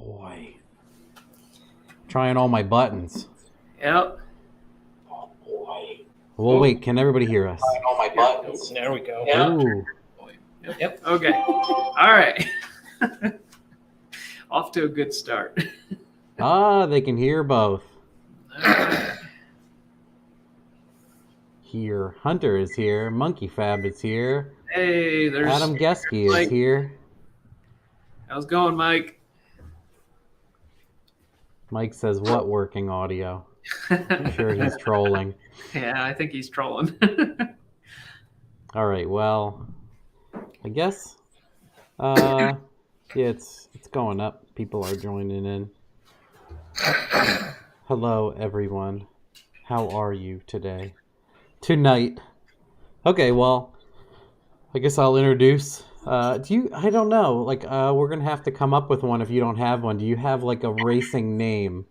boy. Trying all my buttons. Yep. Oh boy. Well, wait, can everybody hear us? Trying all my buttons. There we go. Yep. Ooh. Yep. Okay. All right. Off to a good start. They can hear both. Here. Hunter is here. Monkey Fab is here. Hey, there's Adam Geske is Mike. here. How's it going, Mike? Mike says, what working audio? I'm sure he's trolling. Yeah, I think he's trolling. All right, well, I guess, yeah, it's going up. People are joining in. Hello, everyone. How are you today? Tonight. Okay, well, I guess I'll introduce. I don't know. Like, we're gonna have to come up with one if you don't have one. Do you have like a racing name?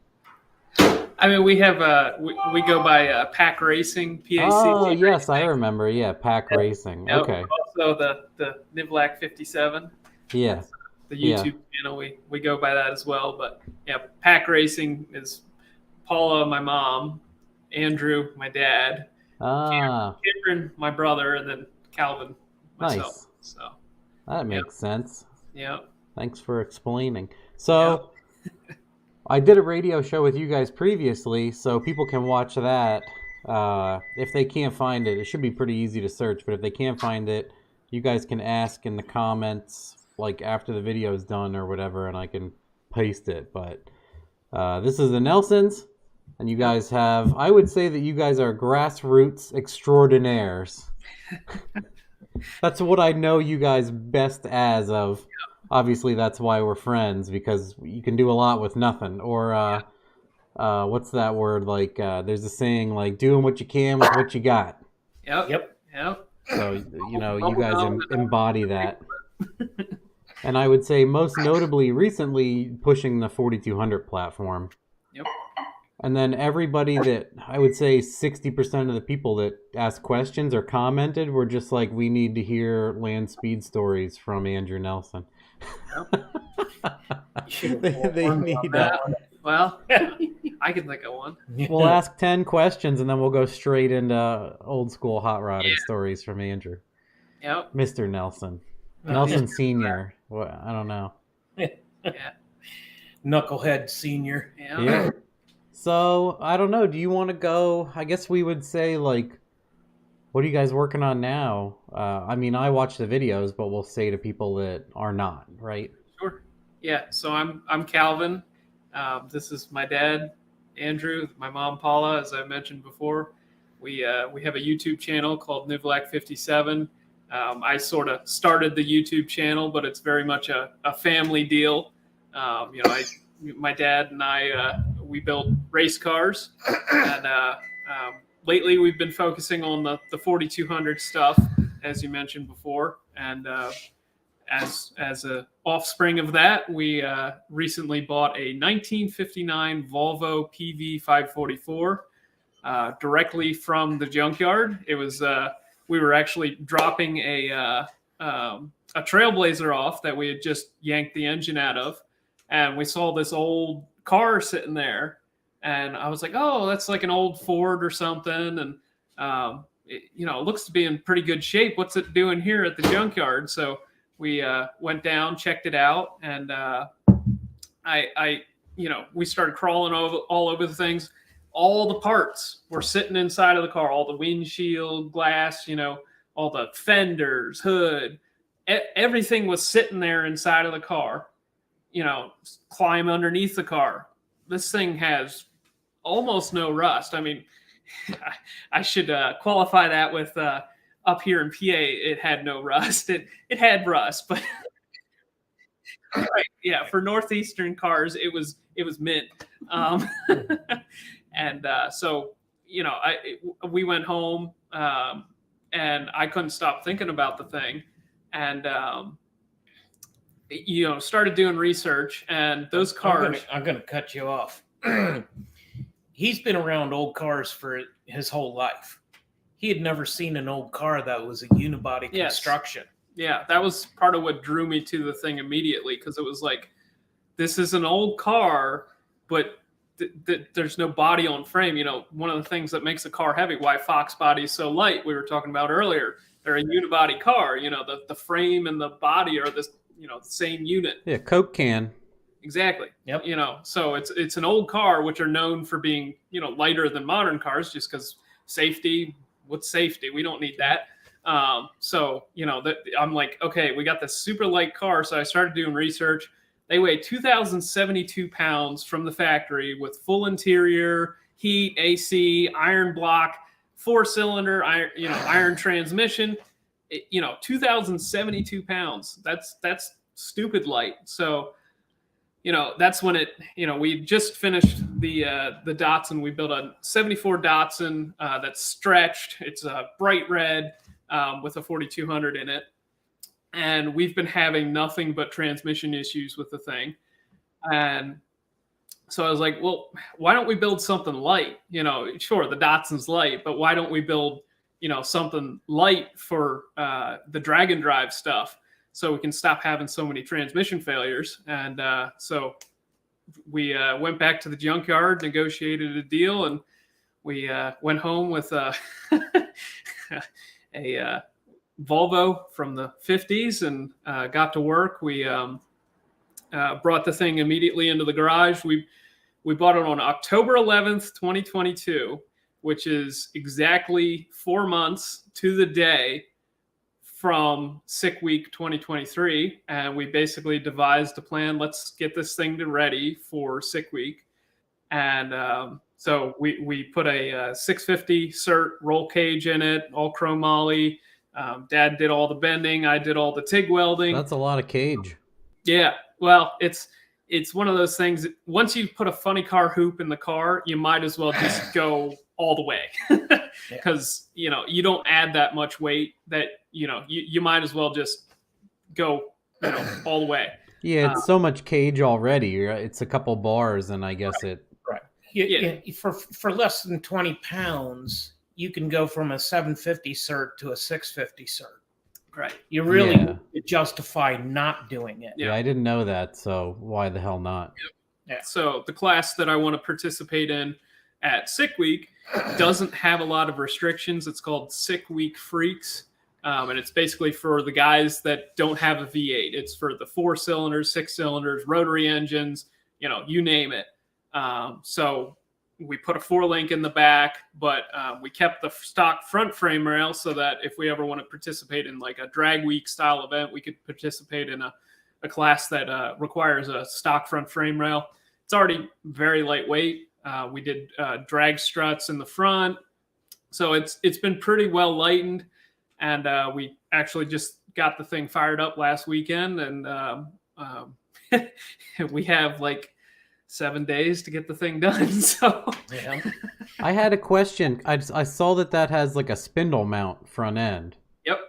I mean, we have we go by Pack Racing, PAC. Oh, yes, I remember. Yeah, Pack Racing. Yep. Okay. Also the Nivlac 57. Yeah. The YouTube channel, we go by that as well. But yeah, Pack Racing is Paula, my mom, Andrew, my dad, Cameron, my brother, and then Calvin, myself. Nice. So that makes sense. Yeah. Thanks for explaining. So I did a radio show with you guys previously, so people can watch that. If they can't find it, it should be pretty easy to search, but if they can't find it, you guys can ask in the comments, like after the video is done or whatever, and I can paste it. But this is the Nelsons, and you guys have, I would say that you guys are grassroots extraordinaires. That's what I know you guys best as of. Obviously, that's why we're friends, because you can do a lot with nothing. Or what's that word? Like, there's a saying, like, doing what you can with what you got. Yep. So, you guys embody that. And I would say most notably recently pushing the 4200 platform. Yep. And then everybody that, I would say 60% of the people that asked questions or commented were just like, we need to hear land speed stories from Andrew Nelson. they need that. Well, I can think of one. We'll ask 10 questions and then we'll go straight into old school hot rodding stories from Andrew. Yep. Mr. Nelson. Nelson Sr. What? I don't know. Yeah. Knucklehead Senior. Yeah. So, I don't know. Do you want to go? I guess we would say, like, what are you guys working on now? I mean, I watch the videos, but we'll say to people that are not, right? Sure. Yeah. So I'm Calvin. This is my dad, Andrew. My mom, Paula. As I mentioned before, we have a YouTube channel called Nivlac 57. I sort of started the YouTube channel, but it's very much a family deal. My dad and I we build race cars, and lately we've been focusing on the 4200 stuff, as you mentioned before. And as a offspring of that, we recently bought a 1959 Volvo PV544 directly from the junkyard. It was we were actually dropping a Trailblazer off that we had just yanked the engine out of, and we saw this old car sitting there, and I was like, oh, that's like an old Ford or something, and it looks to be in pretty good shape. What's it doing here at the junkyard? So we went down, checked it out, and we started crawling all over the things. All the parts were sitting inside of the car, all the windshield glass, all the fenders, hood, everything was sitting there inside of the car. Climb underneath the car. This thing has almost no rust. I mean, I should qualify that with up here in PA, it had no rust. It had rust, but right, yeah, for northeastern cars, it was mint. And so we went home, and I couldn't stop thinking about the thing, and started doing research, and those cars. I'm gonna cut you off. He's been around old cars for his whole life. He had never seen an old car that was a unibody construction. Yeah, that was part of what drew me to the thing immediately, because it was like this is an old car, but there's no body on frame. You know, one of the things that makes a car heavy, why Fox body is so light, we were talking about earlier. They're a unibody car. You know, the frame and the body are the same unit. Yeah, Coke can. Exactly. Yep. You know, so it's an old car, which are known for being, lighter than modern cars, just because safety. What's safety? We don't need that. So I'm like, okay, we got this super light car. So I started doing research. They weigh 2,072 pounds from the factory with full interior, heat, AC, iron block, 4-cylinder, iron transmission. 2,072 pounds. That's stupid light. So, that's when we just finished the Datsun. We built a 74 Datsun that's stretched. It's a bright red with a 4200 in it. And we've been having nothing but transmission issues with the thing. And so I was like, well, why don't we build something light? Sure, the Datsun's light, but why don't we build, something light for the drag and drive stuff so we can stop having so many transmission failures? And so we went back to the junkyard, negotiated a deal, and we went home with a Volvo from the 50s and got to work. We brought the thing immediately into the garage. We bought it on October 11th, 2022, which is exactly 4 months to the day from Sick Week 2023. And we basically devised a plan. Let's get this thing ready for Sick Week. And so we put a 650 cert roll cage in it, all chrome moly. Dad did all the bending. I did all the TIG welding. That's a lot of cage. Yeah. Well, it's one of those things. Once you put a funny car hoop in the car, you might as well just go all the way because, you don't add that much weight that, you might as well just go, all the way. Yeah. It's so much cage already. It's a couple bars and I guess right. For less than 20 pounds, you can go from a 750 cert to a 650 cert. Right. You really justify not doing it. Yeah, I didn't know that, so why the hell not? Yep. Yeah. So the class that I want to participate in at Sick Week doesn't have a lot of restrictions. It's called Sick Week Freaks, and it's basically for the guys that don't have a V8. It's for the 4 cylinders, 6 cylinders, rotary engines, you name it. So we put a 4-link in the back, but we kept the stock front frame rail so that if we ever want to participate in like a drag week style event, we could participate in a class that requires a stock front frame rail. It's already very lightweight. We did drag struts in the front. So it's been pretty well lightened. And we actually just got the thing fired up last weekend. And we have like 7 days to get the thing done. So yeah. I had a question. I saw that has like a spindle mount front end. Yep.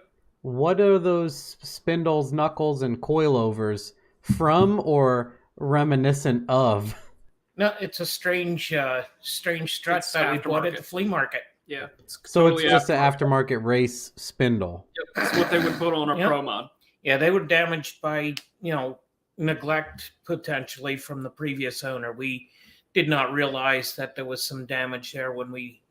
What are those spindles, knuckles, and coilovers from or reminiscent of? No, it's a strange strut that we bought at the flea market. Yeah. So totally it's just an aftermarket race spindle. Yep. That's what they would put on a Pro Mod. Yeah, they were damaged by, neglect potentially from the previous owner. We did not realize that there was some damage there when we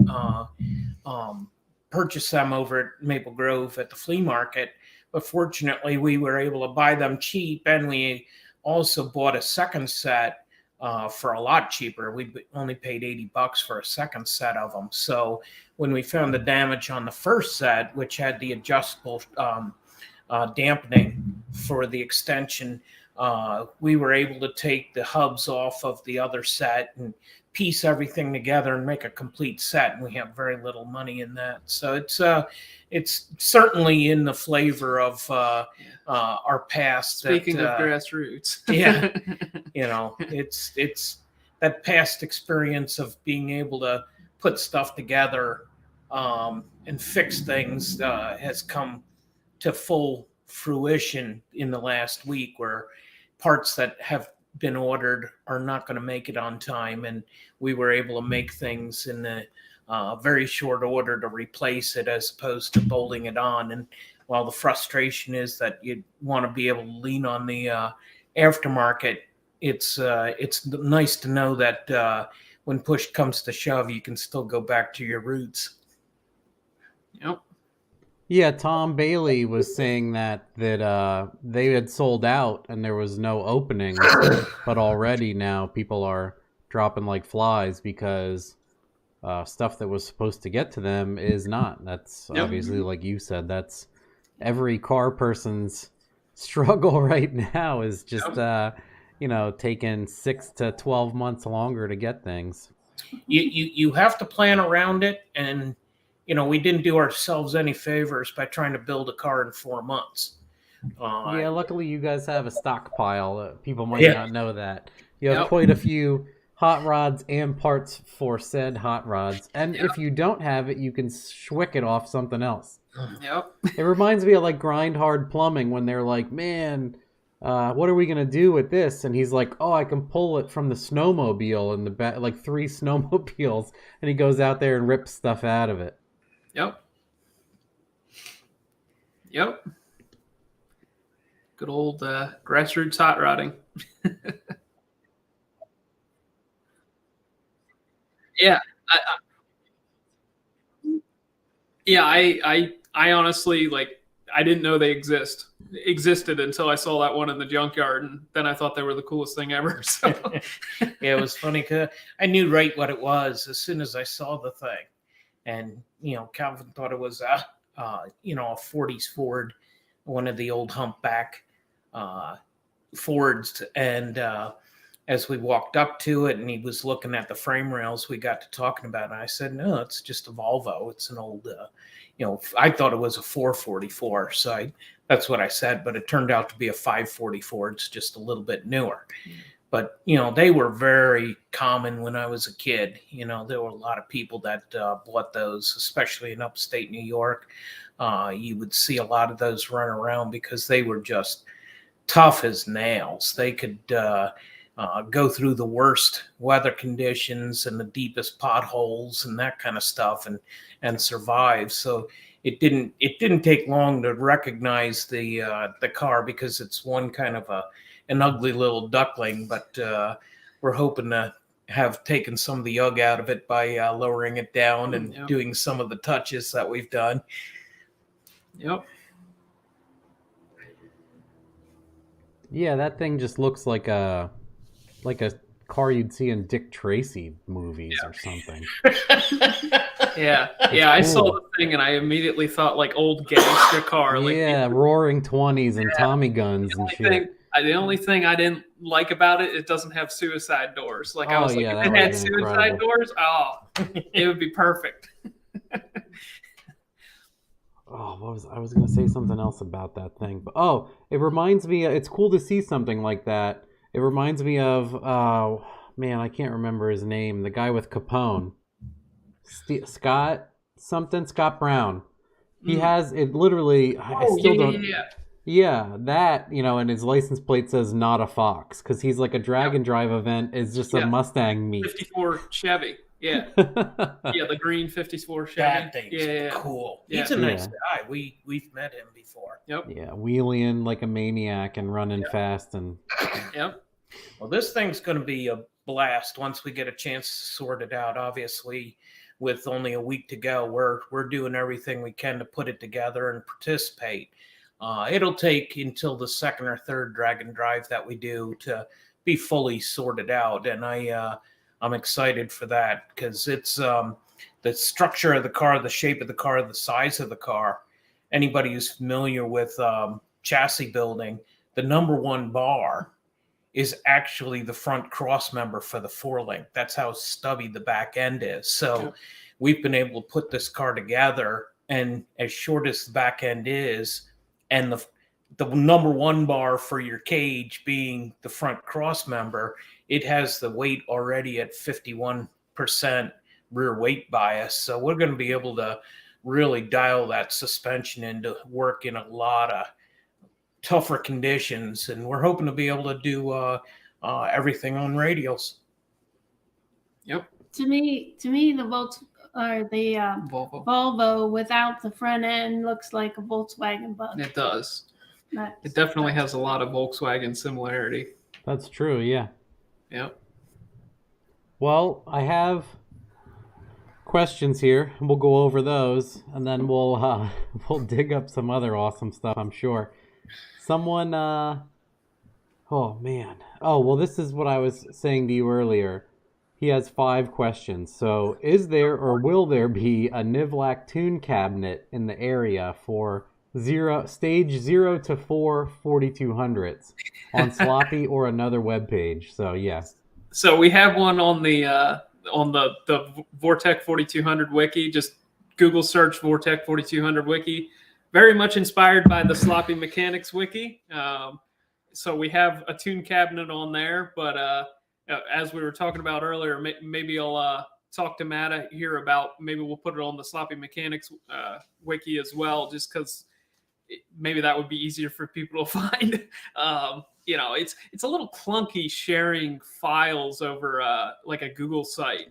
purchased them over at Maple Grove at the flea market. But fortunately, we were able to buy them cheap, and we also bought a second set for a lot cheaper. We only paid $80 for a second set of them. So when we found the damage on the first set, which had the adjustable dampening for the extension, we were able to take the hubs off of the other set and piece everything together and make a complete set. And we have very little money in that. So it's certainly in the flavor of our past. Speaking of grassroots. Yeah. It's that past experience of being able to put stuff together and fix things has come to full fruition in the last week, where parts that have been ordered are not going to make it on time, and we were able to make things in a very short order to replace it as opposed to bolting it on. And while the frustration is that you want to be able to lean on the aftermarket it's nice to know that when push comes to shove, you can still go back to your roots. Yep. Yeah, Tom Bailey was saying that they had sold out and there was no openings, but already now people are dropping like flies because stuff that was supposed to get to them is not. That's obviously, like you said, that's every car person's struggle right now is just taking 6 to 12 months longer to get things. You have to plan around it, and we didn't do ourselves any favors by trying to build a car in 4 months. Yeah, luckily you guys have a stockpile. People might not know that. You have quite a few hot rods and parts for said hot rods. And if you don't have it, you can schwick it off something else. Yep. It reminds me of like Grind Hard Plumbing when they're like, man, what are we going to do with this? And he's like, oh, I can pull it from the snowmobile in the back, like 3 snowmobiles. And he goes out there and rips stuff out of it. Yep. Good old grassroots hot rodding. Yeah. I honestly, like, I didn't know they existed until I saw that one in the junkyard, and then I thought they were the coolest thing ever. So. Yeah, it was funny because I knew right what it was as soon as I saw the thing. And, Calvin thought it was a 40s Ford, one of the old humpback Fords. And as we walked up to it and he was looking at the frame rails, we got to talking about it. I said, no, it's just a Volvo. It's an old, I thought it was a 444. So that's what I said, but it turned out to be a 544. It's just a little bit newer. But, they were very common when I was a kid. There were a lot of people that bought those, especially in upstate New York. You would see a lot of those run around because they were just tough as nails. They could go through the worst weather conditions and the deepest potholes and that kind of stuff and survive. So it didn't take long to recognize the car because it's one kind of an ugly little duckling, but we're hoping to have taken some of the ugh out of it by lowering it down and doing some of the touches that we've done. Yep. Yeah, that thing just looks like a car you'd see in Dick Tracy movies or something. Yeah, I saw the thing and I immediately thought like old gangster car. Yeah, like, Roaring 20s and Tommy guns and shit. The only thing I didn't like about it doesn't have suicide doors. Like I was like, if it had suicide doors, it would be perfect. I was going to say something else about that thing. But it reminds me, it's cool to see something like that. It reminds me of, I can't remember his name, the guy with Capone. Scott Brown. He has it literally, that, and his license plate says not a Fox because he's like a drag and drive event is just a Mustang meet. 54 Chevy. Yeah. The green 54 Chevy. That thing's cool. Yeah. He's a nice guy. We've met him before. Yep. Yeah, wheeling like a maniac and running fast and. Yep. Well, this thing's going to be a blast once we get a chance to sort it out. Obviously, with only a week to go, we're doing everything we can to put it together and participate. It'll take until the second or third drag and drive that we do to be fully sorted out, and I'm excited for that because it's the structure of the car, the shape of the car, the size of the car. Anybody who's familiar with chassis building, the number one bar is actually the front cross member for the four-link. That's how stubby the back end is. So we've been able to put this car together, and as short as the back end is, and the number one bar for your cage being the front cross member, it has the weight already at 51% rear weight bias. So we're going to be able to really dial that suspension into work in a lot of tougher conditions, and we're hoping to be able to do everything on radials. Yep. To me, the Volvo without the front end looks like a Volkswagen Bug. It does. It definitely has a lot of Volkswagen similarity. That's true, yeah. Yep. Well, I have questions here. We'll go over those, and then we'll dig up some other awesome stuff, I'm sure. Someone oh man. Oh, well, this is what I was saying to you earlier. He has 5 questions. So, is there or will there be a Nivlac tune cabinet in the area for stage 0 to 4 4200s on Sloppy or another web page? So, yes. So we have one on the Vortec 4200 wiki. Just Google search Vortec 4200 wiki. Very much inspired by the Sloppy Mechanics wiki. So we have a tune cabinet on there, but as we were talking about earlier, maybe I'll talk to Matt here about maybe we'll put it on the Sloppy Mechanics wiki as well, just because maybe that would be easier for people to find. It's a little clunky sharing files over like a Google site.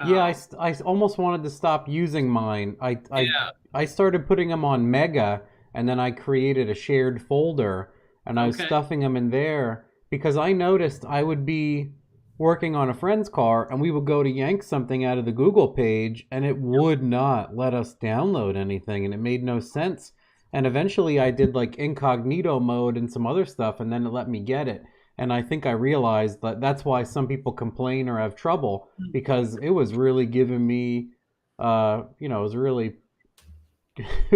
Yeah, I almost wanted to stop using mine. I started putting them on Mega, and then I created a shared folder, and I was stuffing them in there because I noticed I would be working on a friend's car, and we would go to yank something out of the Google page, and it would not let us download anything, and it made no sense. And eventually I did like incognito mode and some other stuff, and then it let me get it. And I think I realized that that's why some people complain or have trouble, because it was really giving me, it was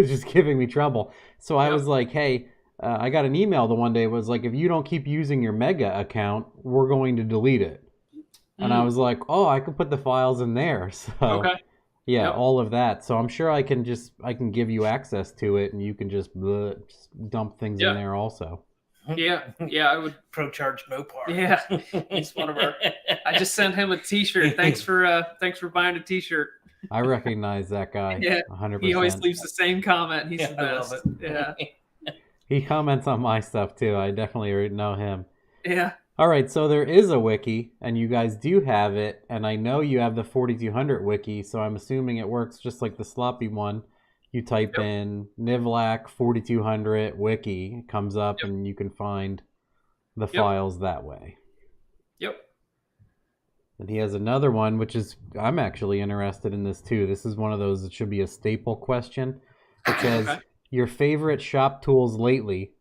just giving me trouble. So I was like, hey, I got an email the one day, was like, if you don't keep using your Mega account, we're going to delete it. And I was like, oh, I could put the files in there. So yeah, all of that. So I'm sure I can give you access to it, and you can just dump things in there also. Yeah, I would. Pro charge no part. Yeah, he's one of our. I just sent him a T-shirt. Thanks for buying a T-shirt. I recognize that guy. Yeah, 100%. He always leaves the same comment. He's the best. I love it. Yeah. He comments on my stuff too. I definitely know him. Yeah. All right, so there is a wiki, and you guys do have it, and I know you have the 4200 wiki, so I'm assuming it works just like the Sloppy one. You type in Nivlac 4200 wiki, it comes up, and you can find the files that way. Yep. And he has another one, which is, I'm actually interested in this too. This is one of those that should be a staple question. It says, your favorite shop tools lately.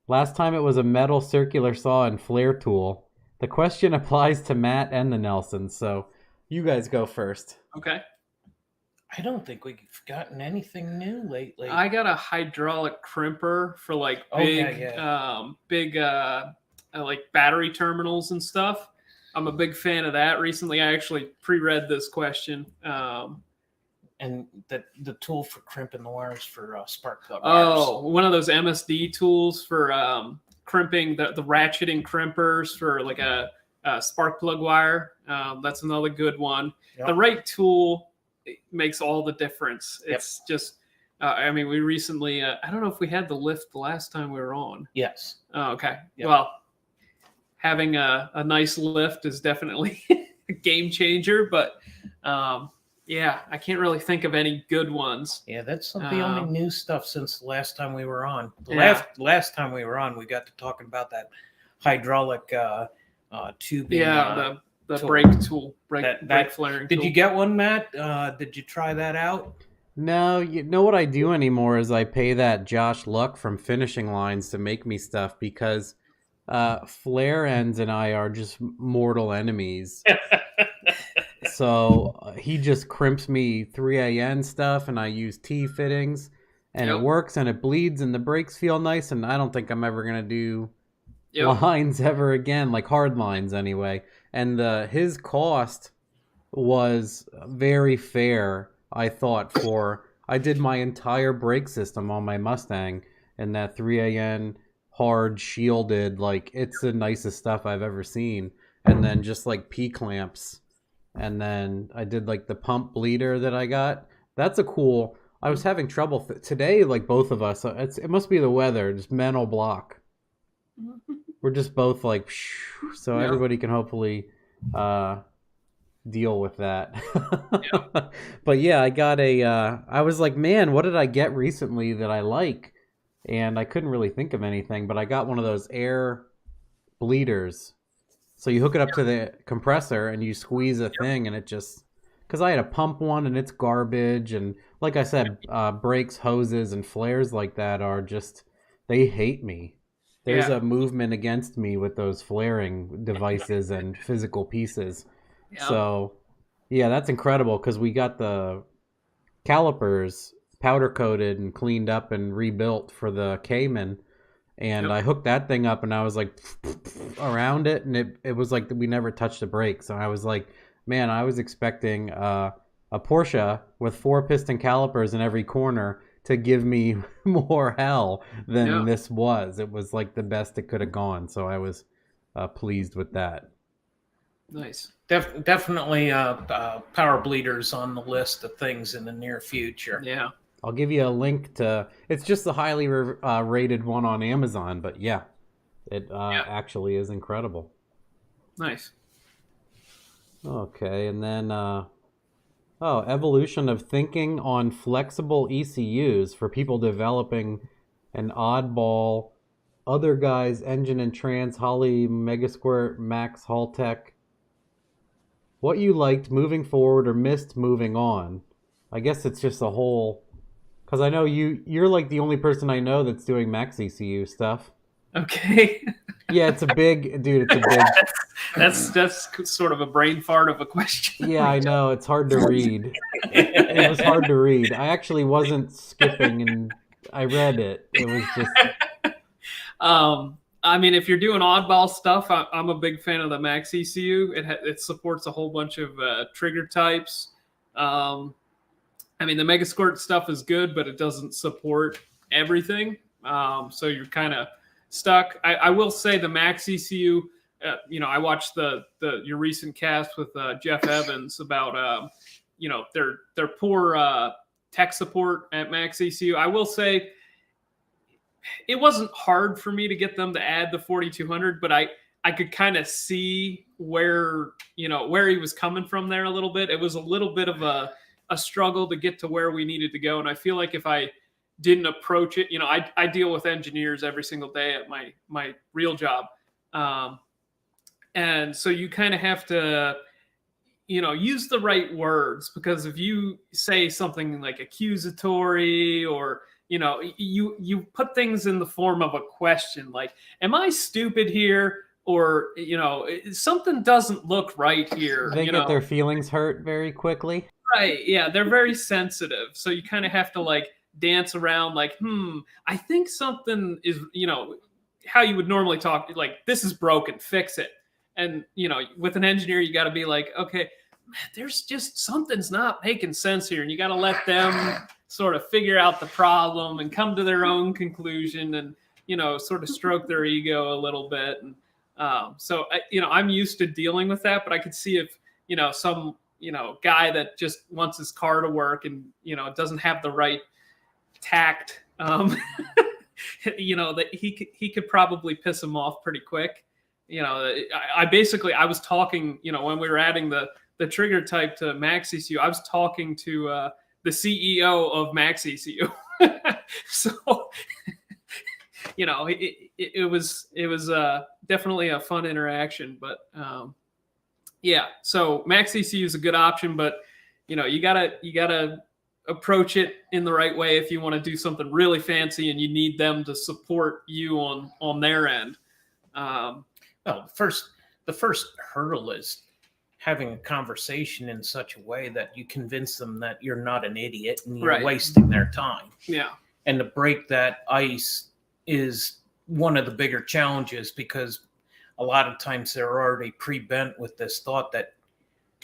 Last time it was a metal circular saw and flare tool. The question applies to Matt and the Nelsons, so you guys go first. Okay. I don't think we've gotten anything new lately. I got a hydraulic crimper for like big like battery terminals and stuff. I'm a big fan of that. Recently, I actually pre-read this question. And the tool for crimping the wires for spark plug wires. Oh, one of those MSD tools for crimping the ratcheting crimpers for like a spark plug wire. That's another good one. Yep. The right tool makes all the difference. It's just, we recently, I don't know if we had the lift the last time we were on. Yes. Oh, okay. Yep. Well, having a nice lift is definitely a game changer, but yeah, I can't really think of any good ones. Yeah, that's the only new stuff since the last time we were on. Last time we were on, we got to talking about that hydraulic tubing. Yeah, the tool. brake tool, brake flaring Did tool. you get one, Matt? Did you try that out? No, you know what I do anymore is I pay that Josh Luck from Finishing Lines to make me stuff, because flare ends and I are just mortal enemies. So he just crimps me 3AN stuff, and I use T fittings, and it works, and it bleeds, and the brakes feel nice, and I don't think I'm ever going to do lines ever again, like hard lines anyway. And his cost was very fair, I thought, I did my entire brake system on my Mustang, and that 3AN hard shielded, like, it's the nicest stuff I've ever seen. And then just like P-clamps. And then I did like the pump bleeder that I got. That's a cool. I was having trouble today, like both of us. It must be the weather, just mental block. We're just both like, so everybody can hopefully deal with that. But yeah, I got I was like, man, what did I get recently that I like? And I couldn't really think of anything, but I got one of those air bleeders. So you hook it up to the compressor and you squeeze a thing, and it just, because I had to pump one and it's garbage. And like I said, brakes, hoses, and flares like that are just, they hate me. There's Yeah. a movement against me with those flaring devices and physical pieces. Yeah. So, yeah, that's incredible because we got the calipers powder coated and cleaned up and rebuilt for the Cayman. And Yep. I hooked that thing up and I was like around it, and it was like we never touched the brakes. And I was like, man, I was expecting a Porsche with 4 piston calipers in every corner to give me more hell than Yeah. this was. It was like the best it could have gone. So I was pleased with that. Nice. Definitely power bleeders on the list of things in the near future. Yeah. I'll give you a link to, it's just the highly rated one on Amazon, but yeah, it actually is incredible. Nice. Okay, and then, evolution of thinking on flexible ECUs for people developing an oddball, other guys, engine and trans, Holly, Megasquirt, Max, Haltech. What you liked moving forward or missed moving on? I guess it's just a whole, because I know you're like the only person I know that's doing Max ECU stuff. Okay. Yeah, it's a big, dude, it's a big. That's sort of a brain fart of a question. Yeah, I know. It's hard to read. It was hard to read. I actually wasn't skipping, and I read it. It was just. I mean, if you're doing oddball stuff, I'm a big fan of the Max ECU. It supports a whole bunch of trigger types. I mean, the Megasquirt stuff is good, but it doesn't support everything. So you're kind of stuck. I will say the Max ECU. I watched your recent cast with Jeff Evans about their poor tech support at Max ECU. I will say it wasn't hard for me to get them to add the 4200, but I could kind of see where he was coming from there a little bit. It was a little bit of a struggle to get to where we needed to go, and I feel like if I didn't approach it, I deal with engineers every single day at my real job. And so you kind of have to, use the right words, because if you say something like accusatory or, you put things in the form of a question, like, am I stupid here? Or, something doesn't look right here. They get their feelings hurt very quickly. Right. Yeah. They're very sensitive. So you kind of have to like dance around like, I think something is, how you would normally talk, like, this is broken, fix it. And, with an engineer, you got to be like, okay, there's just something's not making sense here. And you got to let them sort of figure out the problem and come to their own conclusion and, sort of stroke their ego a little bit. And so, I'm used to dealing with that, but I could see if, some, guy that just wants his car to work and, doesn't have the right tact, that he could probably piss him off pretty quick. I was talking, when we were adding the trigger type to Max ECU, I was talking to the CEO of Max ECU. So, it was definitely a fun interaction, but yeah. So Max ECU is a good option, but you gotta approach it in the right way if you want to do something really fancy and you need them to support you on their end. Well, the first hurdle is having a conversation in such a way that you convince them that you're not an idiot and you're wasting their time. Yeah. And to break that ice is one of the bigger challenges, because a lot of times they're already pre-bent with this thought that,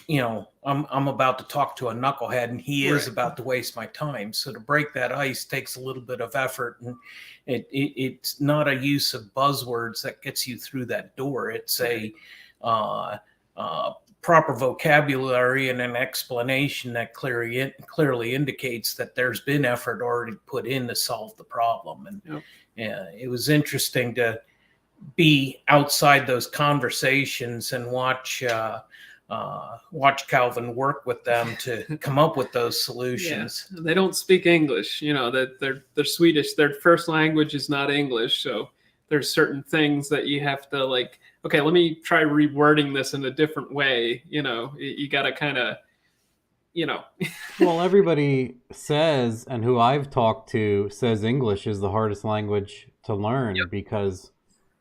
I'm about to talk to a knucklehead and he is about to waste my time. So to break that ice takes a little bit of effort, and it's not a use of buzzwords that gets you through that door. It's a proper vocabulary and an explanation that clearly indicates that there's been effort already put in to solve the problem. And it was interesting to be outside those conversations and watch Calvin work with them to come up with those solutions. Yeah. They don't speak English, that they're Swedish. Their first language is not English. So there's certain things that you have to like, okay, let me try rewording this in a different way. You got to kind of, Well, everybody says, and who I've talked to says English is the hardest language to learn because,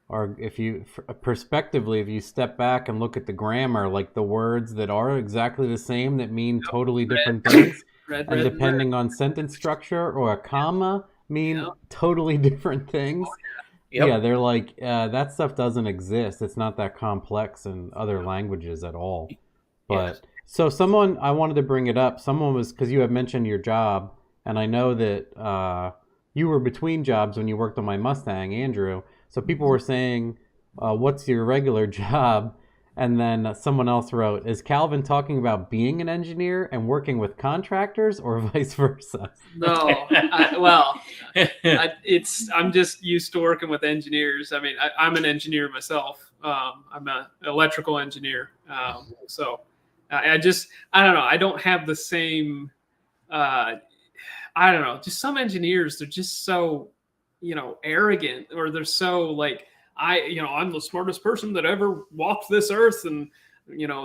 or if you perspectively, if you step back and look at the grammar, like the words that are exactly the same that mean totally different things, and depending on sentence structure or a comma mean totally different things. Yeah, they're like, that stuff doesn't exist. It's not that complex in other languages at all. But so I wanted to bring it up. Someone was, because you had mentioned your job, and I know that you were between jobs when you worked on my Mustang, Andrew. So people were saying, what's your regular job? And then someone else wrote, is Calvin talking about being an engineer and working with contractors or vice versa? No, I'm just used to working with engineers. I mean, I'm an engineer myself. I'm an electrical engineer. So I don't know. I don't have the same, I don't know, just some engineers, they're just so, arrogant, or they're so like, I'm the smartest person that ever walked this earth, and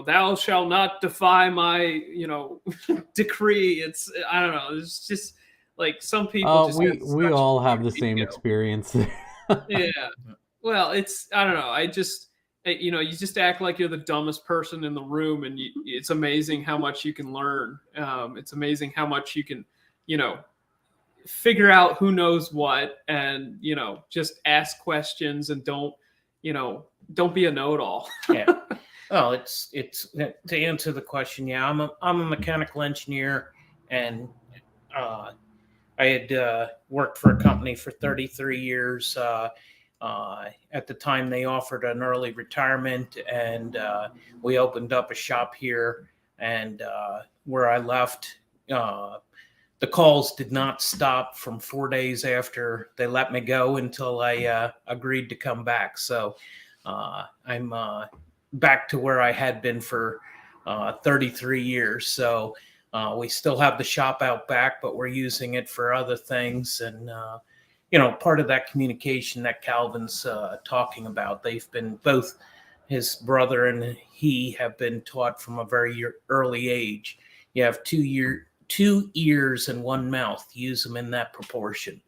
thou shalt not defy my decree. I don't know, it's just like some people we all have the same experience. Yeah, well, I don't know, you just act like you're the dumbest person in the room, and it's amazing how much you can learn. It's amazing how much you can figure out who knows what, and just ask questions, and don't be a know-it-all. Yeah. Well, it's to answer the question. Yeah, I'm a mechanical engineer, and I had worked for a company for 33 years. At the time, they offered an early retirement, and we opened up a shop here. And where I left, the calls did not stop from 4 days after they let me go until I agreed to come back. So I'm back to where I had been for 33 years. So we still have the shop out back, but we're using it for other things. And, part of that communication that Calvin's talking about, they've been both his brother and he have been taught from a very early age. You have 2 ears and 1 mouth. Use them in that proportion.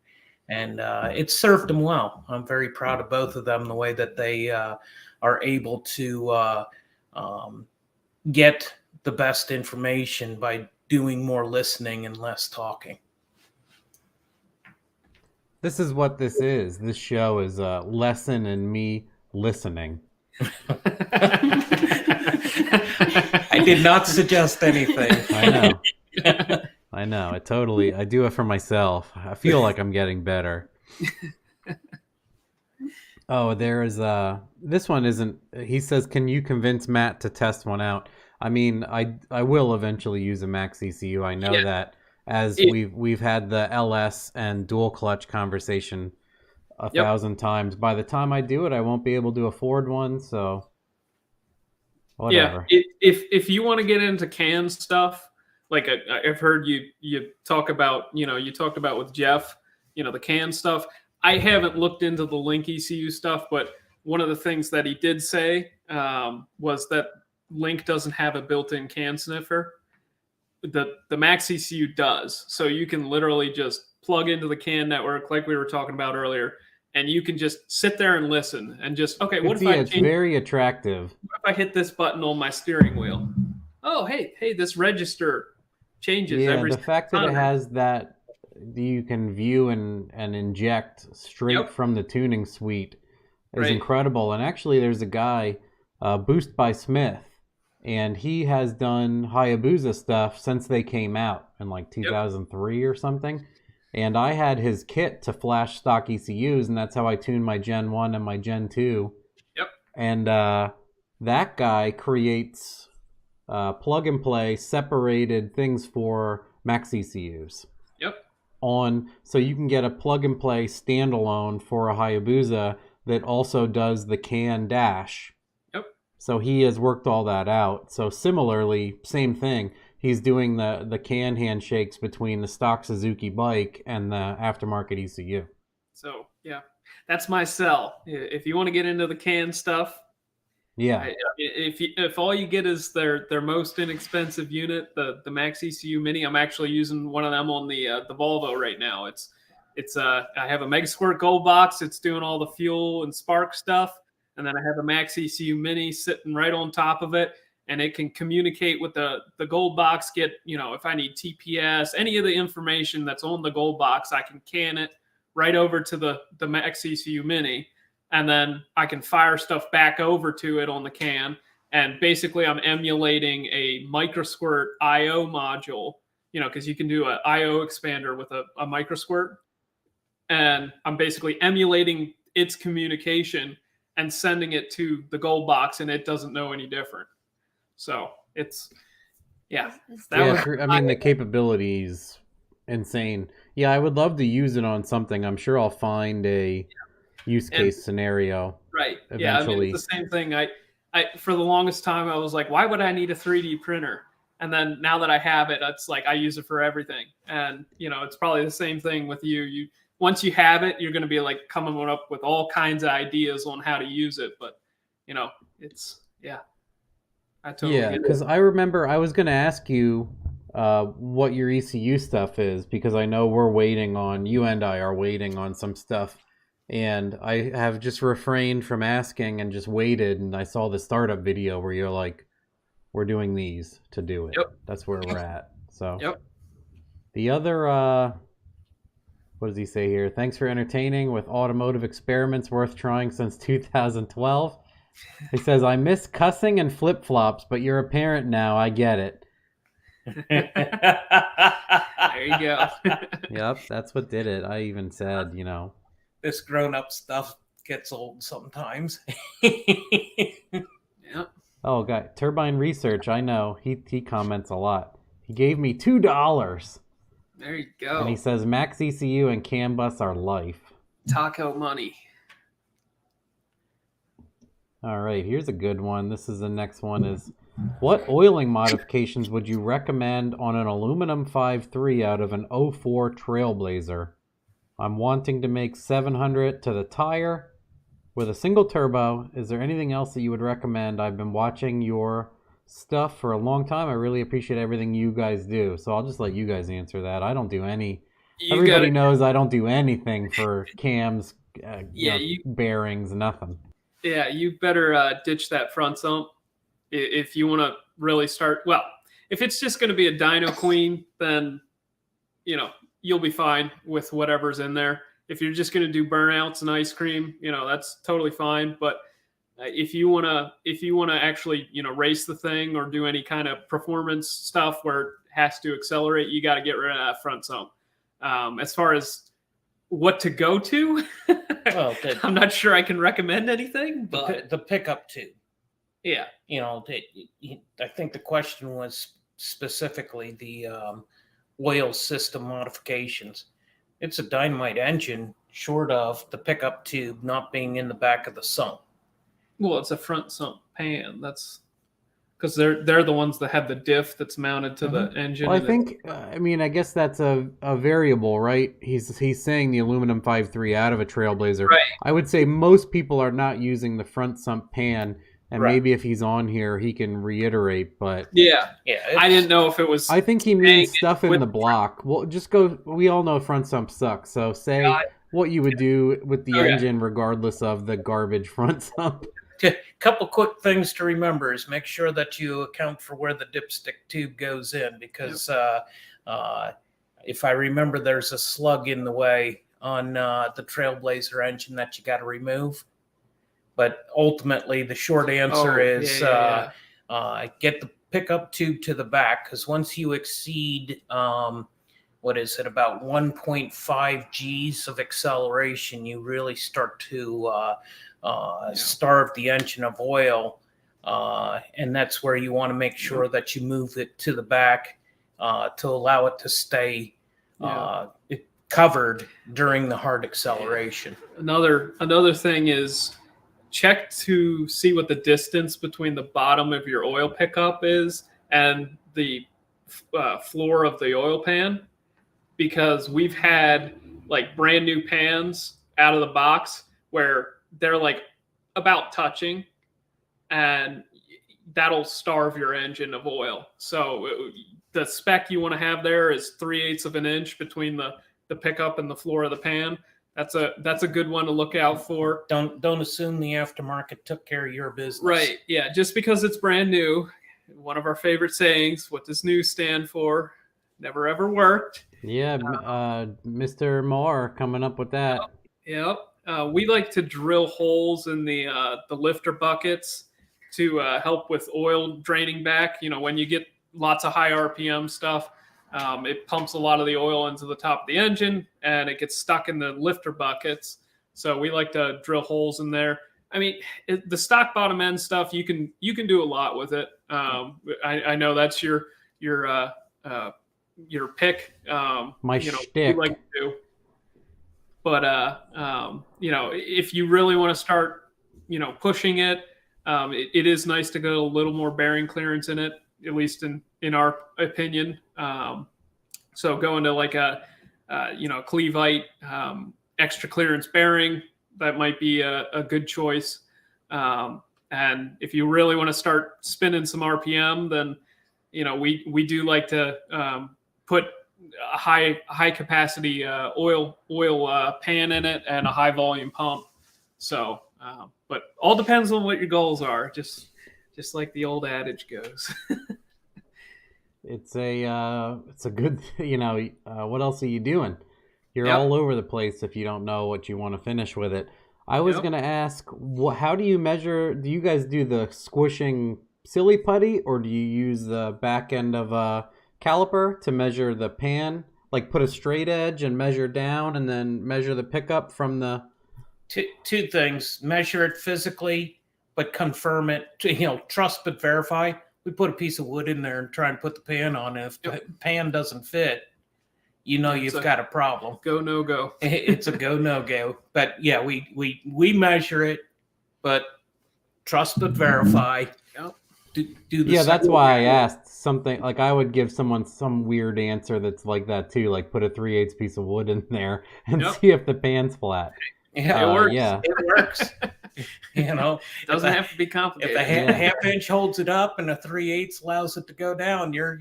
And it's served them well. I'm very proud of both of them, the way that they are able to get the best information by doing more listening and less talking. This is what this is. This show is a lesson in me listening. I did not suggest anything. I know. I know. I do it for myself. I feel like I'm getting better. Oh, there is this one isn't, he says, can you convince Matt to test one out? I mean, I will eventually use a Max ECU. I know that, as we've had the LS and dual clutch conversation a thousand times. By the time I do it, I won't be able to afford one, so whatever. Yeah, if you want to get into CAN stuff, like I've heard you talk about, you talked about with Jeff, the CAN stuff. I haven't looked into the Link ECU stuff, but one of the things that he did say was that Link doesn't have a built-in CAN sniffer. The Max ECU does. So you can literally just plug into the CAN network like we were talking about earlier, and you can just sit there and listen and just, okay, what if it's very attractive. What if I hit this button on my steering wheel? Oh, hey, this register changes every the fact that it has that you can view and inject straight from the tuning suite is incredible. And actually there's a guy, Boost by Smith, and he has done Hayabusa stuff since they came out in like 2003 or something. And I had his kit to flash stock ECUs, and that's how I tuned my Gen 1 and my Gen 2. Yep. And that guy creates plug-and-play separated things for Max ECUs. Yep. So you can get a plug-and-play standalone for a Hayabusa that also does the CAN dash. Yep. So he has worked all that out. So similarly, same thing. He's doing the CAN handshakes between the stock Suzuki bike and the aftermarket ECU. So, yeah. That's my sell. If you want to get into the canned stuff, Yeah. if all you get is their most inexpensive unit, the Max ECU Mini, I'm actually using one of them on the Volvo right now. It's I have a Mega Squirt Gold box. It's doing all the fuel and spark stuff, and then I have a Max ECU Mini sitting right on top of it, and it can communicate with the Gold box. Get, if I need TPS, any of the information that's on the Gold box, I can can it right over to the Max ECU Mini, and then I can fire stuff back over to it on the can. And basically, I'm emulating a microsquirt I/O module, because you can do an I/O expander with a microsquirt. And I'm basically emulating its communication and sending it to the Gold box, and it doesn't know any different. So it's, yeah. The capabilities insane. Yeah, I would love to use it on something. I'm sure I'll find a use case scenario. Right. Eventually. Yeah, it's the same thing. I for the longest time I was like, why would I need a 3D printer? And then now that I have it, it's like I use it for everything. And it's probably the same thing with you. Once you have it, you're going to be like coming up with all kinds of ideas on how to use it. But it's I totally get it. Because I remember I was going to ask you what your ECU stuff is, because I know you and I are waiting on some stuff, and I have just refrained from asking and just waited, and I saw the startup video where you're like, we're doing these to do it. Yep. That's where we're at. So Yep. The other what does he say here? Thanks for entertaining with automotive experiments worth trying since 2012. He says, I miss cussing and flip-flops, but you're a parent now. I get it. There you go. Yep, that's what did it. I even said, This grown-up stuff gets old sometimes. Yep. Oh, God. Turbine Research, I know. He comments a lot. He gave me $2. There you go. And he says, Max ECU and CAN bus are life. Taco money. All right, here's a good one. This is the next one is, what oiling modifications would you recommend on an aluminum 5.3 out of an 04 Trailblazer? I'm wanting to make 700 to the tire with a single turbo. Is there anything else that you would recommend? I've been watching your stuff for a long time. I really appreciate everything you guys do. So I'll just let you guys answer that. I don't do any. Everybody knows I don't do anything for cams, bearings, nothing. Yeah, you better ditch that front sump if you want to really start. Well, if it's just going to be a dyno queen, then you'll be fine with whatever's in there. If you're just going to do burnouts and ice cream, that's totally fine. But if you want to actually race the thing or do any kind of performance stuff where it has to accelerate, you got to get rid of that front sump. As far as what to go to, well, I'm not sure I can recommend anything, but the pickup tube. Yeah. I think the question was specifically the oil system modifications. It's a dynamite engine, short of the pickup tube not being in the back of the sump. Well, it's a front sump pan. That's because they're the ones that have the diff that's mounted to the engine. Well, I think, I guess that's a variable, right? He's saying the aluminum 5.3 out of a Trailblazer. Right. I would say most people are not using the front sump pan, and maybe if he's on here, he can reiterate. But yeah, I didn't know if it was. I think he means stuff in the block. Well, just go. We all know front sump sucks, so say what you would do with the engine, regardless of the garbage front sump. A couple quick things to remember is make sure that you account for where the dipstick tube goes in, because if I remember, there's a slug in the way on the Trailblazer engine that you got to remove. But ultimately, the short answer is get the pickup tube to the back, because once you exceed, about 1.5 Gs of acceleration, you really start to starve the engine of oil. And that's where you want to make sure that you move it to the back to allow it to stay covered during the hard acceleration. Another thing is check to see what the distance between the bottom of your oil pickup is and the floor of the oil pan, because we've had like brand new pans out of the box where they're like about touching, and that'll starve your engine of oil. So the spec you want to have there is 3/8 of an inch between the pickup and the floor of the pan. That's a good one to look out for. Don't assume the aftermarket took care of your business. Right. Yeah. Just because it's brand new, one of our favorite sayings, what does new stand for? Never ever worked. Yeah, Mr. Moore coming up with that. Yep. We like to drill holes in the lifter buckets to help with oil draining back. You know, when you get lots of high RPM stuff, it pumps a lot of the oil into the top of the engine, and it gets stuck in the lifter buckets. So we like to drill holes in there. I mean, the stock bottom end stuff, you can do a lot with it. I know that's your pick. My shtick. You like to do. But if you really want to start, pushing it, it is nice to get a little more bearing clearance in it, at least in our opinion. So going to like a Cleveite extra clearance bearing, that might be a good choice. And if you really want to start spinning some RPM, then we do like to put a high capacity oil pan in it and a high volume pump. So, but all depends on what your goals are. Just like the old adage goes. It's a good, what else are you doing? You're Yep. all over the place if you don't know what you want to finish with it. I was Yep. going to ask, how do you measure? Do you guys do the squishing silly putty, or do you use the back end of a caliper to measure the pan? Like put a straight edge and measure down, and then measure the pickup from the. Two things: measure it physically, but confirm it. Trust but verify. We put a piece of wood in there and try and put the pan on. If the pan doesn't fit, you've got a problem. Go no go. It's a go no go. But yeah, we measure it, but trust but verify. Yep. Do the That's why I asked something. Like I would give someone some weird answer that's like that too. Like put a 3/8 piece of wood in there and Yep. see if the pan's flat. Yeah, It works. Yeah. it works. Doesn't have to be If complicated. the Yeah. half inch holds it up and a 3/8 allows it to go down, you're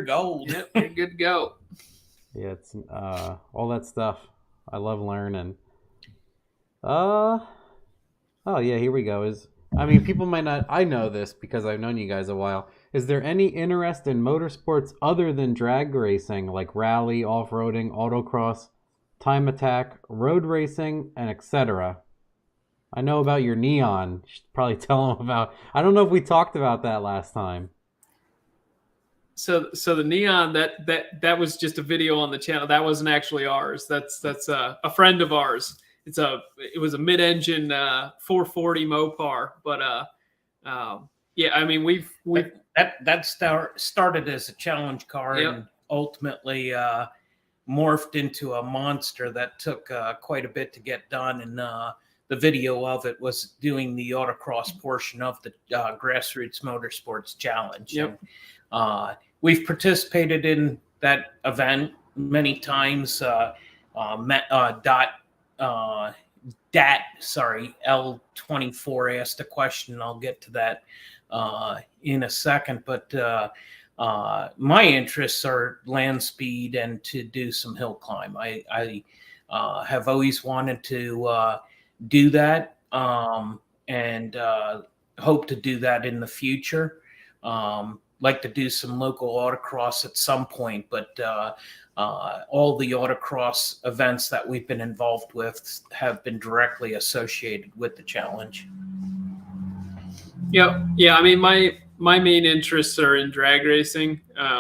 gold. Yep, you're good to go. Yeah, it's all that stuff. I love learning. Oh yeah, here we go. People might not. I know this because I've known you guys a while. Is there any interest in motorsports other than drag racing, like rally, off-roading, autocross, time attack, road racing, and etc.? I know about your neon. You should probably tell them about. I don't know if we talked about that last time. So the neon that was just a video on the channel. That wasn't actually ours. That's a friend of ours. It was a mid-engine 440 Mopar, but we've That started as a challenge car. Yep. And ultimately morphed into a monster that took quite a bit to get done. And the video of it was doing the autocross portion of the Grassroots Motorsports Challenge. Yep. And, we've participated in that event many times. L24 asked a question. I'll get to that in a second. But my interests are land speed and to do some hill climb. I have always wanted to do that and hope to do that in the future. Like to do some local autocross at some point, but all the autocross events that we've been involved with have been directly associated with the challenge. Yep. Yeah. I mean, my main interests are in drag racing,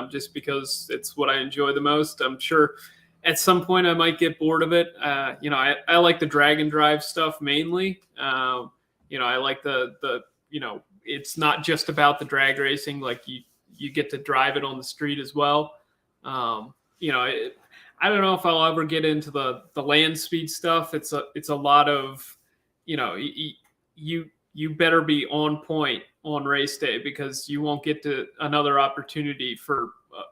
just because it's what I enjoy the most. I'm sure at some point I might get bored of it. I like the drag and drive stuff mainly. I like the it's not just about the drag racing. Like you get to drive it on the street as well. I don't know if I'll ever get into the land speed stuff. It's a lot of, you better be on point on race day because you won't get to another opportunity for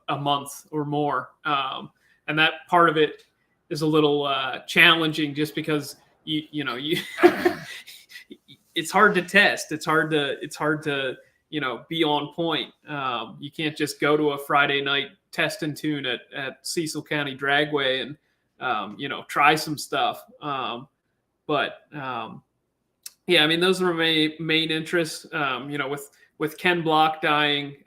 a month or more. And that part of it is a little challenging, just because you it's hard to test. It's hard to be on point. You can't just go to a Friday night test and tune at Cecil County Dragway and try some stuff. Yeah, I mean, those are my main interests. With Ken Block dying,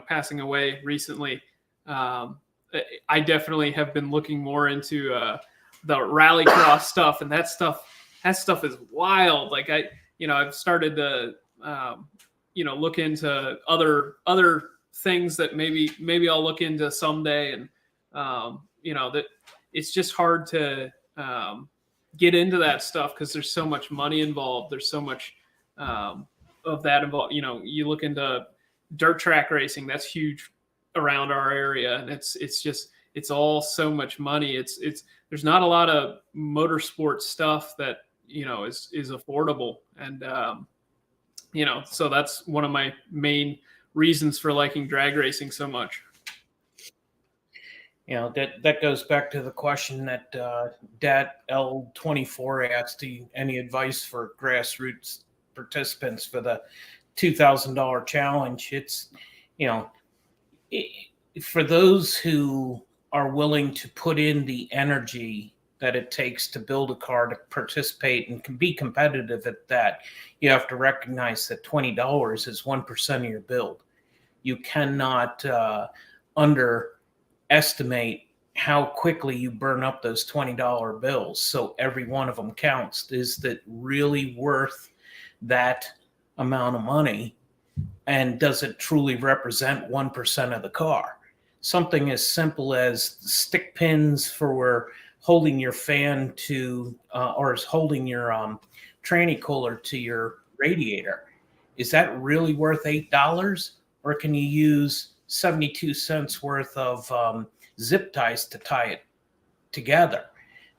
passing away recently, I definitely have been looking more into the rallycross stuff, and that stuff is wild. Like I've started to look into other things that maybe I'll look into someday, and that it's just hard to get into that stuff because there's so much money involved. There's so much of that involved. You look into dirt track racing, that's huge around our area, and it's all so much money. There's not a lot of motorsport stuff that is affordable, and so that's one of my main reasons for liking drag racing so much. That goes back to the question that Dat L24 asked. Any advice for grassroots participants for the $2,000 challenge? It's for those who are willing to put in the energy that it takes to build a car to participate and can be competitive at that, you have to recognize that $20 is 1% of your build. You cannot underestimate how quickly you burn up those $20 bills. So every one of them counts. Is that really worth that amount of money? And does it truly represent 1% of the car? Something as simple as stick pins for holding your fan to, or holding your tranny cooler to your radiator. Is that really worth $8? Or can you use 72 cents worth of zip ties to tie it together?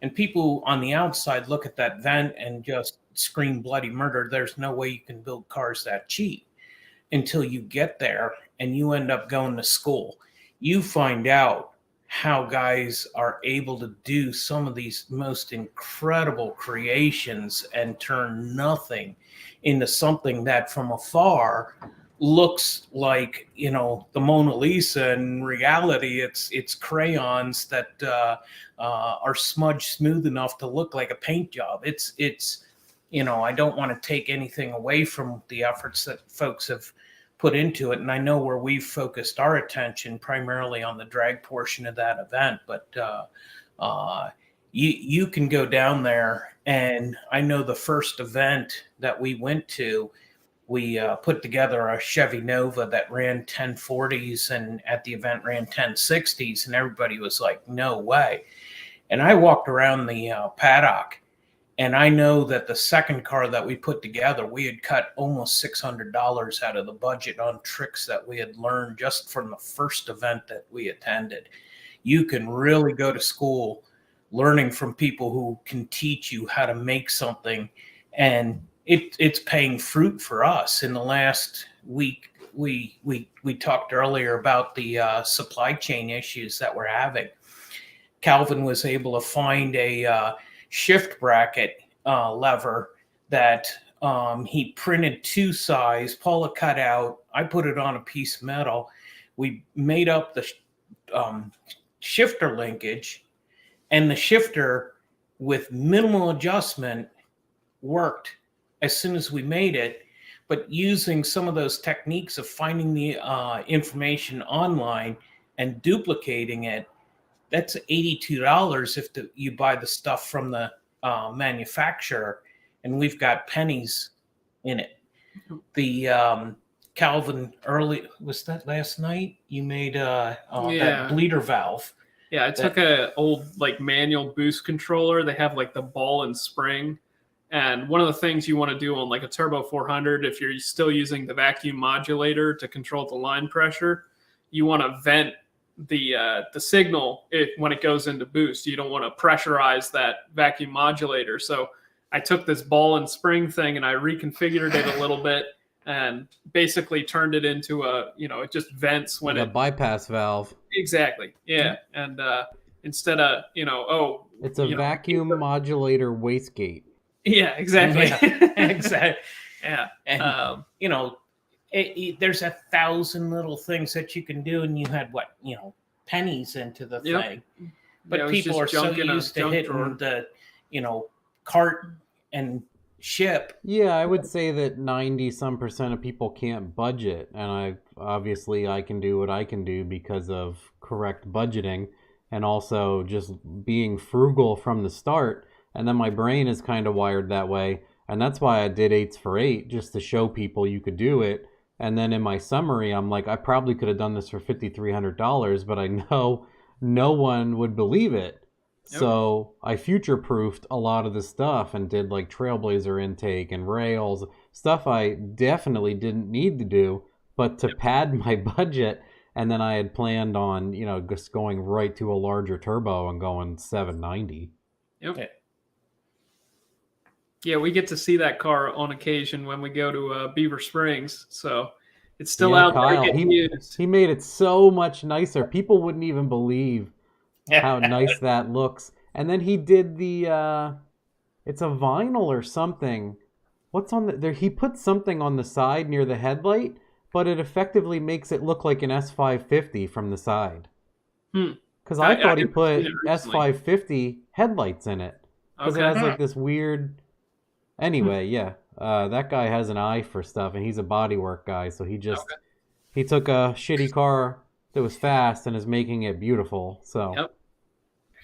And people on the outside look at that vent and just scream bloody murder. There's no way you can build cars that cheap. Until you get there and you end up going to school, you find out how guys are able to do some of these most incredible creations and turn nothing into something that from afar looks like, the Mona Lisa. In reality, it's crayons that are smudged smooth enough to look like a paint job. It's I don't want to take anything away from the efforts that folks have put into it. And I know where we've focused our attention primarily on the drag portion of that event, but you can go down there. And I know the first event that we went to, we put together a Chevy Nova that ran 1040s and at the event ran 1060s, and everybody was like, no way. And I walked around the paddock, and I know that the second car that we put together, we had cut almost $600 out of the budget on tricks that we had learned just from the first event that we attended. You can really go to school learning from people who can teach you how to make something, and it's paying fruit for us. In the last week, we talked earlier about the supply chain issues that we're having. Calvin was able to find a shift bracket lever that he printed 2 size. Paula cut out. I put it on a piece of metal. We made up the shifter linkage, and the shifter with minimal adjustment worked as soon as we made it. But using some of those techniques of finding the information online and duplicating it, that's $82 if you buy the stuff from the manufacturer, and we've got pennies in it. The Calvin, early, was that last night? You made that bleeder valve. Yeah, I took a old manual boost controller. They have the ball and spring. And one of the things you want to do on a Turbo 400, if you're still using the vacuum modulator to control the line pressure, you want to vent the signal when it goes into boost. You don't want to pressurize that vacuum modulator. So I took this ball and spring thing and I reconfigured it a little bit and basically turned it into it just vents when a bypass valve. Exactly. Yeah. And instead of, It's a vacuum modulator wastegate. Yeah, exactly. Yeah. Exactly. Yeah. And there's 1,000 little things that you can do, and you had pennies into the Yep. thing. Yeah, But it was people just are so junk in a used to junk hitting drawer. the cart and ship. Yeah, I would say that 90% of people can't budget, and I can do what I can do because of correct budgeting and also just being frugal from the start. And then my brain is kind of wired that way, and that's why I did 8s for 8, just to show people you could do it. And then in my summary, I'm like, I probably could have done this for $5,300, but I know no one would believe it. Yep. So I future-proofed a lot of the stuff and did like Trailblazer intake and rails, stuff I definitely didn't need to do, but to pad my budget. And then I had planned on, just going right to a larger turbo and going 790. Yep. Okay. Yeah, we get to see that car on occasion when we go to Beaver Springs. So it's still Yeah, out Kyle, there getting used. he made it so much nicer. People wouldn't even believe how nice that looks. And then he did the it's a vinyl or something. What's on there? He put something on the side near the headlight, but it effectively makes it look like an S550 from the side. Because I thought he put S550 headlights in it. Because it has like this weird. Anyway, yeah, that guy has an eye for stuff, and he's a bodywork guy, so he took a shitty car that was fast and is making it beautiful. So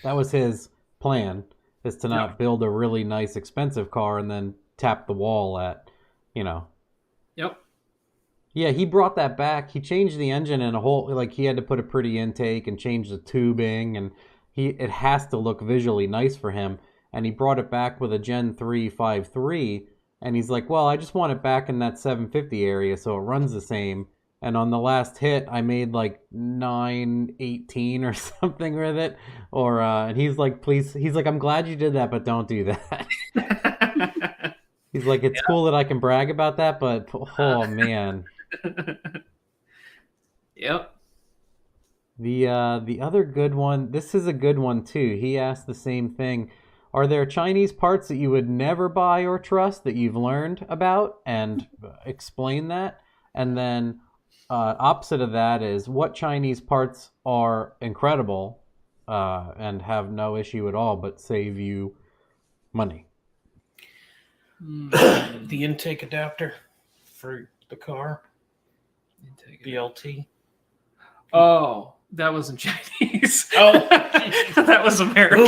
that was his plan, is to not build a really nice expensive car and then tap the wall at, Yep. Yeah, he brought that back. He changed the engine and he had to put a pretty intake and change the tubing, and it has to look visually nice for him. And he brought it back with a Gen 3 5.3, and he's like, well, I just want it back in that 750 area so it runs the same. And on the last hit, I made like 918 or something with it. And he's like, please, I'm glad you did that, but don't do that. He's like, it's cool that I can brag about that, but oh man. Yep. The other good one, this is a good one too. He asked the same thing. Are there Chinese parts that you would never buy or trust that you've learned about, and explain that? And then opposite of that is, what Chinese parts are incredible and have no issue at all but save you money? The intake adapter for the car. BLT. Oh, that wasn't Chinese. Oh, that was American.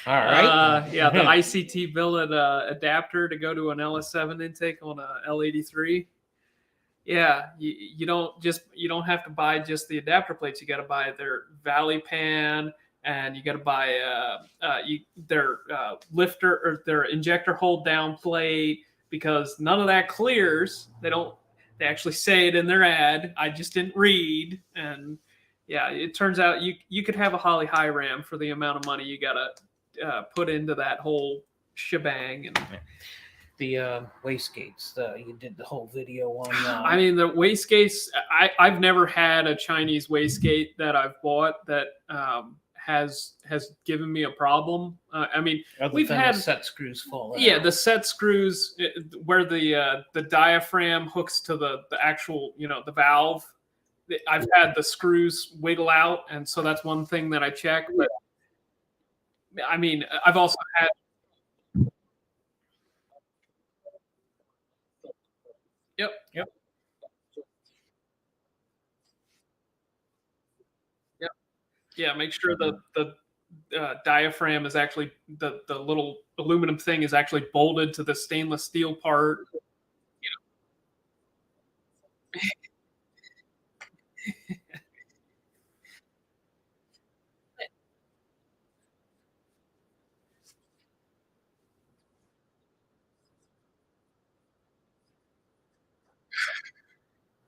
All right. Yeah, the ICT billet adapter to go to an LS7 intake on a L83. Yeah, you don't have to buy just the adapter plates. You got to buy their valley pan, and you got to buy their lifter or their injector hold down plate, because none of that clears. They actually say it in their ad. I just didn't read. And yeah, it turns out you could have a Holly High Ram for the amount of money you got to put into that whole shebang. And the wastegates, you did the whole video on. I mean, the wastegates, I've never had a Chinese wastegate that I've bought that has given me a problem. I mean, we've had the set screws fall out. Yeah, the set screws where the diaphragm hooks to the actual, the valve. I've had the screws wiggle out, and so that's one thing that I check. But I mean, I've also had. Yep. Yeah, make sure the diaphragm is actually the little aluminum thing is actually bolted to the stainless steel part.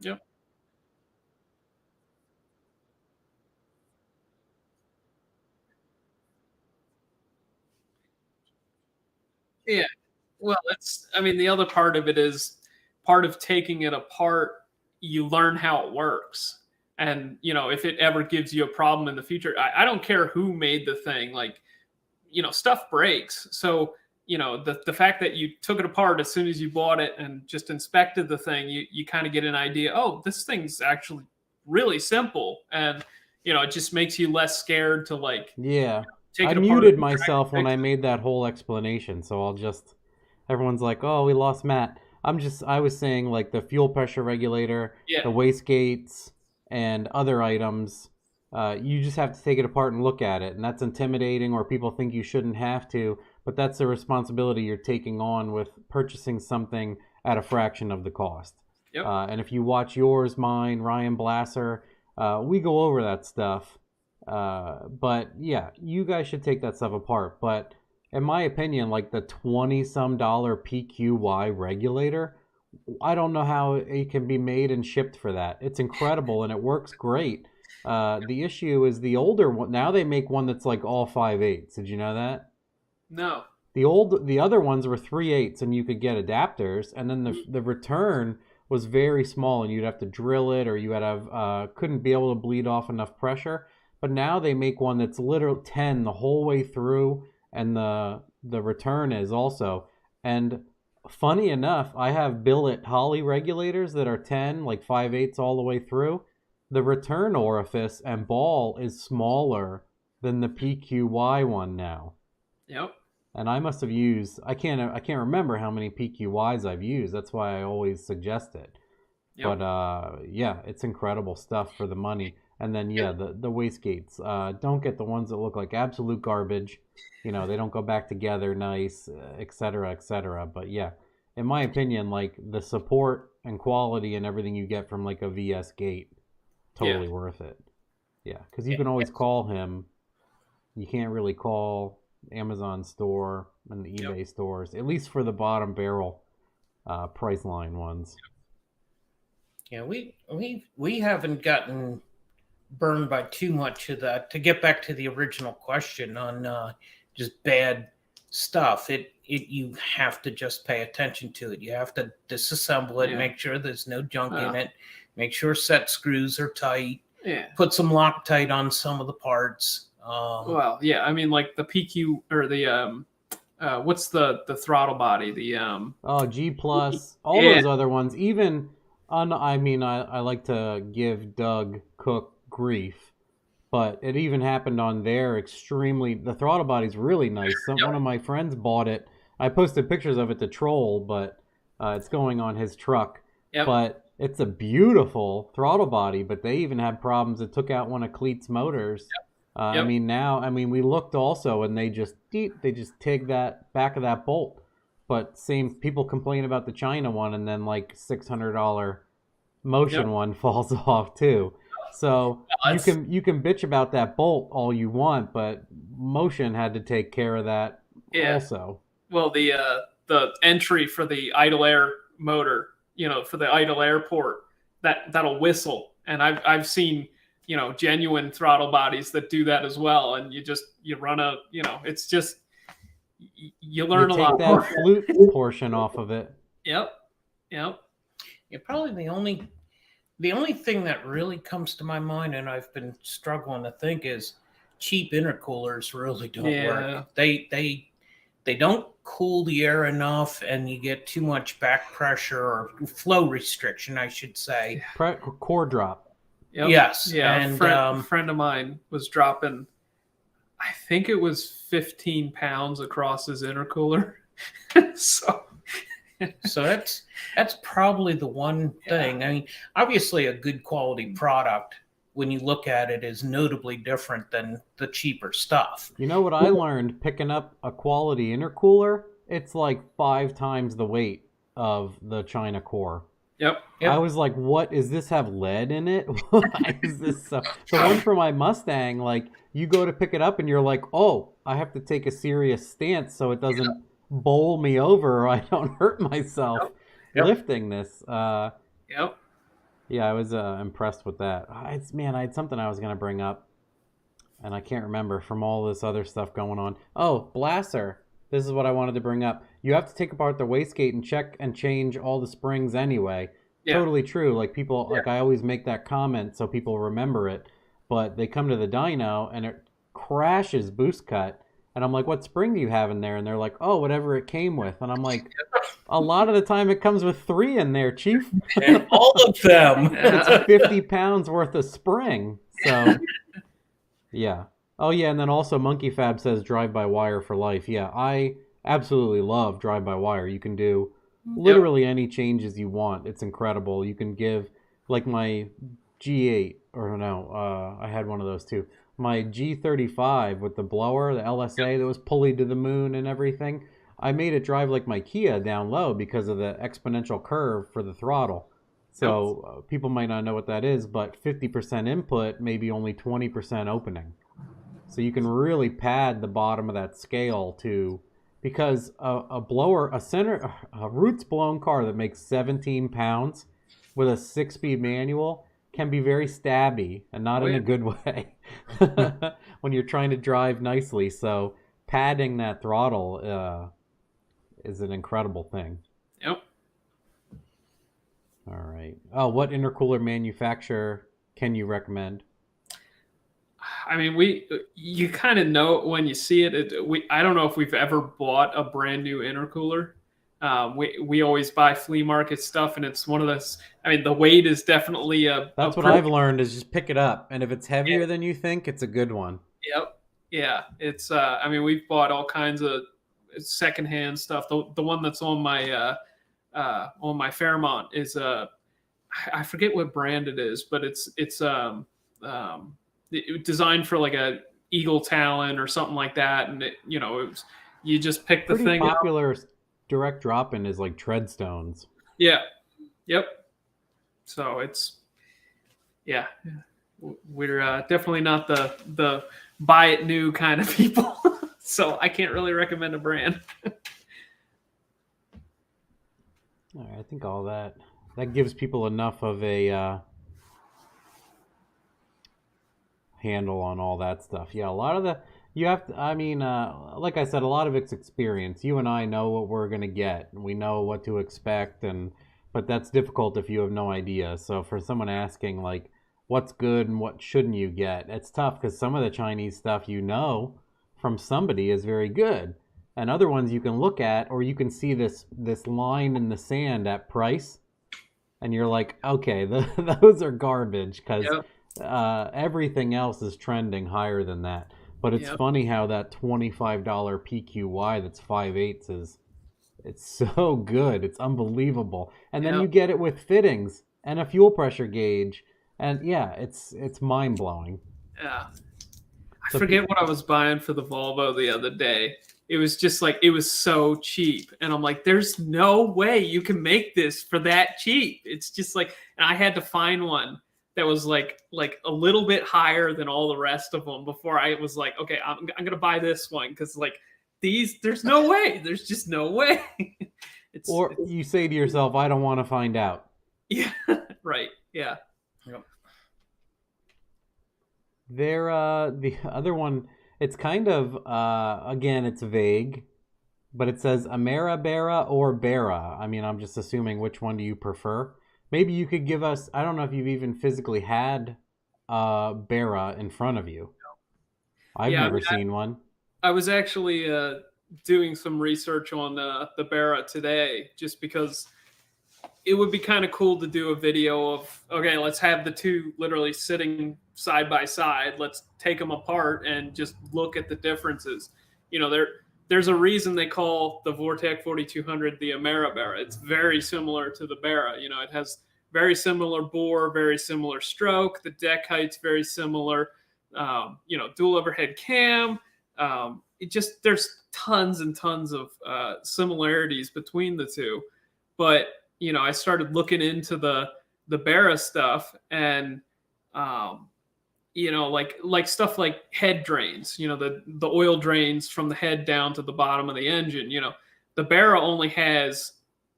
Yep. Yeah. Well, the other part of it is, part of taking it apart, you learn how it works. And, if it ever gives you a problem in the future, I don't care who made the thing, like, stuff breaks. So, the fact that you took it apart as soon as you bought it and just inspected the thing, you kind of get an idea, oh, this thing's actually really simple. And, it just makes you less scared to like, Yeah. take I it apart. muted myself when I made that whole explanation, so everyone's like, oh, we lost Matt. I was saying like the fuel pressure regulator, Yeah. the wastegates, and other items. You just have to take it apart and look at it, and that's intimidating, or people think you shouldn't have to, but that's the responsibility you're taking on with purchasing something at a fraction of the cost. Yep. And if you watch yours, mine, Ryan Blasser, we go over that stuff. But yeah, you guys should take that stuff apart. But in my opinion, like the $20-some PQY regulator, I don't know how it can be made and shipped for that. It's incredible and it works great. The issue is the older one. Now they make one that's like all 5/8. Did you know that? No. The other ones were 3/8, and you could get adapters, and then the return was very small, and you'd have to drill it, or you had to have couldn't be able to bleed off enough pressure. But now they make one that's literally 10 the whole way through, and the return is also. And funny enough, I have billet Holley regulators that are 10, like 5/8 all the way through. The return orifice and ball is smaller than the PQY one now. Yep. And I must have used, I can't remember how many PQYs I've used. That's why I always suggest it. Yep. But yeah, it's incredible stuff for the money. And then yeah, the wastegates. Don't get the ones that look like absolute garbage. They don't go back together nice, et cetera, et cetera. But yeah, in my opinion, like the support and quality and everything you get from like a VS gate, totally worth it. Yeah, because you can always call him. You can't really call Amazon store and the eBay stores, at least for the bottom barrel price line ones. Yeah, we haven't gotten burned by too much of that. To get back to the original question on just bad stuff, you have to just pay attention to it. You have to disassemble it, make sure there's no junk in it, make sure set screws are tight, put some Loctite on some of the parts. Well, yeah, I mean, like the PQ or the what's the throttle body? The G plus, all those other ones. Even I like to give Doug Cook grief, but it even happened on their the throttle body's really nice. One of my friends bought it. I posted pictures of it to troll, but it's going on his truck. Yep. But it's a beautiful throttle body, but they even had problems. It took out one of Cleat's motors. Yep. We looked also, and they just take that back of that bolt. But same people complain about the China one, and then like $600 Motion one falls off too. So you can bitch about that bolt all you want, but Motion had to take care of that also. Well, the entry for the idle air motor, for the idle air port, that'll whistle, and I've seen genuine throttle bodies that do that as well, and you run it's just you learn a lot. Take that flute portion off of it. Yep. Yeah, probably the only thing that really comes to my mind, and I've been struggling to think, is cheap intercoolers really don't work. They don't cool the air enough, and you get too much back pressure or flow restriction, I should say. Core drop. Yep. Yes. Yeah. And a friend of mine was dropping, I think it was 15 pounds across his intercooler. So that's probably the one thing. I mean, obviously a good quality product, when you look at it, is notably different than the cheaper stuff. You know what I learned picking up a quality intercooler? It's like 5 times the weight of the China core. Yep. I was like, what, is this have lead in it? Why is this so? The one for my Mustang, like, you go to pick it up and you're like, oh, I have to take a serious stance so it doesn't bowl me over or I don't hurt myself lifting this. Yeah, I was impressed with that. I had something I was going to bring up, and I can't remember from all this other stuff going on. Oh, Blasser. This is what I wanted to bring up. You have to take apart the wastegate and check and change all the springs anyway. Yeah. totally true. Like people, like I always make that comment so people remember it, but they come to the dyno and it crashes boost cut. And I'm like, what spring do you have in there? And they're like, oh, whatever it came with. And I'm like, a lot of the time it comes with 3 in there, Chief. And all of them. It's 50 pounds worth of spring. So, yeah. Oh, yeah. And then also Monkey Fab says drive-by-wire for life. Yeah, I absolutely love drive-by-wire. You can do literally any changes you want. It's incredible. You can give, like my G8, or no, I had one of those too. My G35 with the blower, the LSA that was pulleyed to the moon and everything. I made it drive like my Kia down low because of the exponential curve for the throttle. So people might not know what that is, but 50% input, maybe only 20% opening. So you can really pad the bottom of that scale to, because a roots blown car that makes 17 pounds with a 6-speed manual can be very stabby and not in a good way when you're trying to drive nicely. So padding that throttle is an incredible thing. Yep. All right. Oh, what intercooler manufacturer can you recommend? I mean, you kind of know it when you see it. I don't know if we've ever bought a brand new intercooler. We always buy flea market stuff, and it's one of those. I mean, the weight is definitely That's what I've learned is just pick it up, and if it's heavier than you think, it's a good one. Yep. Yeah. It's. I mean, we've bought all kinds of secondhand stuff. The one that's on my Fairmont is I forget what brand it is, but it's designed for like a Eagle Talon or something like that, and you just pick the thing up. Popular direct drop-in is like Treadstones. Yeah. Yep. So it's we're definitely not the buy it new kind of people. So I can't really recommend a brand. All right, I think all that gives people enough of a handle on all that stuff. Yeah, a lot of you have to, I mean, like I said, a lot of it's experience. You and I know what we're going to get. We know what to expect, but that's difficult if you have no idea. So for someone asking, like, what's good and what shouldn't you get, it's tough because some of the Chinese stuff from somebody is very good. And other ones you can look at, or you can see this line in the sand at price, and you're like, okay, those are garbage because everything else is trending higher than that. But it's funny how that $25 PQY that's 5/8 it's so good. It's unbelievable. And then you get it with fittings and a fuel pressure gauge. And it's mind-blowing. Yeah. I forget what I was buying for the Volvo the other day. It was just like, it was so cheap. And I'm like, there's no way you can make this for that cheap. It's just like, and I had to find one that was like a little bit higher than all the rest of them before I was like, okay, I'm going to buy this one. Because like there's no way. There's just no way. You say to yourself, I don't want to find out. Yeah, right. Yeah. Yep. The other one, it's kind of, again, it's vague, but it says Ameribera or Bera. I mean, I'm just assuming which one do you prefer. Maybe you could give us, I don't know if you've even physically had Bera in front of you. I've never seen one. I was actually doing some research on the Bera today just because it would be kind of cool to do a video of, okay, let's have the two literally sitting side by side. Let's take them apart and just look at the differences. There's a reason they call the Vortec 4200 the Ameribera. It's very similar to the Bera. It has very similar bore, very similar stroke. The deck height's very similar. Dual overhead cam. There's tons and tons of similarities between the two. But I started looking into the Bera stuff and like stuff like head drains, the oil drains from the head down to the bottom of the engine. The Bera only has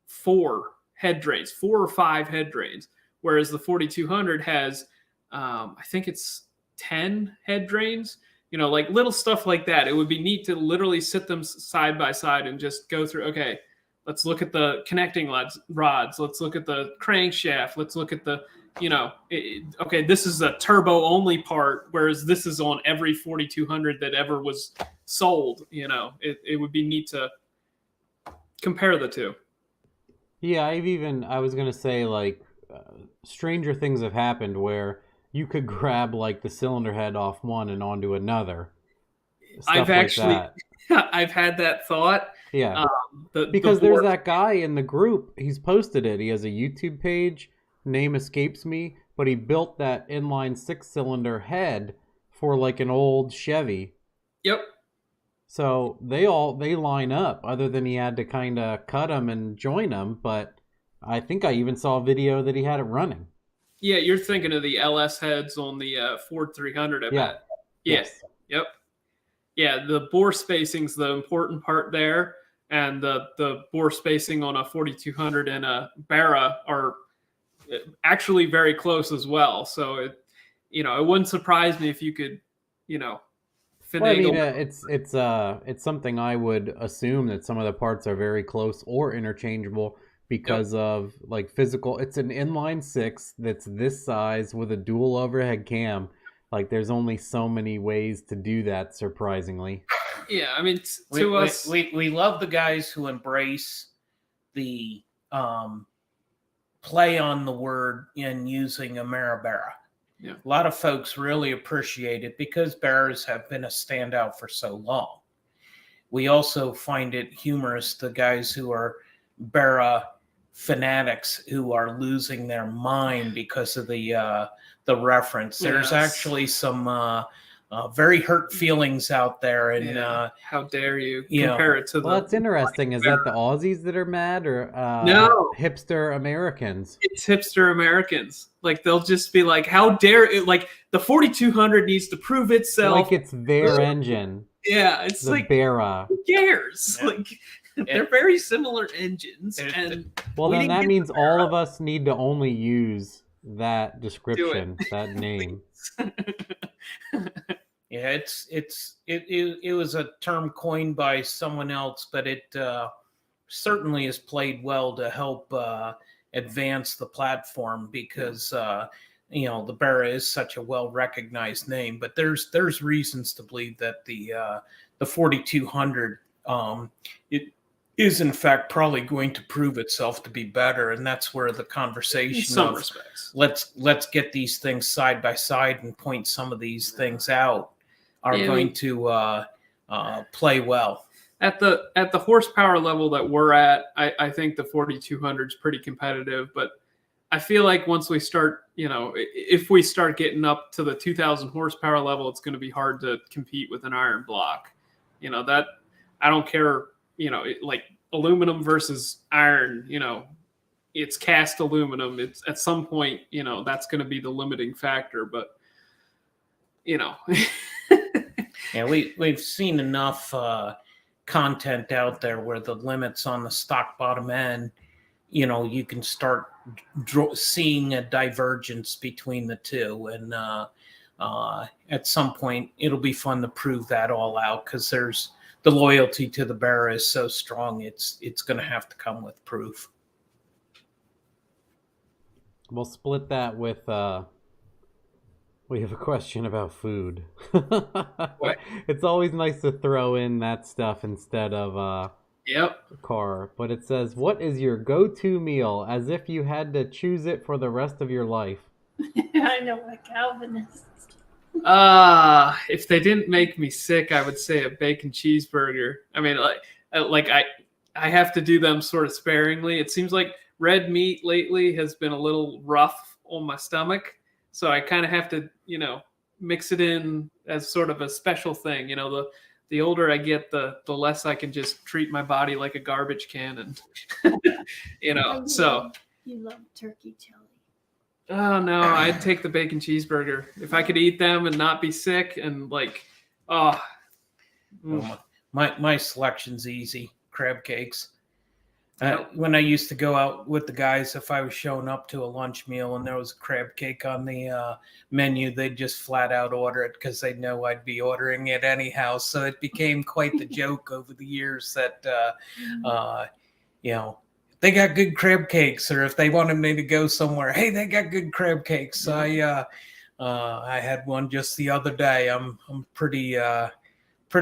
4 head drains, 4 or 5 head drains, whereas the 4200 has, I think it's 10 head drains. Like little stuff like that. It would be neat to literally sit them side by side and just go through, okay, let's look at the connecting rods. Let's look at the crankshaft. Let's look at the, okay, this is a turbo only part, whereas this is on every 4200 that ever was sold. It would be neat to compare the two. Yeah, I was going to say, like, stranger things have happened where you could grab, like, the cylinder head off one and onto another. I've actually, I've had that thought. Yeah. Because there's that guy in the group, he's posted it. He has a YouTube page, name escapes me, but he built that inline 6-cylinder head for like an old Chevy. Yep. So they line up, other than he had to kind of cut them and join them. But I think I even saw a video that he had it running. Yeah, you're thinking of the LS heads on the Ford 300, I bet. Yes. Yep. Yeah, the bore spacing's the important part there, and the bore spacing on a 4200 and a Barra are actually very close as well. So it wouldn't surprise me if you could, finagle. Well, I mean, it's something I would assume that some of the parts are very close or interchangeable because of like physical. It's an inline 6 that's this size with a dual overhead cam. Like, there's only so many ways to do that, surprisingly. Yeah, I mean, we love the guys who embrace the play on the word in using a Maribara. Yeah. A lot of folks really appreciate it because Barras have been a standout for so long. We also find it humorous, the guys who are Barra fanatics who are losing their mind because of the reference. There's actually some very hurt feelings out there, and how dare you compare it to the? Well, that's interesting. Is that the Aussies that are mad, or no, hipster Americans? It's hipster Americans. Like, they'll just be like, "How dare it!" Like, the 4200 needs to prove itself. Like, it's their engine. Yeah, it's the like Barra. Who cares? Yeah. Like, they're very similar engines, and well, then that means all of us need to only use that description, that name. Yeah, it was a term coined by someone else, but it certainly has played well to help advance the platform because the Barra is such a well recognized name. But there's reasons to believe that the 4200 it is in fact probably going to prove itself to be better, and that's where the conversation in some respects, let's get these things side by side and point some of these things out are going to play well. At the horsepower level that we're at, I think the 4200 is pretty competitive, but I feel like once we start, if we start getting up to the 2000 horsepower level, it's going to be hard to compete with an iron block. That I don't care. Like aluminum versus iron, it's cast aluminum. It's at some point, that's going to be the limiting factor, but yeah, we've seen enough content out there where the limits on the stock bottom end, you can start seeing a divergence between the two. And at some point it'll be fun to prove that all out because the loyalty to the Barra is so strong, it's going to have to come with proof. We'll split that with, we have a question about food. What? It's always nice to throw in that stuff instead of car. But it says, what is your go-to meal as if you had to choose it for the rest of your life? I know what Calvin is. If they didn't make me sick, I would say a bacon cheeseburger. I mean, I have to do them sort of sparingly. It seems like red meat lately has been a little rough on my stomach, so I kind of have to, mix it in as sort of a special thing. The older I get, the less I can just treat my body like a garbage can, and So You love turkey chili. Oh no, I'd take the bacon cheeseburger if I could eat them and not be sick and My selection's easy. Crab cakes. When I used to go out with the guys, if I was showing up to a lunch meal and there was a crab cake on the menu, they'd just flat out order it because they know I'd be ordering it anyhow. So it became quite the joke over the years that they got good crab cakes, or if they wanted me to go somewhere, hey, they got good crab cakes. I had one just the other day. I'm pretty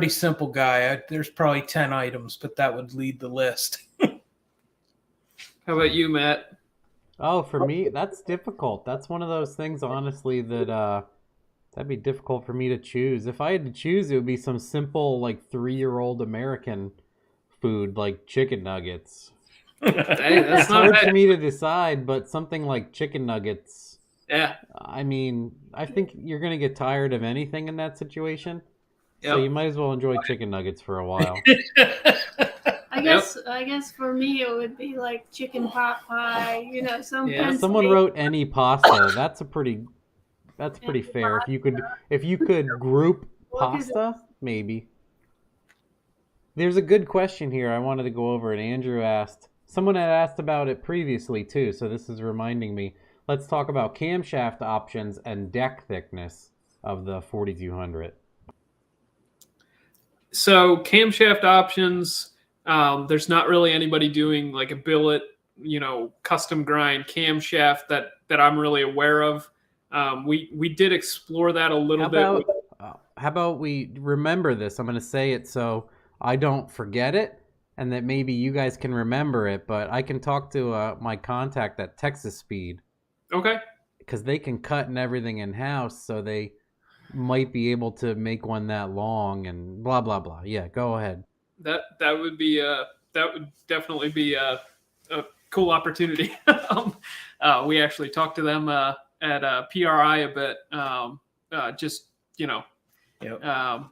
simple guy. There's probably 10 items, but that would lead the list. How about you, Matt? Oh, for me, that's difficult. That's one of those things, honestly, that that'd be difficult for me to choose. If I had to choose, it would be some simple, like 3-year-old American food, like chicken nuggets. Hey, that's It's not hard bad. for me to decide, but something like chicken nuggets. Yeah. I mean, I think you're gonna get tired of anything in that situation, so Yep. you might as well enjoy chicken nuggets for a while. I guess for me it would be like chicken pot pie. You know, sometimes Someone they- wrote any pasta. That's pretty fair. If you could group pasta, maybe. There's a good question here I wanted to go over, and Andrew asked. Someone had asked about it previously too, so this is reminding me. Let's talk about camshaft options and deck thickness of the 4200. So camshaft options, there's not really anybody doing like a billet, custom grind camshaft that I'm really aware of. We did explore that a little bit. How about we remember this? I'm going to say it so I don't forget it, and that maybe you guys can remember it. But I can talk to my contact at Texas Speed. Okay. Because they can cut and everything in house, so they might be able to make one that long and blah blah blah. Yeah, go ahead. That would definitely be a cool opportunity. We actually talked to them at PRI a bit, just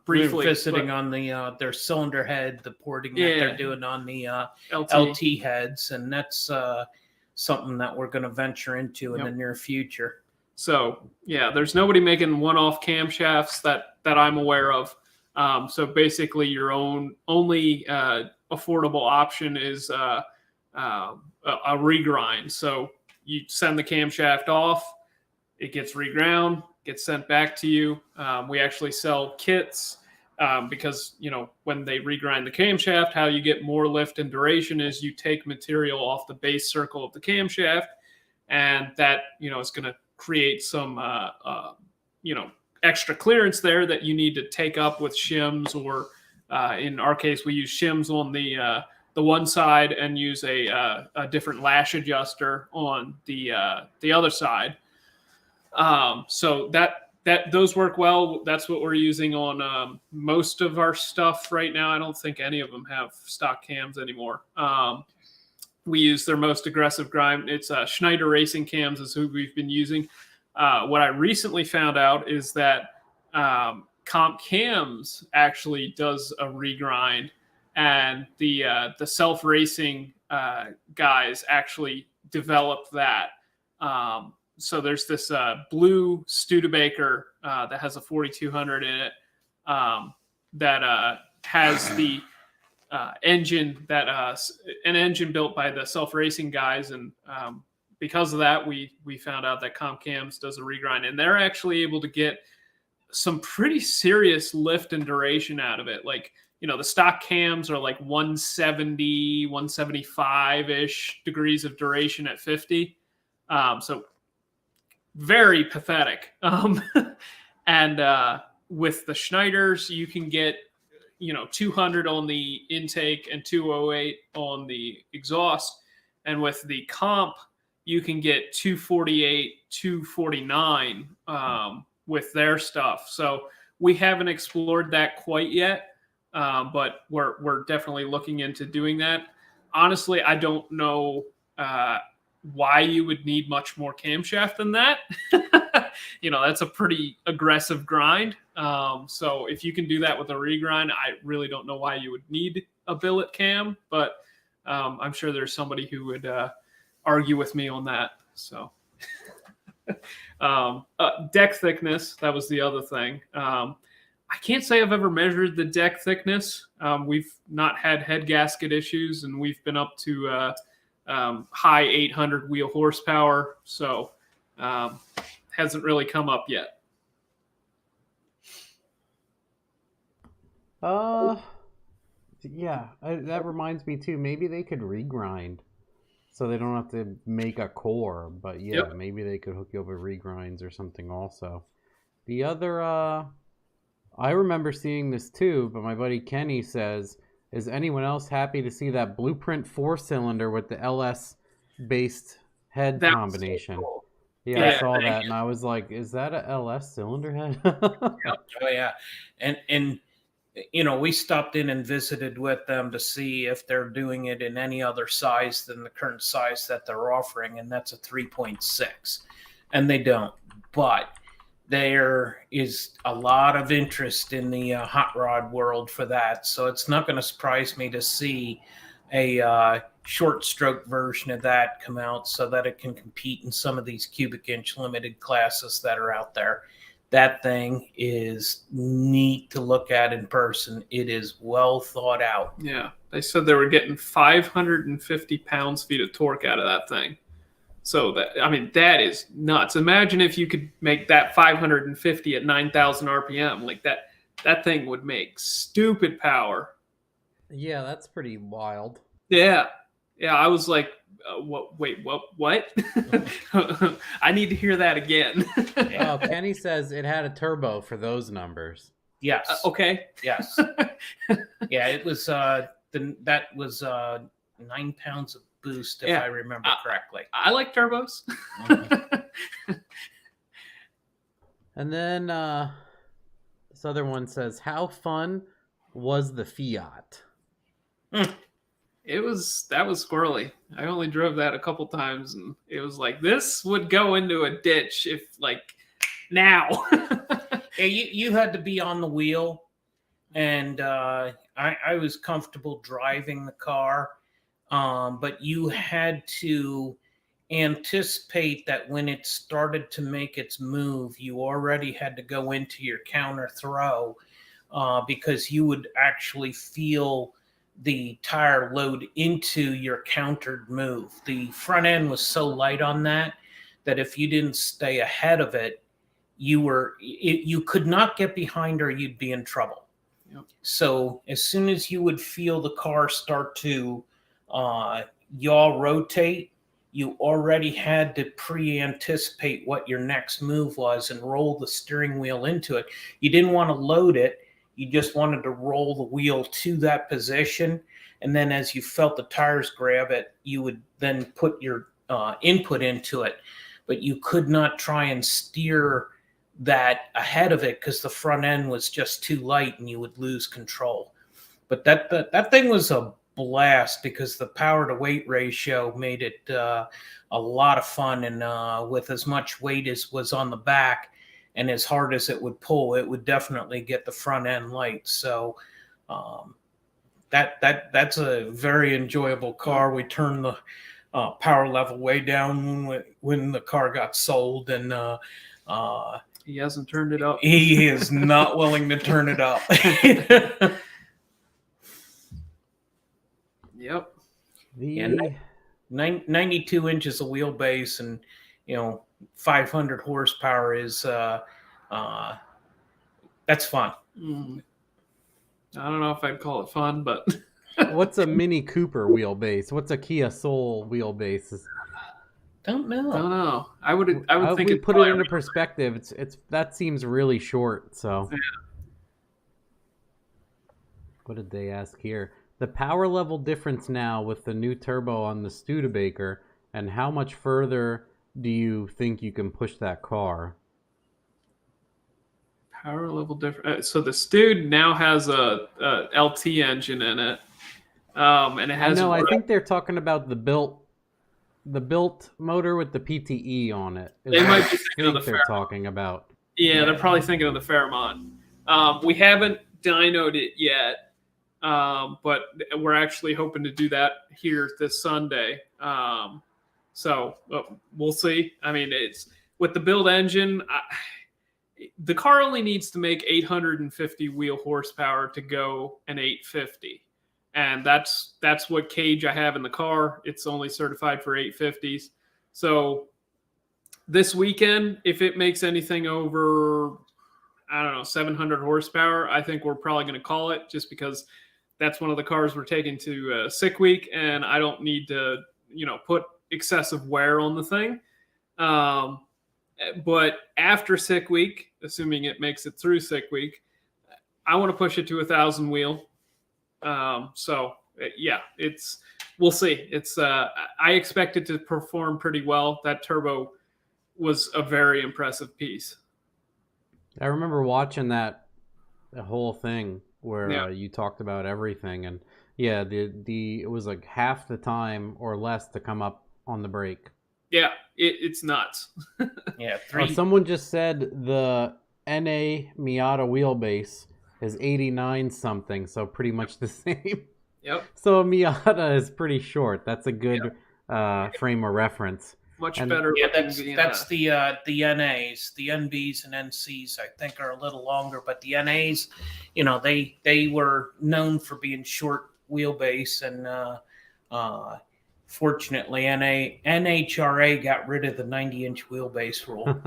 briefly. We were visiting on the their cylinder head, the porting that they're doing on the LT heads, and that's something that we're going to venture into in the near future. So there's nobody making one-off camshafts that I'm aware of. So basically, your only affordable option is a regrind. So you send the camshaft off, it gets reground, gets sent back to you. We actually sell kits because when they regrind the camshaft, how you get more lift and duration is you take material off the base circle of the camshaft, and that is going to create some extra clearance there that you need to take up with shims, or in our case we use shims on the one side and use a different lash adjuster on the other side. So that those work well. That's what we're using on most of our stuff right now. I don't think any of them have stock cams anymore. We use their most aggressive grind. It's Schneider Racing Cams is who we've been using. What I recently found out is that Comp Cams actually does a regrind, and the Self Racing guys actually developed that. So there's this blue Studebaker that has a 4200 in it that has the engine an engine built by the Self Racing guys, and because of that, we found out that Comp Cams does a regrind, and they're actually able to get some pretty serious lift and duration out of it. Like, the stock cams are like 170, 175-ish degrees of duration at 50. So very pathetic. And with the Schneiders, you can get 200 on the intake and 208 on the exhaust. And with the Comp, you can get 248, 249 with their stuff. So we haven't explored that quite yet, but we're definitely looking into doing that. Honestly, I don't know why you would need much more camshaft than that. That's a pretty aggressive grind. So if you can do that with a regrind, I really don't know why you would need a billet cam, but I'm sure there's somebody who would argue with me on that. So deck thickness, that was the other thing. I can't say I've ever measured the deck thickness. We've not had head gasket issues, and we've been up to high 800 wheel horsepower, so hasn't really come up yet. Yeah, that reminds me too. Maybe they could regrind, so they don't have to make a core. But yeah, Yep. maybe they could hook you up with regrinds or something also. The other, I remember seeing this too, but my buddy Kenny says, "Is anyone else happy to see that Blueprint 4-cylinder with the LS based head That was so combination?" cool. Yeah, I Yeah, saw thank that, and I was like, "Is that a LS cylinder head?" Oh yeah, and we stopped in and visited with them to see if they're doing it in any other size than the current size that they're offering, and that's a 3.6, and they don't. But there is a lot of interest in the hot rod world for that, so it's not going to surprise me to see a short stroke version of that come out so that it can compete in some of these cubic inch limited classes that are out there. That thing is neat to look at in person. It is well thought out. Yeah, they said they were getting 550 pounds-feet of torque out of that thing. So that is nuts. Imagine if you could make that 550 at 9,000 RPM. Like that thing would make stupid power. Yeah, that's pretty wild. Yeah. Yeah, I was like, what? Wait, what? I need to hear that again. Oh, Kenny says it had a turbo for those numbers. Yes. Okay. Yes. Yeah, it was that was 9 pounds of boost, if I remember correctly. I like turbos. And then this other one says, "How fun was the Fiat?" That was squirrely. I only drove that a couple times, and it was like, this would go into a ditch if now. Yeah, you had to be on the wheel, and I was comfortable driving the car, but you had to anticipate that when it started to make its move, you already had to go into your counter throw, because you would actually feel the tire load into your countered move. The front end was so light on that if you didn't stay ahead of it, you could not get behind or you'd be in trouble. Yep. So as soon as you would feel the car start to yaw rotate, you already had to pre-anticipate what your next move was and roll the steering wheel into it. You didn't want to load it. You just wanted to roll the wheel to that position. And then as you felt the tires grab it, you would then put your input into it. But you could not try and steer that ahead of it because the front end was just too light and you would lose control. But that thing was a blast because the power to weight ratio made it a lot of fun. And with as much weight as was on the back, and as hard as it would pull, it would definitely get the front end light. So that's a very enjoyable car. We turned the power level way down when the car got sold, and He hasn't turned it up. he is not willing to turn it up. Yep. The 92 inches of wheelbase and 500 horsepower is that's fun. I don't know if I'd call it fun, but what's a Mini Cooper wheelbase? What's a Kia Soul wheelbase? Don't know. I don't know. I would think we it's put it into perspective. It's that seems really short. So, yeah. What did they ask here? The power level difference now with the new turbo on the Studebaker, and how much further do you think you can push that car? Power level different. So the Stude now has a LT engine in it, and it has. No, I think they're talking about the built motor with the PTE on it. They might be thinking of the they're talking about. Yeah, they're probably thinking of the Fairmont. We haven't dynoed it yet, but we're actually hoping to do that here this Sunday. So we'll see. I mean, it's with the build engine. The car only needs to make 850 wheel horsepower to go an 850. And that's what cage I have in the car. It's only certified for 850s. So this weekend, if it makes anything over, I don't know, 700 horsepower, I think we're probably going to call it, just because that's one of the cars we're taking to sick week, and I don't need to, put excessive wear on the thing. But after sick week, assuming it makes it through sick week, I want to push it to 1,000 wheel. So yeah, we'll see. I expect it to perform pretty well. That turbo was a very impressive piece. I remember watching the whole thing where Yeah. you talked about everything, and yeah, it was like half the time or less to come up on the brake. Yeah, it's nuts. Yeah, Someone just said the NA Miata wheelbase is 89 something, so pretty much the same. Yep. So a Miata is pretty short. That's a good frame of reference. Much better. Yeah, that's the NAs. The NBs and NCs, I think, are a little longer, but the NAs, they were known for being short wheelbase, and fortunately, NHRA got rid of the 90-inch wheelbase rule.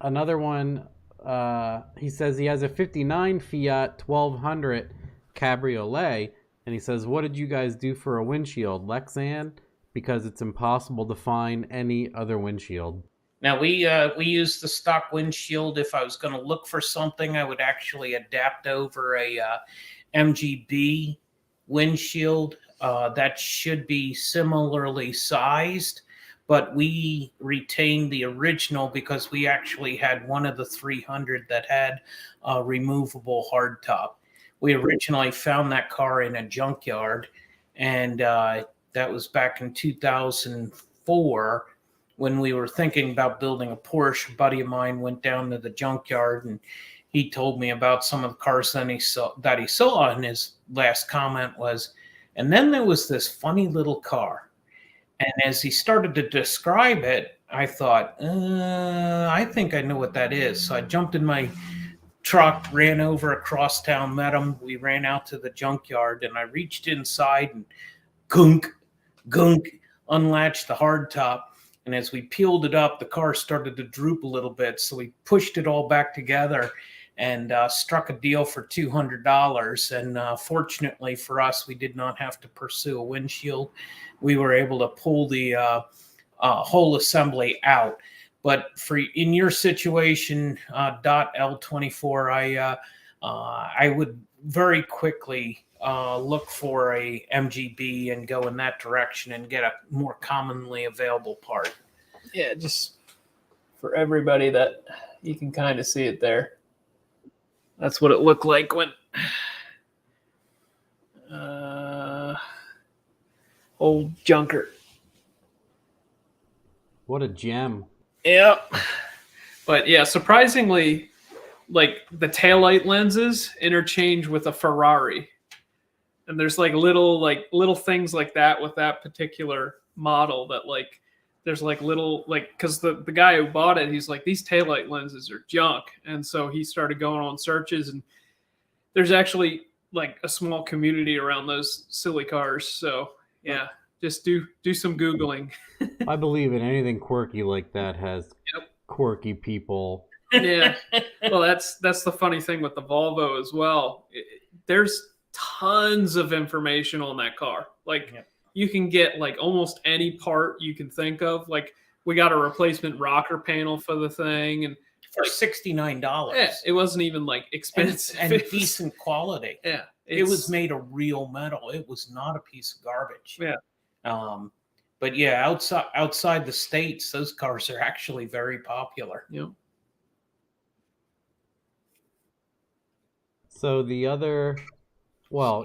Another one, he says he has a 59 Fiat 1200 Cabriolet, and he says, what did you guys do for a windshield? Lexan? Because it's impossible to find any other windshield. Now, we use the stock windshield. If I was going to look for something, I would actually adapt over a MGB windshield. That should be similarly sized, but we retained the original because we actually had one of the 300 that had a removable hardtop. We originally found that car in a junkyard, and that was back in 2004 when we were thinking about building a Porsche. A buddy of mine went down to the junkyard, and he told me about some of the cars that he saw, and his last comment was, and then there was this funny little car. And as he started to describe it, I thought, I think I know what that is. So I jumped in my truck, ran over across town, met him. We ran out to the junkyard, and I reached inside and gunk, unlatched the hardtop. And as we peeled it up, the car started to droop a little bit. So we pushed it all back together and struck a deal for $200. And fortunately for us, we did not have to pursue a windshield. We were able to pull the whole assembly out. But in your situation, .L24, I would very quickly look for a MGB and go in that direction and get a more commonly available part. Yeah, just for everybody that you can kind of see it there. That's what it looked like when old junker. What a gem. Yeah. But yeah, surprisingly, like the taillight lenses interchange with a Ferrari. And there's like little things like that with that particular model that like there's like little like because the guy who bought it, he's like, these taillight lenses are junk. And so he started going on searches, and there's actually like a small community around those silly cars. So yeah, just do some Googling. I believe in anything quirky like that has quirky people. Yeah. Well, that's the funny thing with the Volvo as well. There's tons of information on that car. Like you can get like almost any part you can think of. Like we got a replacement rocker panel for the thing, and for $69. Yeah, it wasn't even like expensive and decent quality. Yeah, it was made of real metal. It was not a piece of garbage. Yeah. But yeah, outside the States, those cars are actually very popular. Yep. So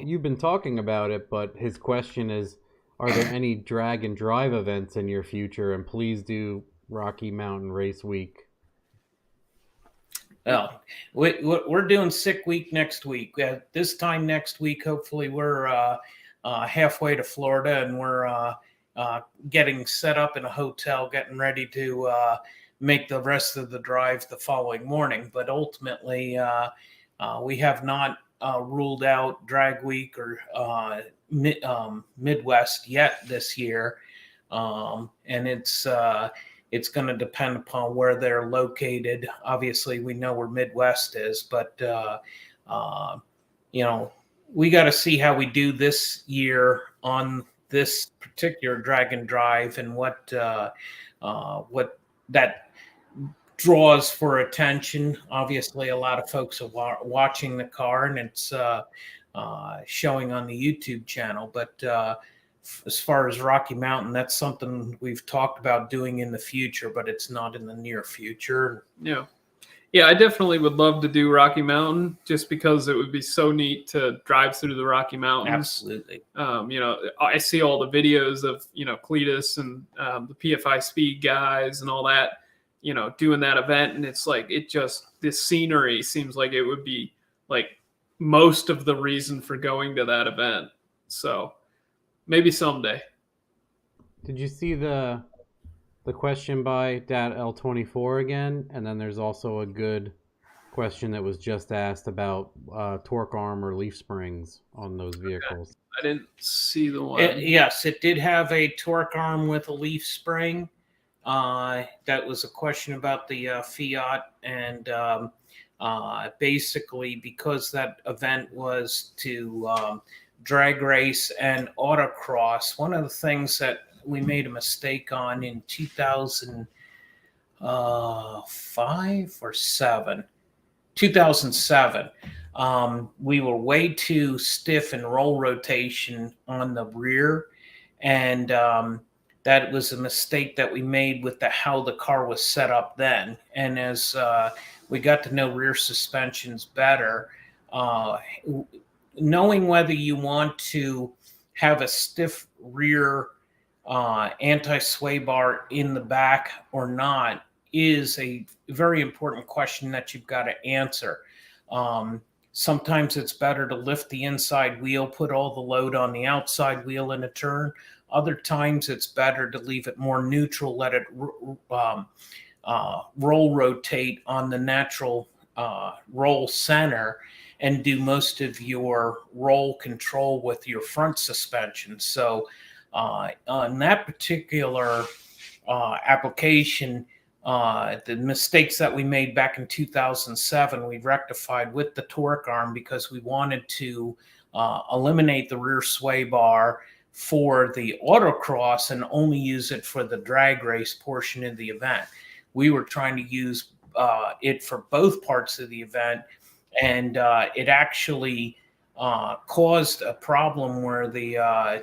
you've been talking about it, but his question is, are there any drag and drive events in your future? And please do Rocky Mountain Race Week. Well, we're doing Sick Week next week. This time next week, hopefully we're halfway to Florida, and we're getting set up in a hotel, getting ready to make the rest of the drive the following morning. But ultimately, we have not ruled out Drag Week or Midwest yet this year, and it's going to depend upon where they're located. Obviously, we know where Midwest is, but we got to see how we do this year on this particular drag and drive, and what that draws for attention. Obviously, a lot of folks are watching the car, and it's showing on the YouTube channel. But as far as Rocky Mountain, that's something we've talked about doing in the future, but it's not in the near future. Yeah, I definitely would love to do Rocky Mountain, just because it would be so neat to drive through the Rocky Mountains. Absolutely. I see all the videos of, Cletus and the PFI Speed guys and all that, doing that event. And it's like, this scenery seems like it would be like most of the reason for going to that event. So maybe someday. Did you see the question by Dat L24 again? And then there's also a good question that was just asked about torque arm or leaf springs on those vehicles. Okay. I didn't see the one. Yes, it did have a torque arm with a leaf spring. That was a question about the Fiat, and basically because that event was to drag race and autocross, one of the things that we made a mistake on in 2005 or 2007. We were way too stiff in roll rotation on the rear, and that was a mistake that we made with how the car was set up then. And as we got to know rear suspensions better, knowing whether you want to have a stiff rear anti-sway bar in the back or not is a very important question that you've got to answer. Sometimes it's better to lift the inside wheel, put all the load on the outside wheel in a turn. Other times it's better to leave it more neutral, let it roll rotate on the natural roll center, and do most of your roll control with your front suspension. So on that particular application, the mistakes that we made back in 2007, we rectified with the torque arm, because we wanted to eliminate the rear sway bar for the autocross and only use it for the drag race portion of the event. We were trying to use it for both parts of the event, and it actually caused a problem where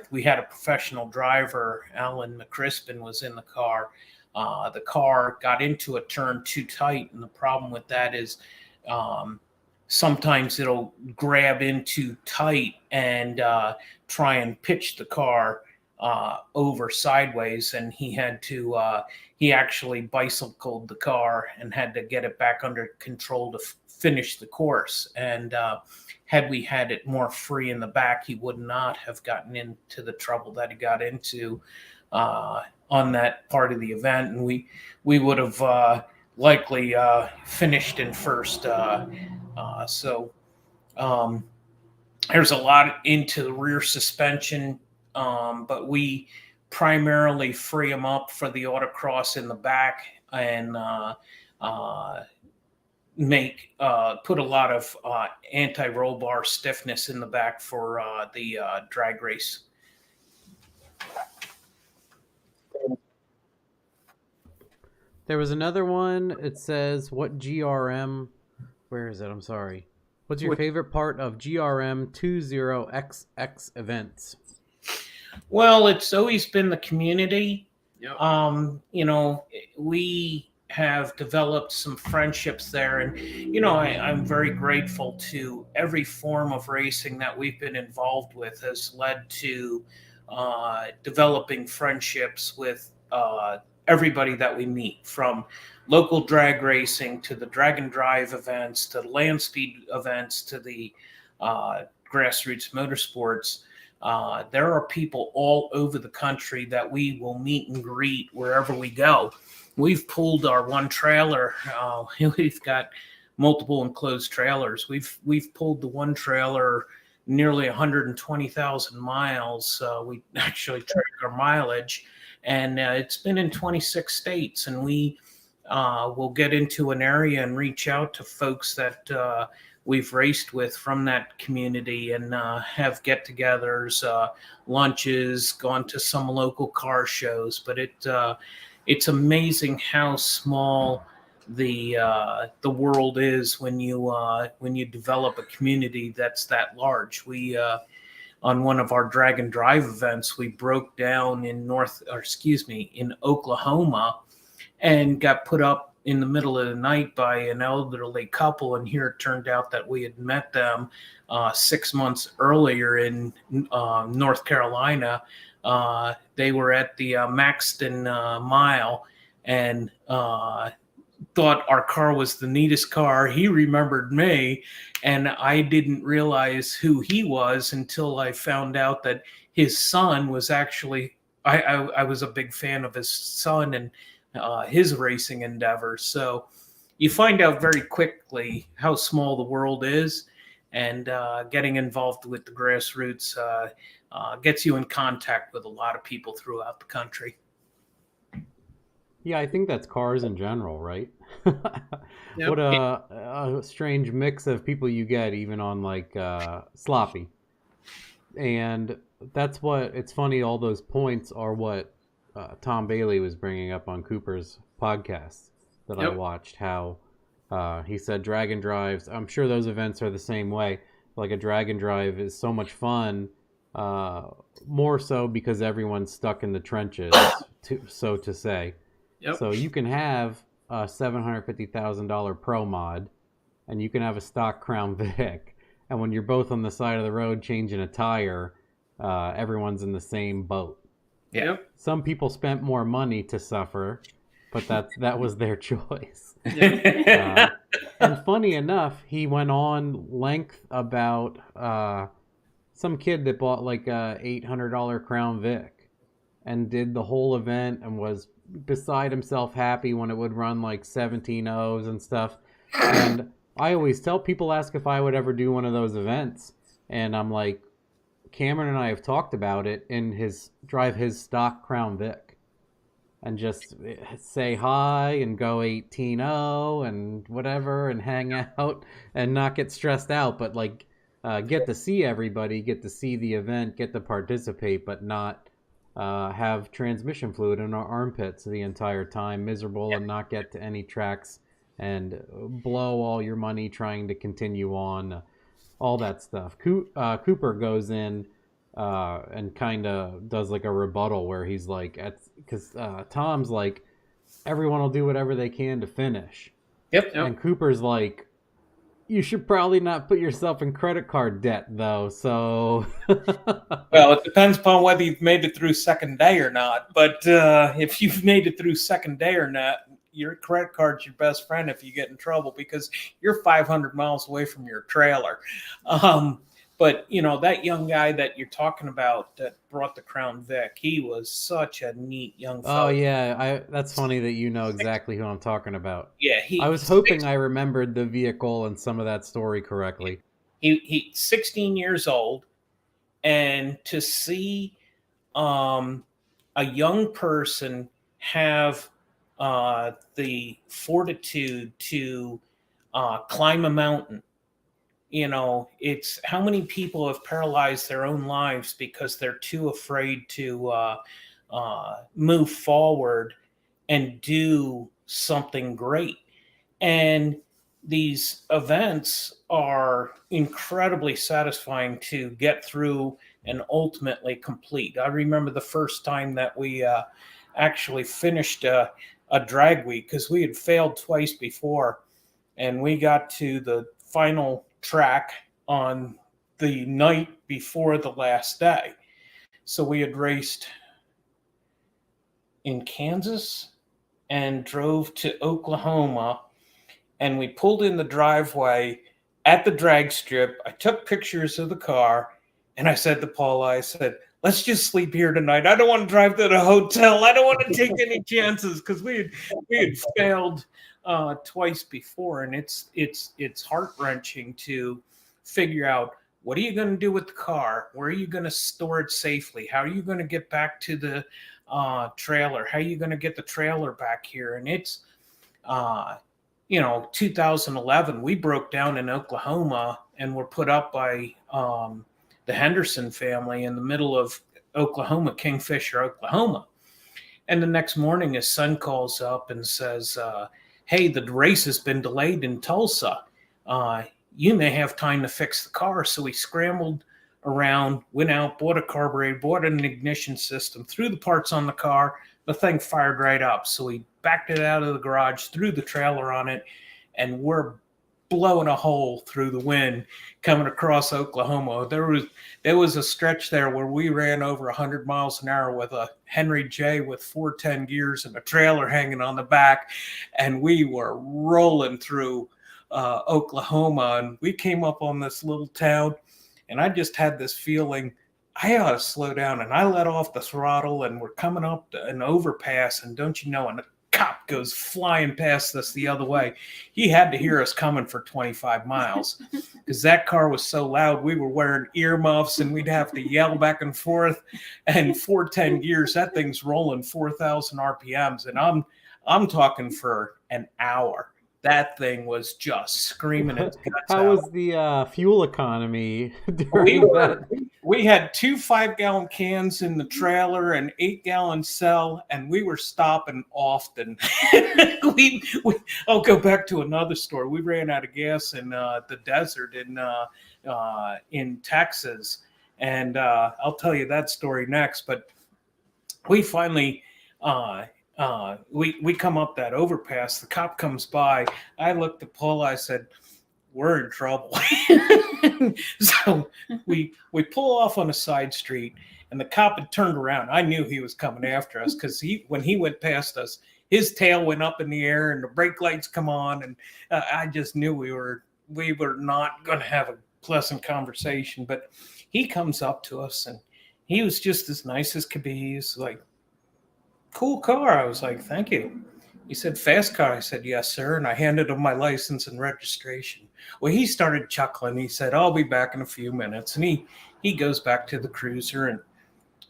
we had a professional driver, Alan McCrispin, was in the car. The car got into a turn too tight, and the problem with that is sometimes it'll grab in too tight and try and pitch the car over sideways, and he actually bicycled the car and had to get it back under control to finish the course. And had we had it more free in the back, he would not have gotten into the trouble that he got into on that part of the event, and we would have likely finished in first. So there's a lot into the rear suspension, but we primarily free them up for the autocross in the back, and put a lot of anti-roll bar stiffness in the back for the drag race. There was another one. It says, what GRM, where is it? I'm sorry. What's your favorite part of GRM 20XX events? Well, it's always been the community. Yep. We have developed some friendships there, and I'm very grateful to every form of racing that we've been involved with has led to developing friendships with everybody that we meet, from local drag racing to the drag and drive events to the land speed events to the grassroots motorsports. There are people all over the country that we will meet and greet wherever we go. We've pulled our one trailer. We've got multiple enclosed trailers. We've pulled the one trailer nearly 120,000 miles. We actually track our mileage, and it's been in 26 states. And we will get into an area and reach out to folks that we've raced with from that community, and have get-togethers, lunches, gone to some local car shows. But it's amazing how small the world is when you develop a community that's that large. We on one of our drag and drive events, we broke down in Oklahoma, and got put up in the middle of the night by an elderly couple. And here it turned out that we had met them 6 months earlier in North Carolina. They were at the Maxton Mile, and thought our car was the neatest car. He remembered me, and I didn't realize who he was until I found out that his son was actually, I was a big fan of his son and his racing endeavors. So you find out very quickly how small the world is, and getting involved with the grassroots gets you in contact with a lot of people throughout the country. Yeah, I think that's cars in general, right? Yep. What a strange mix of people you get, even on like Sloppy. And that's what, it's funny, all those points are what Tom Bailey was bringing up on Cooper's podcast that I Yep. watched, how he said drag and drives. I'm sure those events are the same way. Like a drag and drive is so much fun, more so because everyone's stuck in the trenches, so to say. Yep. So you can have a $750,000 Pro Mod, and you can have a stock Crown Vic, and when you're both on the side of the road changing a tire, everyone's in the same boat. Yep. Some people spent more money to suffer, but that was their choice. Yep. And funny enough, he went on length about some kid that bought like a $800 Crown Vic and did the whole event and was beside himself happy when it would run like 17 O's and stuff. And I always tell people, ask if I would ever do one of those events, and I'm like, Cameron and I have talked about it, in drive his stock Crown Vic and just say hi and go 18-0 and whatever and hang out and not get stressed out, but like get to see everybody, get to see the event, get to participate, but not have transmission fluid in our armpits the entire time, miserable, and not get to any tracks and blow all your money trying to continue on, all that stuff. Cooper goes in and kind of does like a rebuttal where he's like, because Tom's like, everyone will do whatever they can to finish. Yep. And Cooper's like, you should probably not put yourself in credit card debt, though. So, well, it depends upon whether you've made it through second day or not. But if you've made it through second day or not, your credit card's your best friend if you get in trouble, because you're 500 miles away from your trailer. But, you know, that young guy that you're talking about that brought the Crown Vic, he was such a neat young fellow. Oh, yeah. That's funny that you know exactly who I'm talking about. Yeah. I was hoping I remembered the vehicle and some of that story correctly. He's 16 years old, and to see a young person have the fortitude to climb a mountain. You know, it's how many people have paralyzed their own lives because they're too afraid to move forward and do something great. And these events are incredibly satisfying to get through and ultimately complete. I remember the first time that we actually finished a drag week, because we had failed twice before, and we got to the final track on the night before the last day. So we had raced in Kansas and drove to Oklahoma, and we pulled in the driveway at the drag strip. I took pictures of the car, and I said to Paula, I said, let's just sleep here tonight. I don't want to drive to the hotel. I don't want to take any chances, because we had failed twice before, and it's heart-wrenching to figure out, what are you going to do with the car? Where are you going to store it safely? How are you going to get back to the trailer? How are you going to get the trailer back here? And 2011, we broke down in Oklahoma and were put up by the Henderson family in the middle of Oklahoma, Kingfisher, Oklahoma. And the next morning, his son calls up and says, hey, the race has been delayed in Tulsa. You may have time to fix the car. So we scrambled around, went out, bought a carburetor, bought an ignition system, threw the parts on the car. The thing fired right up. So we backed it out of the garage, threw the trailer on it, and we're blowing a hole through the wind coming across Oklahoma. There was a stretch there where we ran over 100 miles an hour with a Henry J with 410 gears and a trailer hanging on the back, and we were rolling through Oklahoma. And we came up on this little town, and I just had this feeling I ought to slow down, and I let off the throttle, and we're coming up an overpass, and don't you know, and a cop goes flying past us the other way. He had to hear us coming for 25 miles because that car was so loud. We were wearing earmuffs, and we'd have to yell back and forth. And 410 gears, that thing's rolling 4,000 RPMs, and I'm talking for an hour. That thing was just screaming its guts How out. was the fuel economy during that? We had 2 5-gallon cans in the trailer, an 8-gallon cell, and we were stopping often. I'll go back to another story. We ran out of gas in the desert in Texas, and I'll tell you that story next. But we finally we come up that overpass. The cop comes by. I looked at Paul. I said, we're in trouble. So we pull off on a side street, and the cop had turned around. I knew he was coming after us because when he went past us, his tail went up in the air and the brake lights come on, and I just knew we were not going to have a pleasant conversation. But he comes up to us, and he was just as nice as could be. He's like, cool car. I was like, thank you. He said, fast car. I said, yes, sir. And I handed him my license and registration. Well, he started chuckling. He said, I'll be back in a few minutes. And he goes back to the cruiser. And a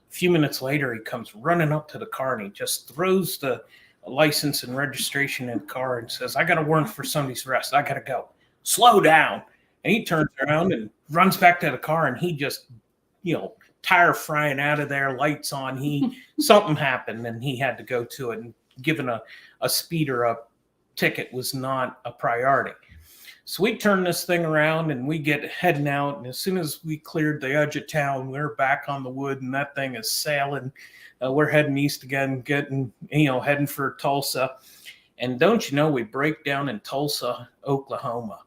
few minutes later, he comes running up to the car, and he just throws the license and registration in the car and says, I got a warrant for somebody's arrest. I got to go. Slow down. And he turns around and runs back to the car, and he just, tire frying out of there, lights on. Something happened, and he had to go to it. And given a speeder a ticket was not a priority. So we turn this thing around, and we get heading out. And as soon as we cleared the edge of town, we're back on the wood, and that thing is sailing. We're heading east again, heading for Tulsa. And don't you know, we break down in Tulsa, Oklahoma.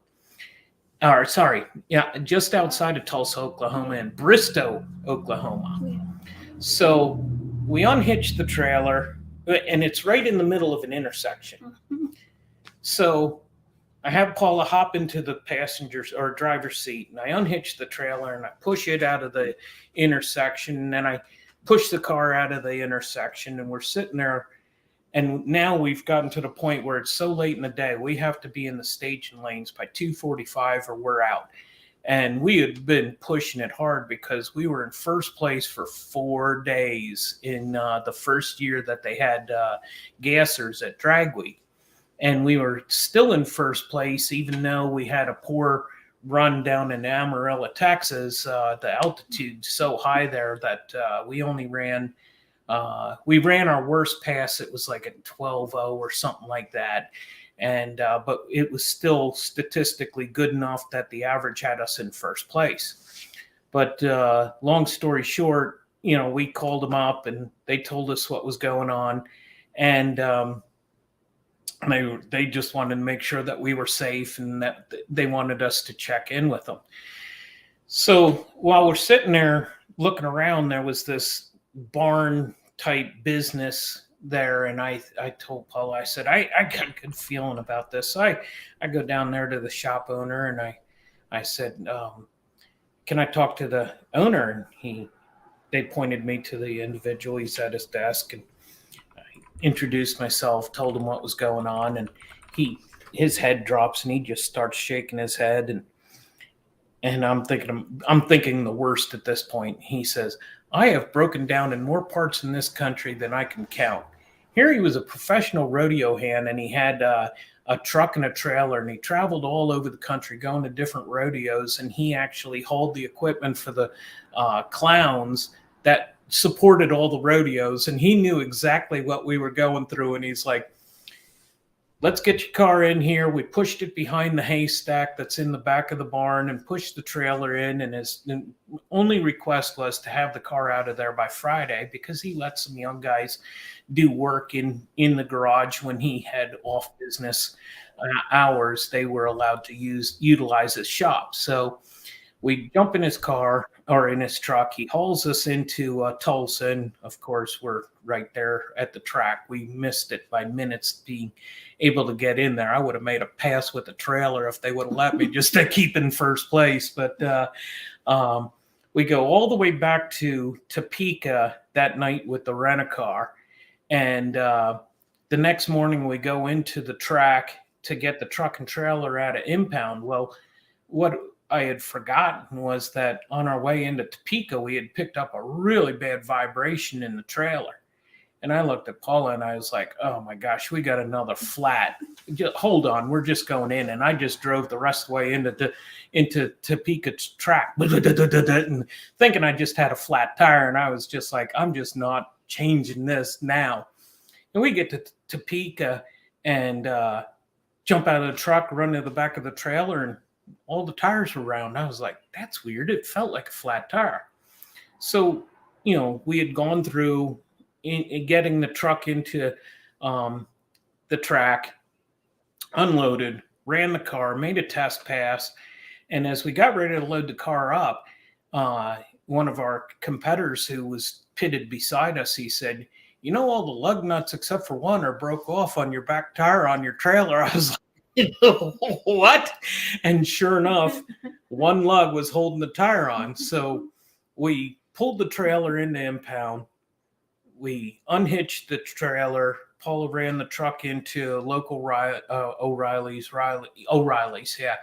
Just outside of Tulsa, Oklahoma, and Bristow, Oklahoma. Yeah. So we unhitched the trailer, and it's right in the middle of an intersection. So I have Paula hop into the passenger's or driver's seat, and I unhitch the trailer, and I push it out of the intersection, and then I push the car out of the intersection, and we're sitting there. And now we've gotten to the point where it's so late in the day, we have to be in the staging lanes by 2:45 or we're out. And we had been pushing it hard because we were in first place for 4 days in the first year that they had gassers at Drag Week. And we were still in first place, even though we had a poor run down in Amarillo, Texas. The altitude's so high there that we only ran our worst pass. It was like a 12:0 or something like that. And, but it was still statistically good enough that the average had us in first place. But long story short, we called them up, and they told us what was going on. And they just wanted to make sure that we were safe, and that they wanted us to check in with them. So while we're sitting there looking around, there was this barn type business there, and I told Paula, I said, I got a good feeling about this. I go down there to the shop owner, and I said, can I talk to the owner? And they pointed me to the individual. He's at his desk, and I introduced myself, told him what was going on, and his head drops, and he just starts shaking his head, and I'm thinking the worst at this point. He says, I have broken down in more parts in this country than I can count. Here he was a professional rodeo hand, and he had a truck and a trailer, and he traveled all over the country going to different rodeos, and he actually hauled the equipment for the clowns that supported all the rodeos, and he knew exactly what we were going through. And he's like, let's get your car in here. We pushed it behind the haystack that's in the back of the barn and pushed the trailer in. And his only request was to have the car out of there by Friday, because he let some young guys do work in the garage when he had off business hours. They were allowed to utilize his shop. So we jump in his car, or in his truck. He hauls us into Tulsa, and of course we're right there at the track. We missed it by minutes being able to get in there. I would have made a pass with the trailer if they would have let me, just to keep in first place. But we go all the way back to Topeka that night with the rent-a-car, and the next morning we go into the track to get the truck and trailer out of impound. Well, what I had forgotten was that on our way into Topeka, we had picked up a really bad vibration in the trailer. And I looked at Paula and I was like, oh my gosh, we got another flat. Hold on, we're just going in. And I just drove the rest of the way into Topeka's track, and thinking I just had a flat tire. And I was just like, I'm just not changing this now. And we get to Topeka and jump out of the truck, run to the back of the trailer, and all the tires were round. I was like, that's weird. It felt like a flat tire. So, we had gone through in getting the truck into the track, unloaded, ran the car, made a test pass. And as we got ready to load the car up, one of our competitors who was pitted beside us, he said, all the lug nuts except for one are broke off on your back tire on your trailer. I was like, what? And sure enough, one lug was holding the tire on. So we pulled the trailer into impound. We unhitched the trailer. Paula ran the truck into local O'Reilly's. Yeah.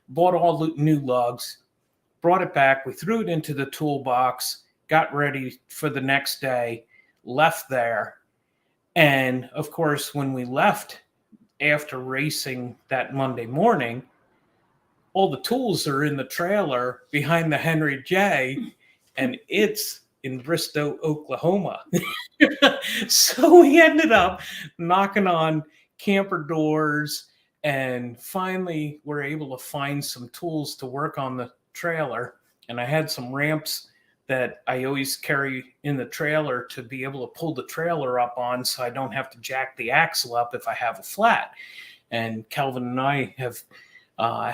Bought all the new lugs, brought it back. We threw it into the toolbox, got ready for the next day, left there. And of course, when we left after racing that Monday morning, all the tools are in the trailer behind the Henry J, and it's in Bristow, Oklahoma. So we ended up knocking on camper doors, and finally we're able to find some tools to work on the trailer. And I had some ramps that I always carry in the trailer to be able to pull the trailer up on, so I don't have to jack the axle up if I have a flat. And Calvin and I have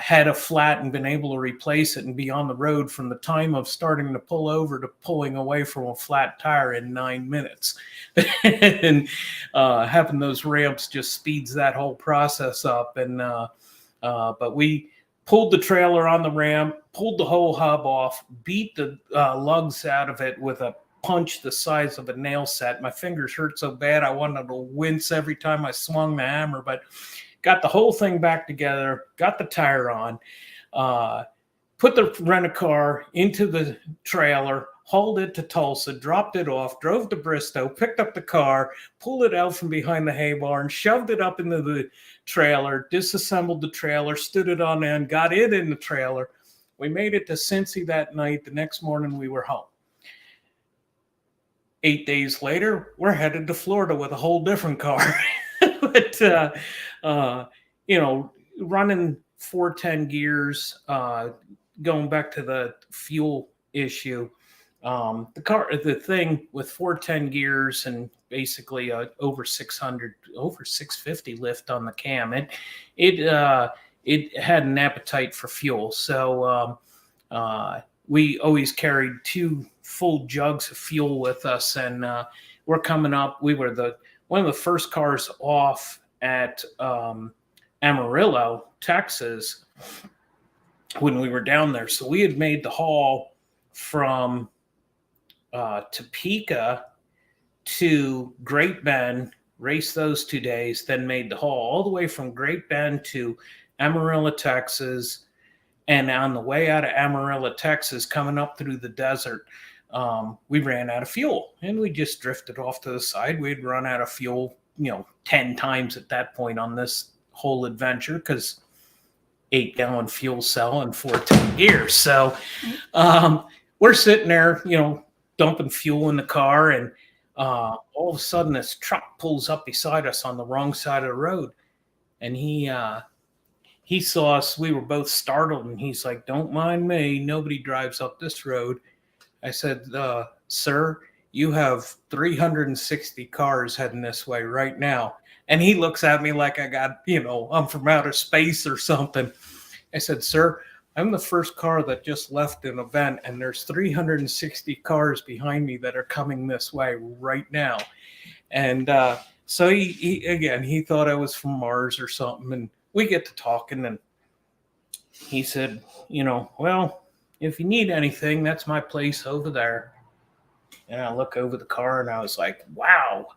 had a flat and been able to replace it and be on the road from the time of starting to pull over to pulling away from a flat tire in 9 minutes. And having those ramps just speeds that whole process up. And but we pulled the trailer on the ramp, pulled the whole hub off, beat the lugs out of it with a punch the size of a nail set. My fingers hurt so bad I wanted to wince every time I swung the hammer, but got the whole thing back together, got the tire on, put the rent-a-car into the trailer, hauled it to Tulsa, dropped it off, drove to Bristow, picked up the car, pulled it out from behind the hay barn, shoved it up into the trailer, disassembled the trailer, stood it on end, got it in the trailer. We made it to Cincy that night. The next morning we were home. 8 days later, we're headed to Florida with a whole different car. But, running 410 gears, going back to the fuel issue, the thing with 410 gears and basically over 650 lift on the cam, it had an appetite for fuel. So we always carried 2 full jugs of fuel with us, and we're coming up. We were one of the first cars off at Amarillo, Texas, when we were down there. So we had made the haul from Topeka to Great Bend, raced those 2 days, then made the haul all the way from Great Bend to Amarillo, Texas. And on the way out of Amarillo, Texas, coming up through the desert, we ran out of fuel, and we just drifted off to the side. We'd run out of fuel, 10 times at that point on this whole adventure because 8-gallon fuel cell and 14 gears. So we're sitting there, dumping fuel in the car, and all of a sudden this truck pulls up beside us on the wrong side of the road, and he saw us. We were both startled, and he's like, "Don't mind me. Nobody drives up this road." I said, "Sir, you have 360 cars heading this way right now." And he looks at me like I got, I'm from outer space or something. I said, "Sir, I'm the first car that just left an event, and there's 360 cars behind me that are coming this way right now." And so he thought I was from Mars or something. And we get to talking, and he said, "Well, if you need anything, that's my place over there." And I look over the car, and I was like, "Wow,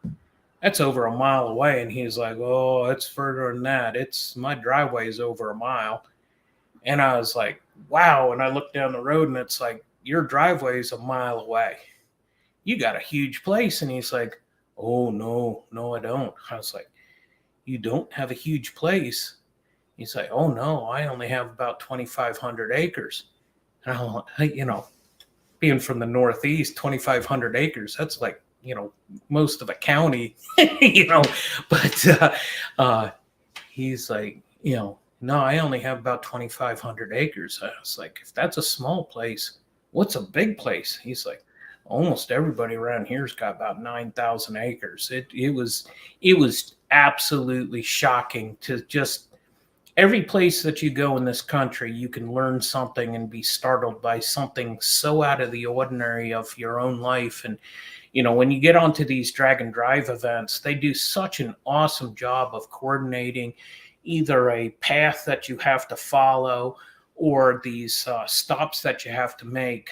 that's over a mile away." And he's like, "Oh, it's further than that. My driveway is over a mile." And I was like, "Wow." And I looked down the road, and it's like, "Your driveway is a mile away. You got a huge place." And he's like, "Oh, no, I don't." I was like, "You don't have a huge place?" He's like, "Oh, no, I only have about 2,500 acres. And I'm like, being from the Northeast, 2,500 acres, that's like, most of a county, but he's like, "No, I only have about 2,500 acres. I was like, "If that's a small place, what's a big place?" He's like, "Almost everybody around here's got about 9,000 acres. It was absolutely shocking to just every place that you go in this country, you can learn something and be startled by something so out of the ordinary of your own life. And, when you get onto these drag and drive events, they do such an awesome job of coordinating either a path that you have to follow or these stops that you have to make.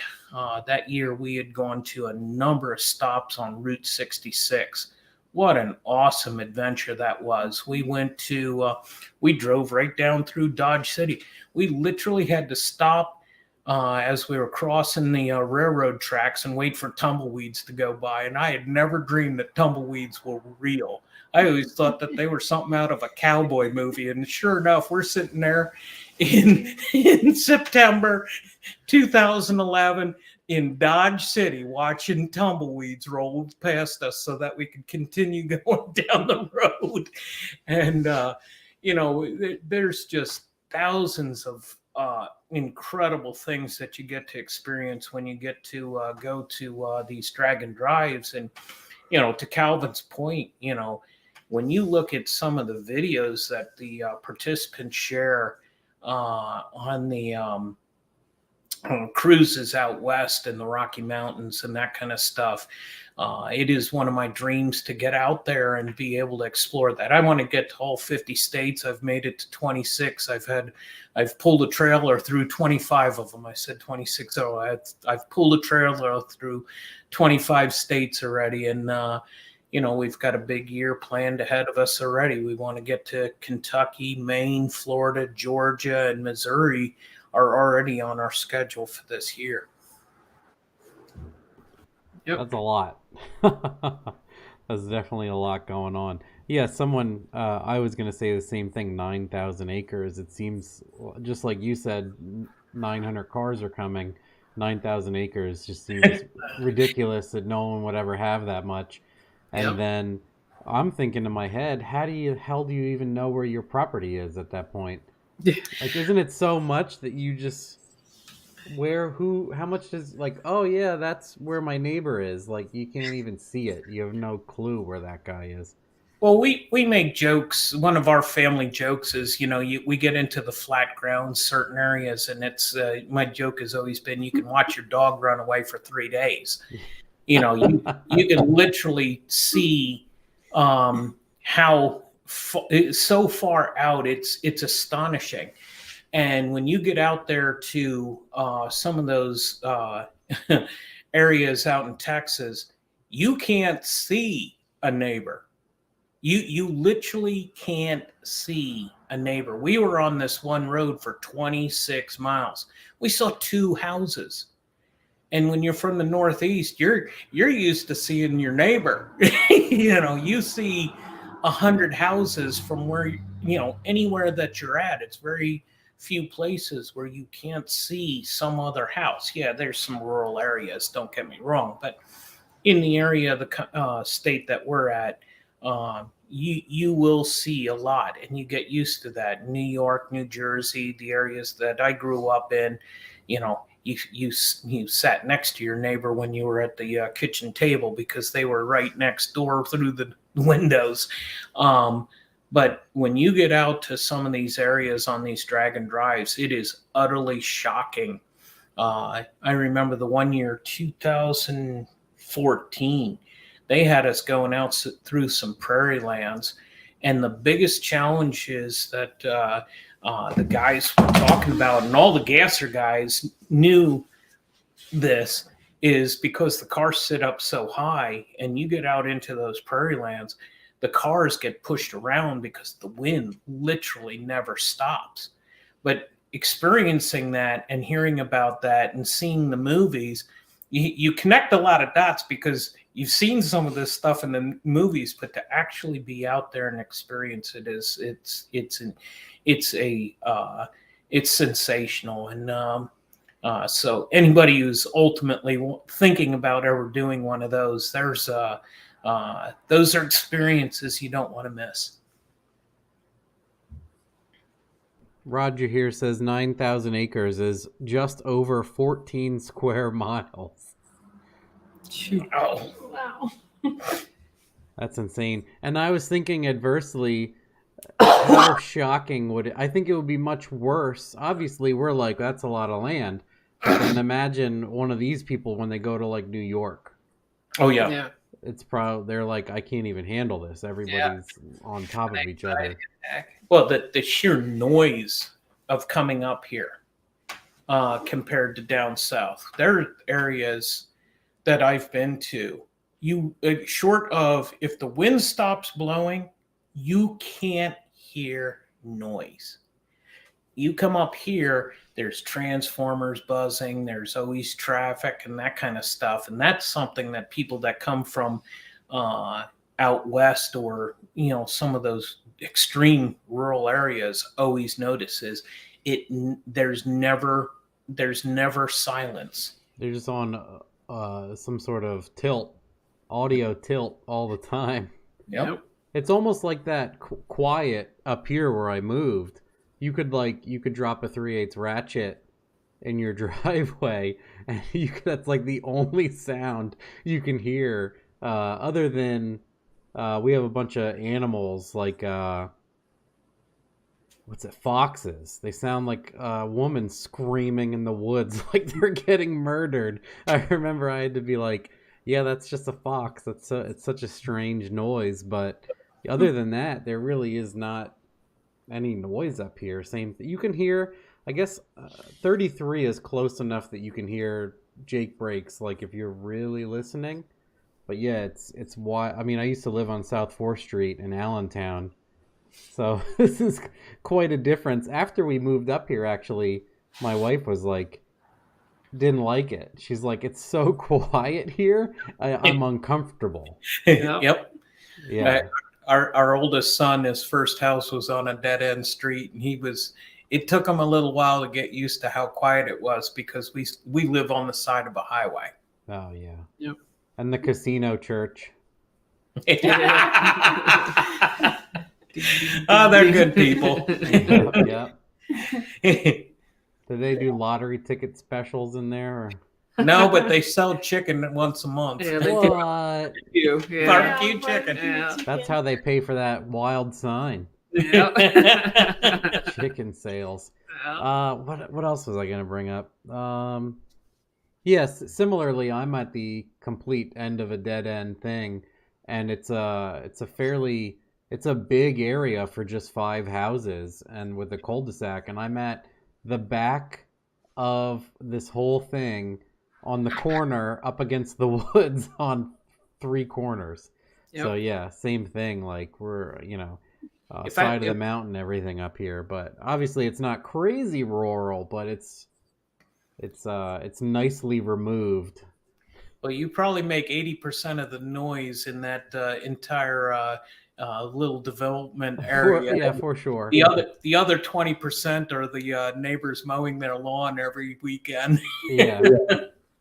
That year we had gone to a number of stops on Route 66. What an awesome adventure that was. We we drove right down through Dodge City. We literally had to stop as we were crossing the railroad tracks and wait for tumbleweeds to go by. And I had never dreamed that tumbleweeds were real. I always thought that they were something out of a cowboy movie. And sure enough, we're sitting there in September 2011 in Dodge City watching tumbleweeds roll past us so that we could continue going down the road. And, there's just thousands of incredible things that you get to experience when you get to go to these drag and drives. And, to Calvin's point, when you look at some of the videos that the participants share on the cruises out west in the Rocky Mountains and that kind of stuff, it is one of my dreams to get out there and be able to explore that. I want to get to all 50 states. I've made it to 26. I've pulled a trailer through 25 of them. I said 26. So I've pulled a trailer through 25 states already. And, we've got a big year planned ahead of us already. We want to get to Kentucky, Maine, Florida, Georgia, and Missouri are already on our schedule for this year. Yep. That's a lot. That's definitely a lot going on. Yeah, I was going to say the same thing, 9,000 acres. It seems, just like you said, 900 cars are coming. 9,000 acres just seems ridiculous that no one would ever have that much. And then I'm thinking in my head, how do you even know where your property is at that point? Yeah. Like, isn't it so much that you just how much does, like, oh yeah, that's where my neighbor is. Like, you can't even see it. You have no clue where that guy is. Well, we make jokes. One of our family jokes is, we get into the flat ground, certain areas, and it's my joke has always been, you can watch your dog run away for 3 days. You can literally see how so far out, it's astonishing. And when you get out there to some of those areas out in Texas, you can't see a neighbor. You literally can't see a neighbor. We were on this one road for 26 miles. We saw 2 houses. And when you're from the Northeast, you're used to seeing your neighbor. You see 100 houses from where anywhere that you're at, it's very few places where you can't see some other house. Yeah, there's some rural areas, don't get me wrong, but in the area of the state that we're at, you will see a lot, and you get used to that. New York, New Jersey, the areas that I grew up in, you sat next to your neighbor when you were at the kitchen table because they were right next door through the windows. But when you get out to some of these areas on these drag and drives, it is utterly shocking. I remember the one year, 2014, they had us going out through some prairie lands. And the biggest challenge is that the guys were talking about, and all the gasser guys knew this, is because the cars sit up so high and you get out into those prairie lands, the cars get pushed around because the wind literally never stops. But experiencing that and hearing about that and seeing the movies, you connect a lot of dots because you've seen some of this stuff in the movies, but to actually be out there and experience it it's sensational. And so anybody who's ultimately thinking about ever doing one of those, those are experiences you don't want to miss. Roger here says 9,000 acres is just over 14 square miles. Oh. Wow. That's insane. And I was thinking adversely, how shocking would it? I think it would be much worse. Obviously, we're like, that's a lot of land. And imagine one of these people when they go to like New York. Oh, yeah. It's probably, they're like, I can't even handle this. Everybody's on top of each other. Well, the sheer noise of coming up here compared to down south. There are areas that I've been to. Short of, if the wind stops blowing, you can't hear noise. You come up here, there's transformers buzzing, there's always traffic and that kind of stuff. And that's something that people that come from out west or, some of those extreme rural areas always notices. There's never silence. They're just on some sort of audio tilt all the time. Yep. It's almost like that quiet up here where I moved. You could drop a 3/8 ratchet in your driveway, and that's like the only sound you can hear. Other than we have a bunch of animals like foxes. They sound like a woman screaming in the woods like they're getting murdered. I remember I had to be like, yeah, that's just a fox. It's such a strange noise, but other than that, there really is not any noise up here. Same thing. You can hear, I guess, 33 is close enough that you can hear Jake brakes, like if you're really listening. But yeah, it's why. I mean, I used to live on South 4th Street in Allentown, so this is quite a difference. After we moved up here, actually, my wife was like, didn't like it. She's like, it's so quiet here. I'm uncomfortable. Yep. Yeah. Our oldest son, his first house was on a dead end street, and it took him a little while to get used to how quiet it was because we live on the side of a highway. Oh yeah. Yep. And the casino church. Oh, they're good people. Yeah. Do they do lottery ticket specials in there? Or? No, but they sell chicken once a month. Yeah, they What? do. Yeah. Barbecue chicken. Yeah. That's how they pay for that wild sign. Yeah. Chicken sales. Yeah. What else was I going to bring up? Yes, similarly, I'm at the complete end of a dead end thing, and it's a big area for just 5 houses and with a cul-de-sac, and I'm at the back of this whole thing on the corner up against the woods on 3 corners. Yep. So yeah, same thing. Like we're, side of the mountain, everything up here, but obviously it's not crazy rural, but it's nicely removed. Well, you probably make 80% of the noise in that entire little development area. Yeah, for sure. The other 20% are the neighbors mowing their lawn every weekend. Yeah.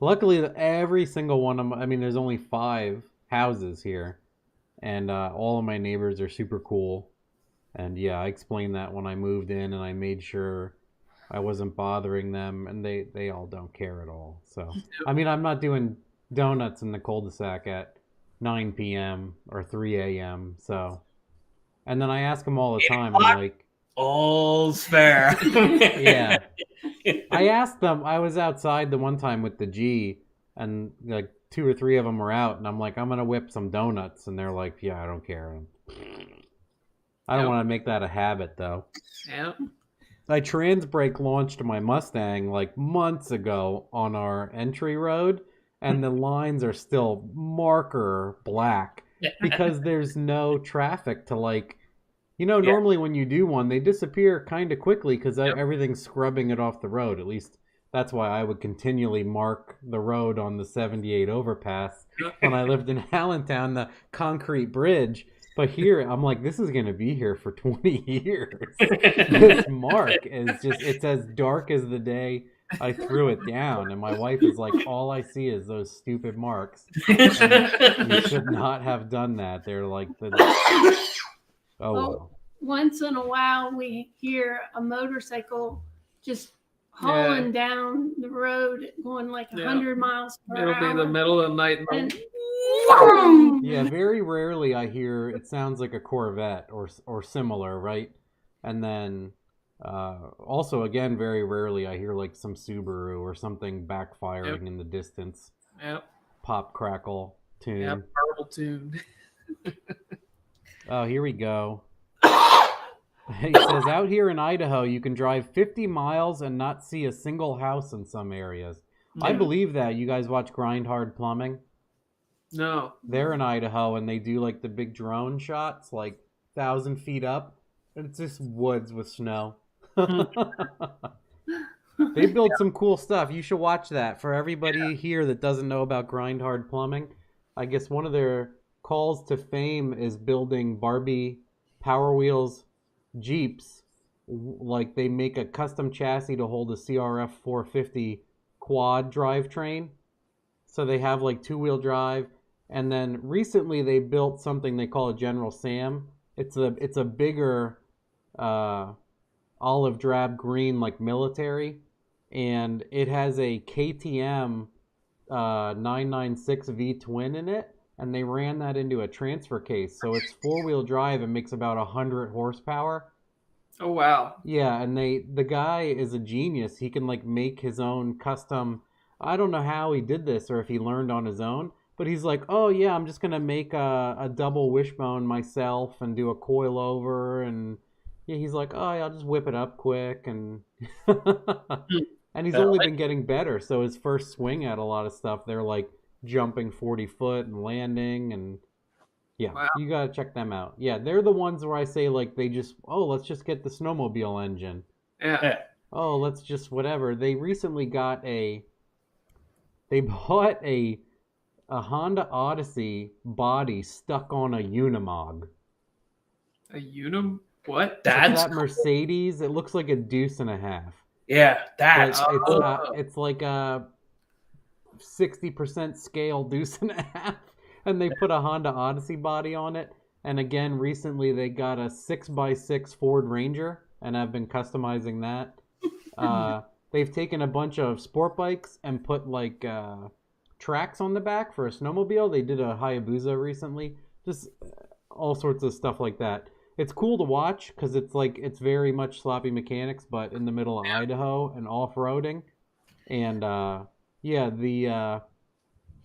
Luckily, every single one of them, I mean, there's only 5 houses here, and all of my neighbors are super cool. And yeah, I explained that when I moved in, and I made sure I wasn't bothering them, and they all don't care at all. So, I mean, I'm not doing donuts in the cul-de-sac at 9 p.m. or 3 a.m. So, and then I ask them all the time, I'm like, all's fair. yeah. I asked them, I was outside the one time with the G, and like 2 or 3 of them were out, and I'm like, I'm going to whip some donuts. And they're like, yeah, I don't care. I don't want to make that a habit, though. Yeah. I trans brake launched my Mustang like months ago on our entry road, and the lines are still marker black because there's no traffic to like, normally when you do one, they disappear kind of quickly because everything's scrubbing it off the road. At least that's why I would continually mark the road on the 78 overpass when I lived in Allentown, the concrete bridge. But here, I'm like, this is going to be here for 20 years. This mark is just, it's as dark as the day I threw it down. And my wife is like, all I see is those stupid marks. And you should not have done that. They're like, well. Once in a while, we hear a motorcycle just hauling down the road, going like 100 miles per hour. It'll be the middle of the night. Yeah, very rarely I hear it sounds like a Corvette or similar, right? And then also, again, very rarely I hear like some Subaru or something backfiring in the distance. Yep. Pop, crackle, tune. Yep, purple tune. Oh, here we go. He says, out here in Idaho, you can drive 50 miles and not see a single house in some areas. Yeah. I believe that. You guys watch Grind Hard Plumbing? No. They're in Idaho, and they do like the big drone shots, like 1,000 feet up. And it's just woods with snow. They build some cool stuff. You should watch that. For everybody here that doesn't know about Grind Hard Plumbing, I guess one of their calls to fame is building Barbie Power Wheels Jeeps. Like they make a custom chassis to hold a CRF 450 quad drivetrain. So they have like 2-wheel drive. And then recently they built something they call a General Sam. It's a bigger olive drab green like military. And it has a KTM 996 V twin in it. And they ran that into a transfer case. So it's 4-wheel drive and makes about 100 horsepower. Oh, wow. Yeah, and the guy is a genius. He can like make his own custom. I don't know how he did this or if he learned on his own. But he's like, oh, yeah, I'm just going to make a double wishbone myself and do a coil over. And yeah, he's like, oh, yeah, I'll just whip it up quick. And and he's only been getting better. So his first swing at a lot of stuff, they're like jumping 40 foot and landing. And yeah, You got to check them out. Yeah, they're the ones where I say like they just, let's just get the snowmobile engine. Yeah. Oh, let's just whatever. They recently bought a Honda Odyssey body stuck on a Unimog. What? That's that Mercedes. It looks like a deuce and a half. Yeah, that's it's like a 60% scale deuce and a half, and they put a Honda Odyssey body on it. And again, recently they got a 6x6 Ford Ranger, and I've been customizing that. They've taken a bunch of sport bikes and put like tracks on the back for a snowmobile. They did a Hayabusa recently. Just all sorts of stuff like that. It's cool to watch because it's very much sloppy mechanics, but in the middle of Idaho and off-roading. And the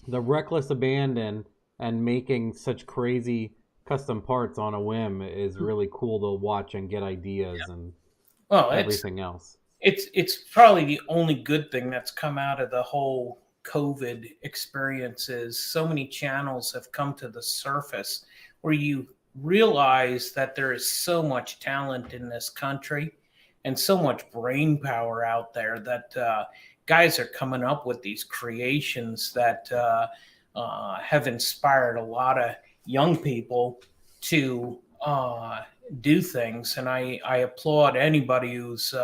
reckless abandon and making such crazy custom parts on a whim is really cool to watch and get ideas and everything else. It's probably the only good thing that's come out of the whole COVID experiences. So many channels have come to the surface where you realize that there is so much talent in this country and so much brain power out there that guys are coming up with these creations that have inspired a lot of young people to do things, and I applaud anybody who's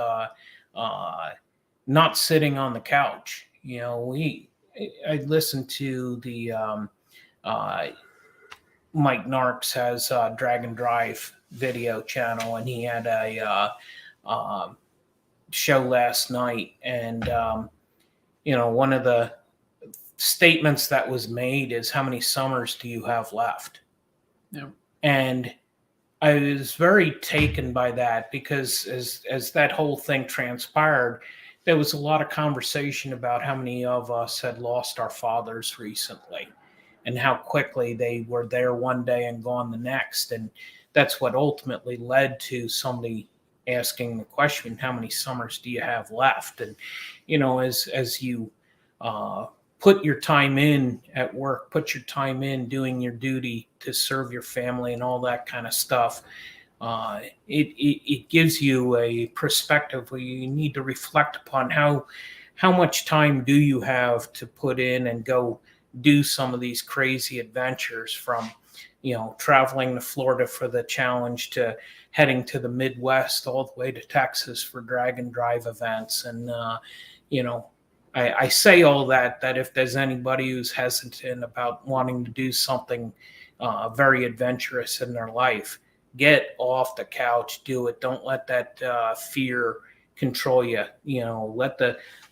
not sitting on the couch. I listened to the Mike Narks has a Drag and Drive video channel, and he had a show last night, and one of the statements that was made is, how many summers do you have left? Yeah. And I was very taken by that, because as that whole thing transpired, there was a lot of conversation about how many of us had lost our fathers recently, and how quickly they were there one day and gone the next. And that's what ultimately led to somebody asking the question, how many summers do you have left? And, as you put your time in at work, put your time in doing your duty to serve your family and all that kind of stuff, it gives you a perspective where you need to reflect upon how much time do you have to put in and go do some of these crazy adventures, from traveling to Florida for the challenge, to heading to the Midwest, all the way to Texas for drag and drive events. And I say all that if there's anybody who's hesitant about wanting to do something very adventurous in their life, get off the couch, do it. Don't let that fear control you.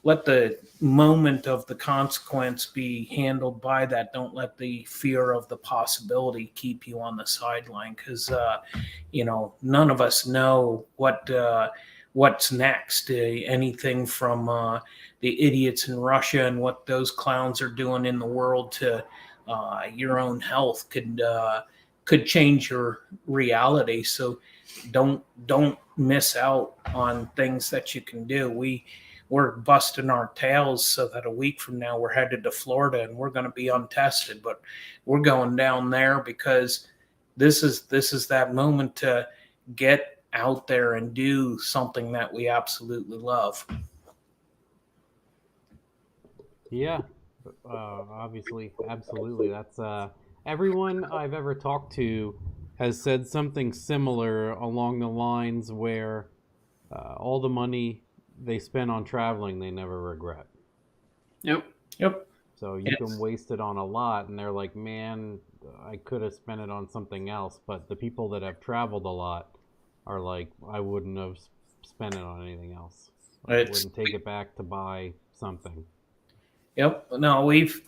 Let the moment of the consequence be handled by that. Don't let the fear of the possibility keep you on the sideline, because none of us know what's next. Anything from the idiots in Russia and what those clowns are doing in the world to your own health could change your reality. So don't miss out on things that you can do. We're busting our tails so that a week from now we're headed to Florida, and we're going to be untested, but we're going down there because this is that moment to get out there and do something that we absolutely love. Yeah, obviously, absolutely. That's everyone I've ever talked to has said something similar along the lines where all the money they spend on traveling, they never regret. Yep. So you can waste it on a lot, and they're like, man, I could have spent it on something else. But the people that have traveled a lot are like, I wouldn't have spent it on anything else. I wouldn't take it back to buy something. Yep. No, we've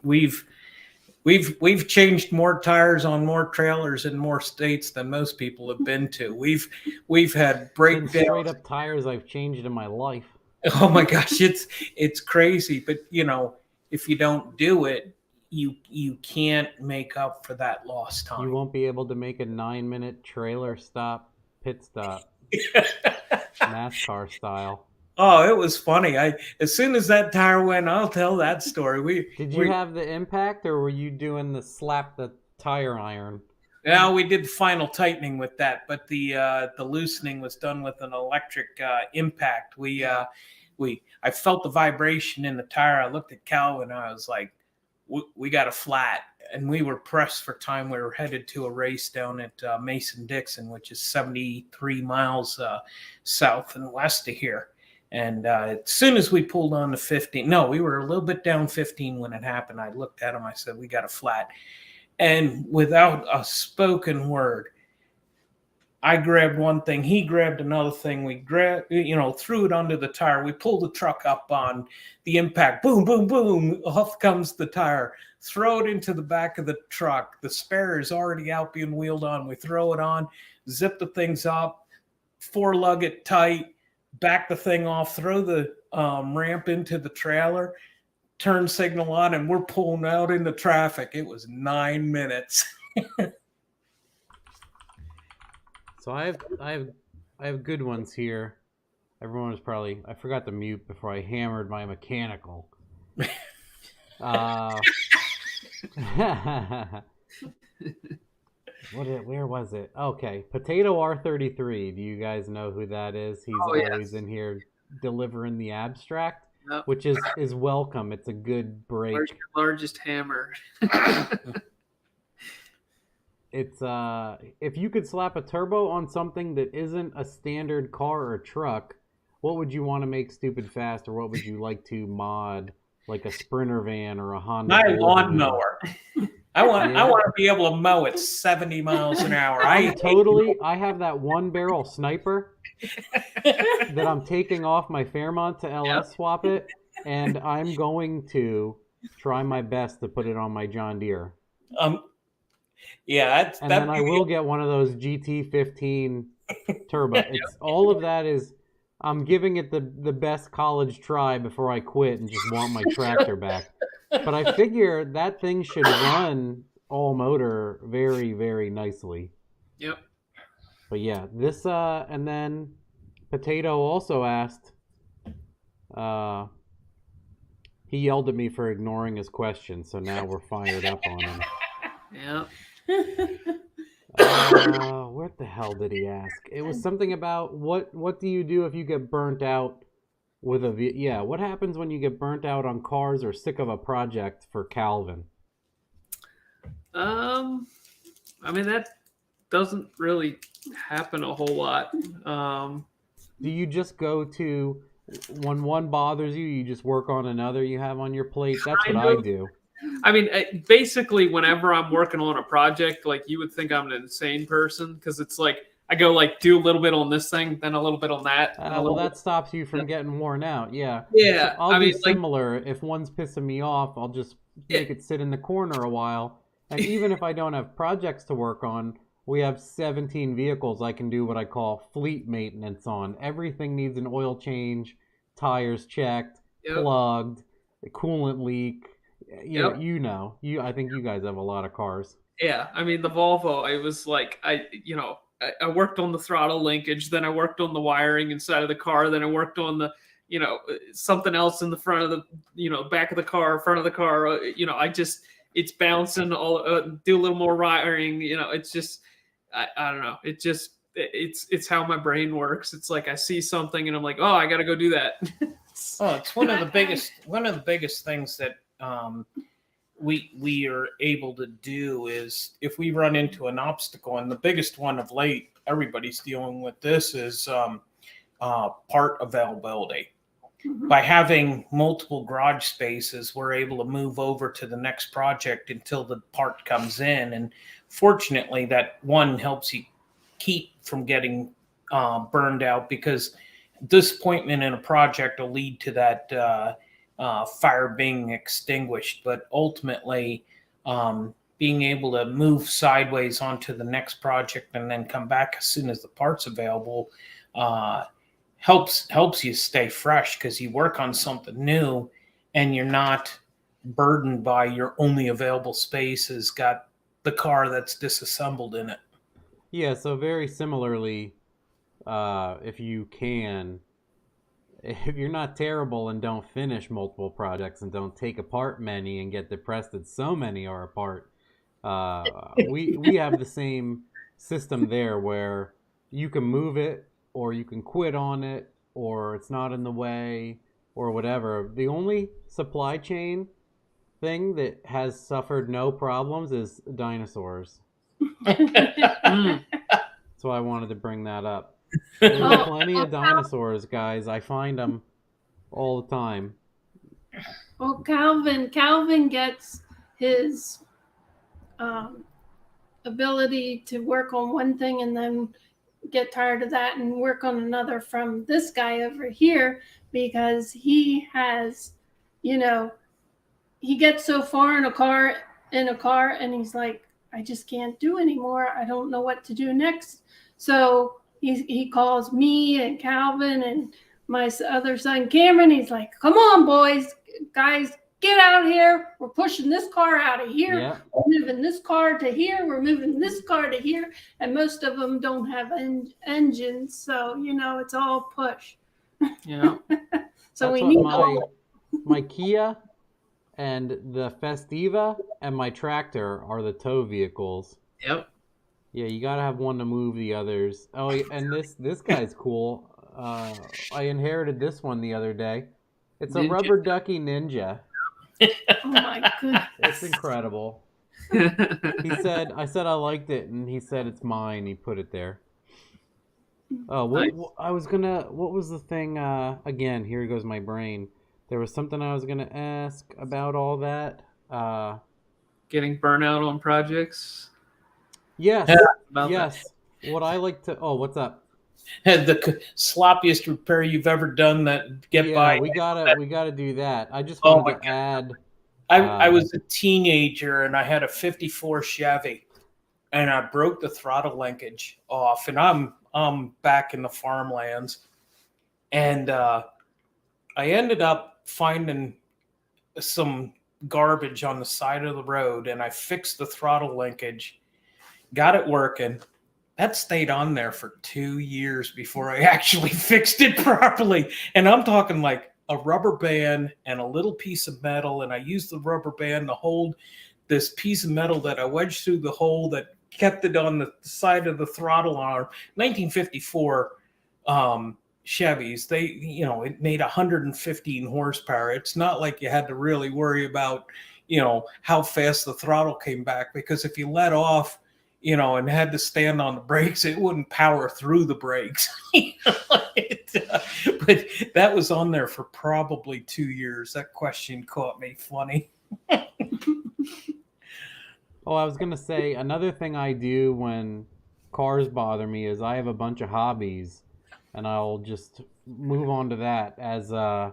changed more tires on more trailers in more states than most people have been to. We've had breakdowns. Straight up tires I've changed in my life. Oh my gosh, it's crazy. But if you don't do it, you can't make up for that lost time. You won't be able to make a 9-minute trailer stop, pit stop, NASCAR style. Oh, it was funny. As soon as that tire went, I'll tell that story. Did you have the impact, or were you doing the slap the tire iron? Yeah, we did final tightening with that, but the loosening was done with an electric impact. I felt the vibration in the tire. I looked at Calvin. I was like, we got a flat, and we were pressed for time. We were headed to a race down at Mason-Dixon, which is 73 miles south and west of here. And as soon as we pulled on the 15, no, we were a little bit down 15 when it happened. I looked at him. I said, we got a flat. And without a spoken word, I grabbed one thing. He grabbed another thing. We grabbed, threw it under the tire. We pulled the truck up on the impact. Boom, boom, boom. Off comes the tire. Throw it into the back of the truck. The spare is already out being wheeled on. We throw it on, zip the things up, 4-lug it tight, back the thing off, throw the ramp into the trailer, turn signal on, and we're pulling out into traffic. It was 9 minutes. So I have good ones here. Everyone was probably, I forgot to mute before I hammered my mechanical. Where was it? Okay, Potato R33. Do you guys know who that is? He's always in here delivering the abstract, which is welcome. It's a good break. Where's your largest hammer? it's if you could slap a turbo on something that isn't a standard car or truck, what would you want to make stupid fast, or what would you like to mod, like a Sprinter van or a Honda? My Golden? lawnmower. I want Yeah. to be able to mow at 70 miles an hour. I have that one barrel sniper that I'm taking off my Fairmont to LS swap it, and I'm going to try my best to put it on my John Deere. Yeah, and then I will get one of those GT15 turbo. It's all of that is I'm giving it the best college try before I quit and just want my tractor back. But I figure that thing should run all motor very, very nicely. Yep. But yeah, this and then Potato also asked, he yelled at me for ignoring his question, so now we're fired up on him. Yeah. What the hell did he ask? It was something about what do you do if you get burnt out with a what happens when you get burnt out on cars or sick of a project for Calvin? I mean, that doesn't really happen a whole lot. Do you just go to, when one bothers you, you just work on another you have on your plate? That's what I do. I mean, basically, whenever I'm working on a project, like, you would think I'm an insane person, because it's like I go like do a little bit on this thing, then a little bit on that. Well, that stops you from getting worn out. Yeah. Yeah. So I'll be similar. If one's pissing me off, I'll just make it sit in the corner a while. And even if I don't have projects to work on, we have 17 vehicles I can do what I call fleet maintenance on. Everything needs an oil change, tires checked, plugged, coolant leak. I think you guys have a lot of cars. Yeah, I mean, the Volvo, I was like, I worked on the throttle linkage, then I worked on the wiring inside of the car, then I worked on the, something else in the front of the, back of the car, front of the car. It's bouncing, do a little more wiring. It's just, I don't know. It just, it's how my brain works. It's like I see something and I'm like, oh, I got to go do that. It's one of the biggest things that we are able to do is if we run into an obstacle, and the biggest one of late, everybody's dealing with this, is part availability. Mm-hmm. By having multiple garage spaces, we're able to move over to the next project until the part comes in. And fortunately, that one helps you keep from getting burned out, because disappointment in a project will lead to that fire being extinguished. But ultimately, being able to move sideways onto the next project and then come back as soon as the part's available helps you stay fresh, because you work on something new and you're not burdened by your only available space has got the car that's disassembled in it. Yeah, so very similarly, if you're not terrible and don't finish multiple projects and don't take apart many and get depressed that so many are apart, we have the same system there where you can move it or you can quit on it or it's not in the way or whatever. The only supply chain thing that has suffered no problems is dinosaurs. That's why I wanted to bring that up. There's plenty of dinosaurs, guys. I find them all the time. Well, Calvin gets his ability to work on one thing and then get tired of that and work on another from this guy over here, because he has, he gets so far in a car and he's like, I just can't do anymore. I don't know what to do next. So he calls me and Calvin and my other son Cameron. He's like, come on, guys, get out here. We're pushing this car out of here. Yeah. We're moving this car to here. We're moving this car to here. And most of them don't have engines. So, it's all push. Yeah. So we need my Kia and the Festiva and my tractor are the tow vehicles. Yep. Yeah, you gotta have one to move the others. Oh, and this guy's cool. I inherited this one the other day. It's a rubber ducky Ninja. Oh my goodness. It's incredible. He said, I said I liked it, and he said it's mine. He put it there. Oh, Nice. what was the thing, again, here goes my brain. There was something I was gonna ask about all that. Getting burnout on projects. Yes, About yes. What I like to, oh, what's up? Had the sloppiest repair you've ever done that get Yeah, by. we gotta do that. I just Oh wanted my to add, I was a teenager and I had a 54 Chevy and I broke the throttle linkage off and I'm back in the farmlands and I ended up finding some garbage on the side of the road and I fixed the throttle linkage, got it working. That stayed on there for 2 years before I actually fixed it properly. And I'm talking like a rubber band and a little piece of metal. And I used the rubber band to hold this piece of metal that I wedged through the hole that kept it on the side of the throttle arm. 1954 Chevys, it made 115 horsepower. It's not like you had to really worry about, how fast the throttle came back, because if you let off, and had to stand on the brakes, it wouldn't power through the brakes. But that was on there for probably 2 years. That question caught me funny. oh, I was gonna say, another thing I do when cars bother me is I have a bunch of hobbies, and I'll just move on to that as, I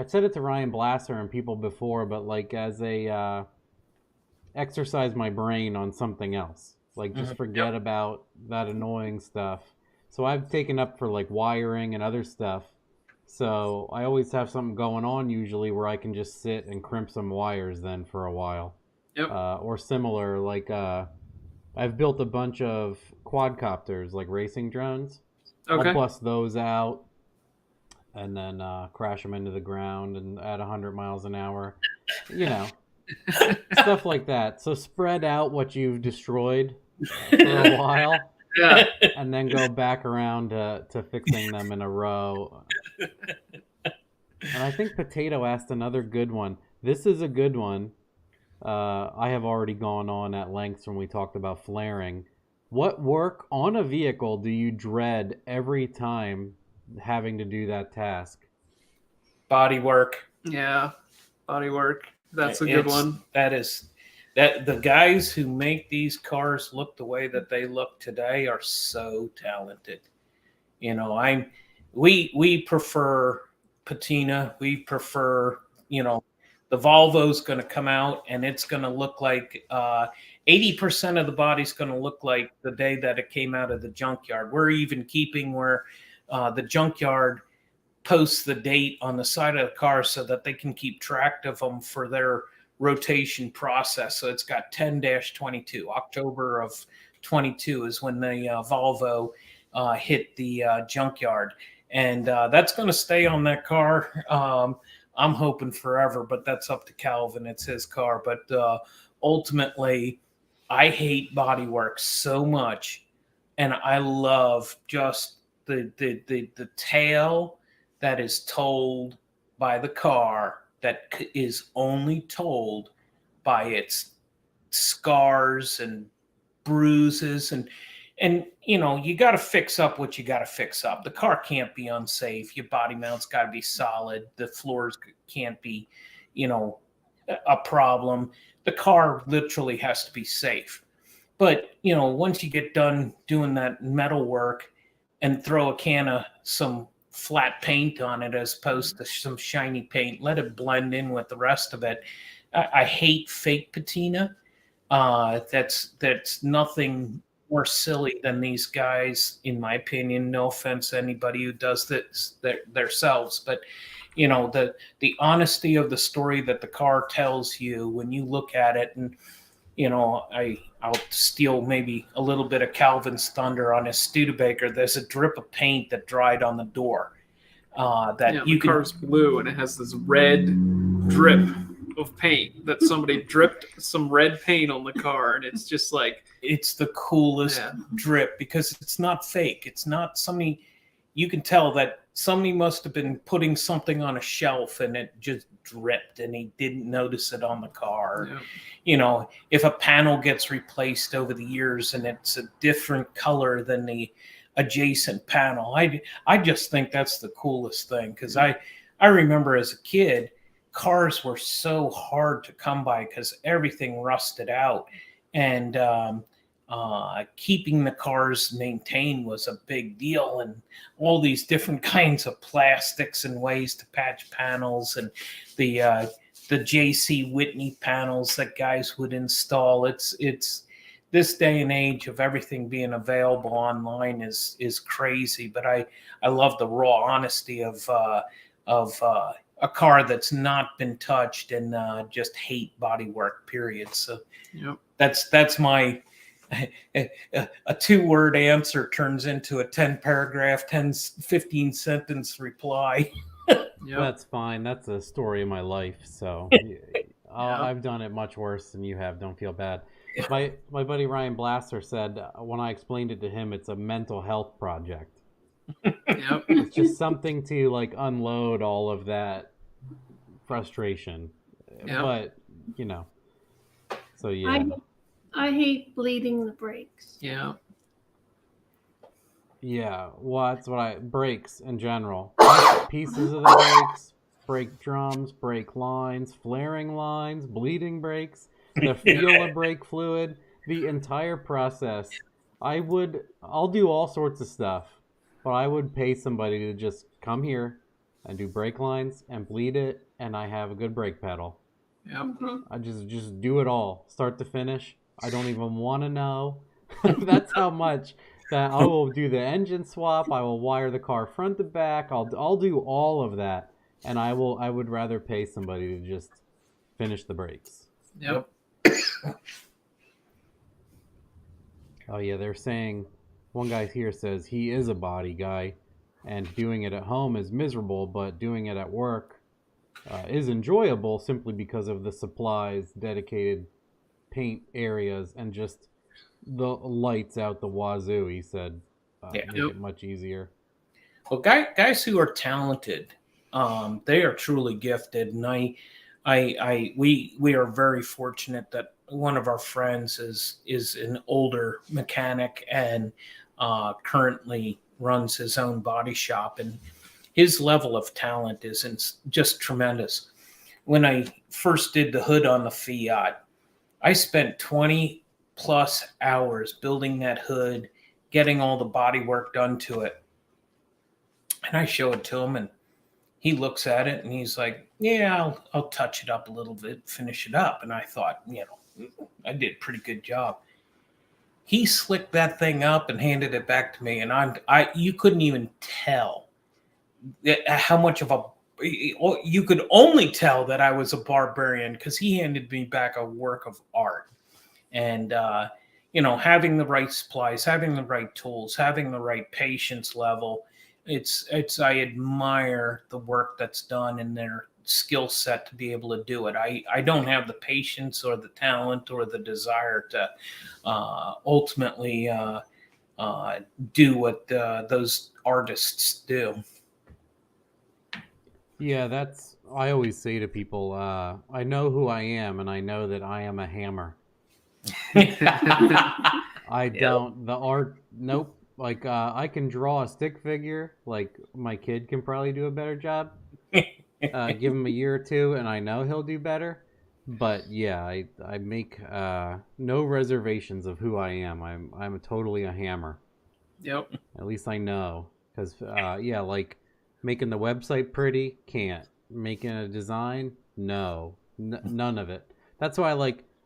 said it to Ryan Blasser and people before, but like as a, exercise my brain on something else. Like, just forget about that annoying stuff. So I've taken up for like wiring and other stuff. So I always have something going on usually where I can just sit and crimp some wires then for a while. Yep. Or similar, like I've built a bunch of quadcopters, like racing drones. Okay. I'll bust those out and then crash them into the ground and at 100 miles an hour. Stuff like that. So spread out what you've destroyed for a while, Yeah. and then go back around to fixing them in a row. And I think Potato asked another good one. This is a good one. I have already gone on at length when we talked about flaring. What work on a vehicle do you dread every time having to do that task? Body work. Yeah. Body work. That's a good one. That the guys who make these cars look the way that they look today are so talented. We prefer patina. We prefer, the Volvo's going to come out and it's going to look like 80% of the body's going to look like the day that it came out of the junkyard. We're even keeping where the junkyard posts the date on the side of the car so that they can keep track of them for their rotation process. So it's got 10-22. October of 22 is when the Volvo hit the junkyard. And that's going to stay on that car. I'm hoping forever, but that's up to Calvin. It's his car. But ultimately, I hate bodywork so much. And I love just the tale that is told by the car, that is only told by its scars and bruises and you got to fix up what you got to fix up. The car can't be unsafe. Your body mount's got to be solid. The floors can't be, a problem. The car literally has to be safe. But, once you get done doing that metal work and throw a can of some flat paint on it as opposed to some shiny paint, let it blend in with the rest of it. I hate fake patina. That's nothing more silly than these guys, in my opinion. No offense to anybody who does this themselves, but the honesty of the story that the car tells you when you look at it, and I'll steal maybe a little bit of Calvin's thunder on his Studebaker. There's a drip of paint that dried on the door. The car's blue and it has this red drip of paint that somebody dripped some red paint on the car, and it's just like, it's the coolest drip because it's not fake. It's not somebody. You can tell that somebody must have been putting something on a shelf and it just dripped and he didn't notice it on the car. Yeah. You know, if a panel gets replaced over the years and it's a different color than the adjacent panel, I just think that's the coolest thing, because I remember as a kid, cars were so hard to come by because everything rusted out, and keeping the cars maintained was a big deal, and all these different kinds of plastics and ways to patch panels, and the J.C. Whitney panels that guys would install. It's this day and age of everything being available online is crazy, but I love the raw honesty of a car that's not been touched and just hate bodywork, period. So Yep. that's my a 2-word answer turns into a 10-paragraph, 15 sentence reply. Yep. That's fine. That's a story of my life. So I've done it much worse than you have. Don't feel bad. My buddy Ryan Blasser said when I explained it to him, it's a mental health project. Yep. It's just something to like unload all of that frustration. Yep. But you know, so yeah. I hate bleeding the brakes. Yeah. Yeah, well, that's what brakes in general. Pieces of the brakes, brake drums, brake lines, flaring lines, bleeding brakes, the feel of brake fluid, the entire process. I'll do all sorts of stuff, but I would pay somebody to just come here and do brake lines and bleed it, and I have a good brake pedal. Yep. Mhm. I just do it all, start to finish. I don't even want to know. That's how much that I will do the engine swap. I will wire the car front to back. I'll do all of that, and I would rather pay somebody to just finish the brakes. Yep. Oh yeah, they're saying one guy here says he is a body guy, and doing it at home is miserable, but doing it at work is enjoyable simply because of the supplies, dedicated paint areas, and just the lights out the wazoo. He said make it much easier. Well, guys who are talented, they are truly gifted, and we are very fortunate that one of our friends is an older mechanic and currently runs his own body shop, and his level of talent is just tremendous. When I first did the hood on the Fiat, I spent 20 plus hours building that hood, getting all the body work done to it. And I show it to him, and he looks at it and he's like, yeah, I'll touch it up a little bit, finish it up. And I thought, I did a pretty good job. He slicked that thing up and handed it back to me, and you couldn't even tell how much of you could only tell that I was a barbarian, because he handed me back a work of art. And having the right supplies, having the right tools, having the right patience level, I admire the work that's done in their skill set to be able to do it. I don't have the patience or the talent or the desire to ultimately do what those artists do. Yeah, I always say to people, I know who I am, and I know that I am a hammer. I don't, the art, nope. Like, I can draw a stick figure, like my kid can probably do a better job. Give him a year or two, and I know he'll do better. But yeah, I make no reservations of who I am. I'm totally a hammer. Yep. At least I know, because like making the website pretty, can't. Making a design, no, none of it. That's why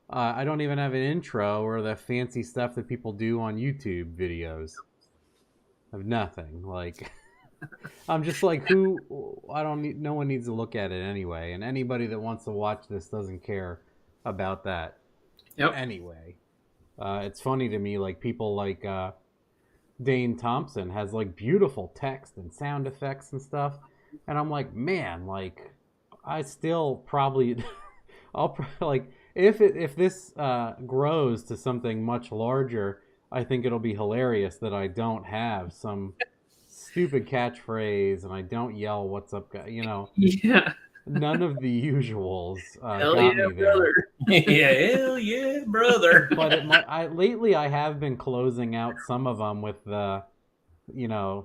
I don't even have an intro or the fancy stuff that people do on YouTube videos. I have nothing. Like, I'm just like, no one needs to look at it anyway. And anybody that wants to watch this doesn't care about that. Yep. Anyway, it's funny to me, like people like Dane Thompson has like beautiful text and sound effects and stuff. And I'm like, man, like I still probably, if this grows to something much larger, I think it'll be hilarious that I don't have some stupid catchphrase and I don't yell "What's up, guy?" Yeah. none of the usuals Hell got yeah, me there. brother. Yeah, hell yeah, brother. But lately I have been closing out some of them with the,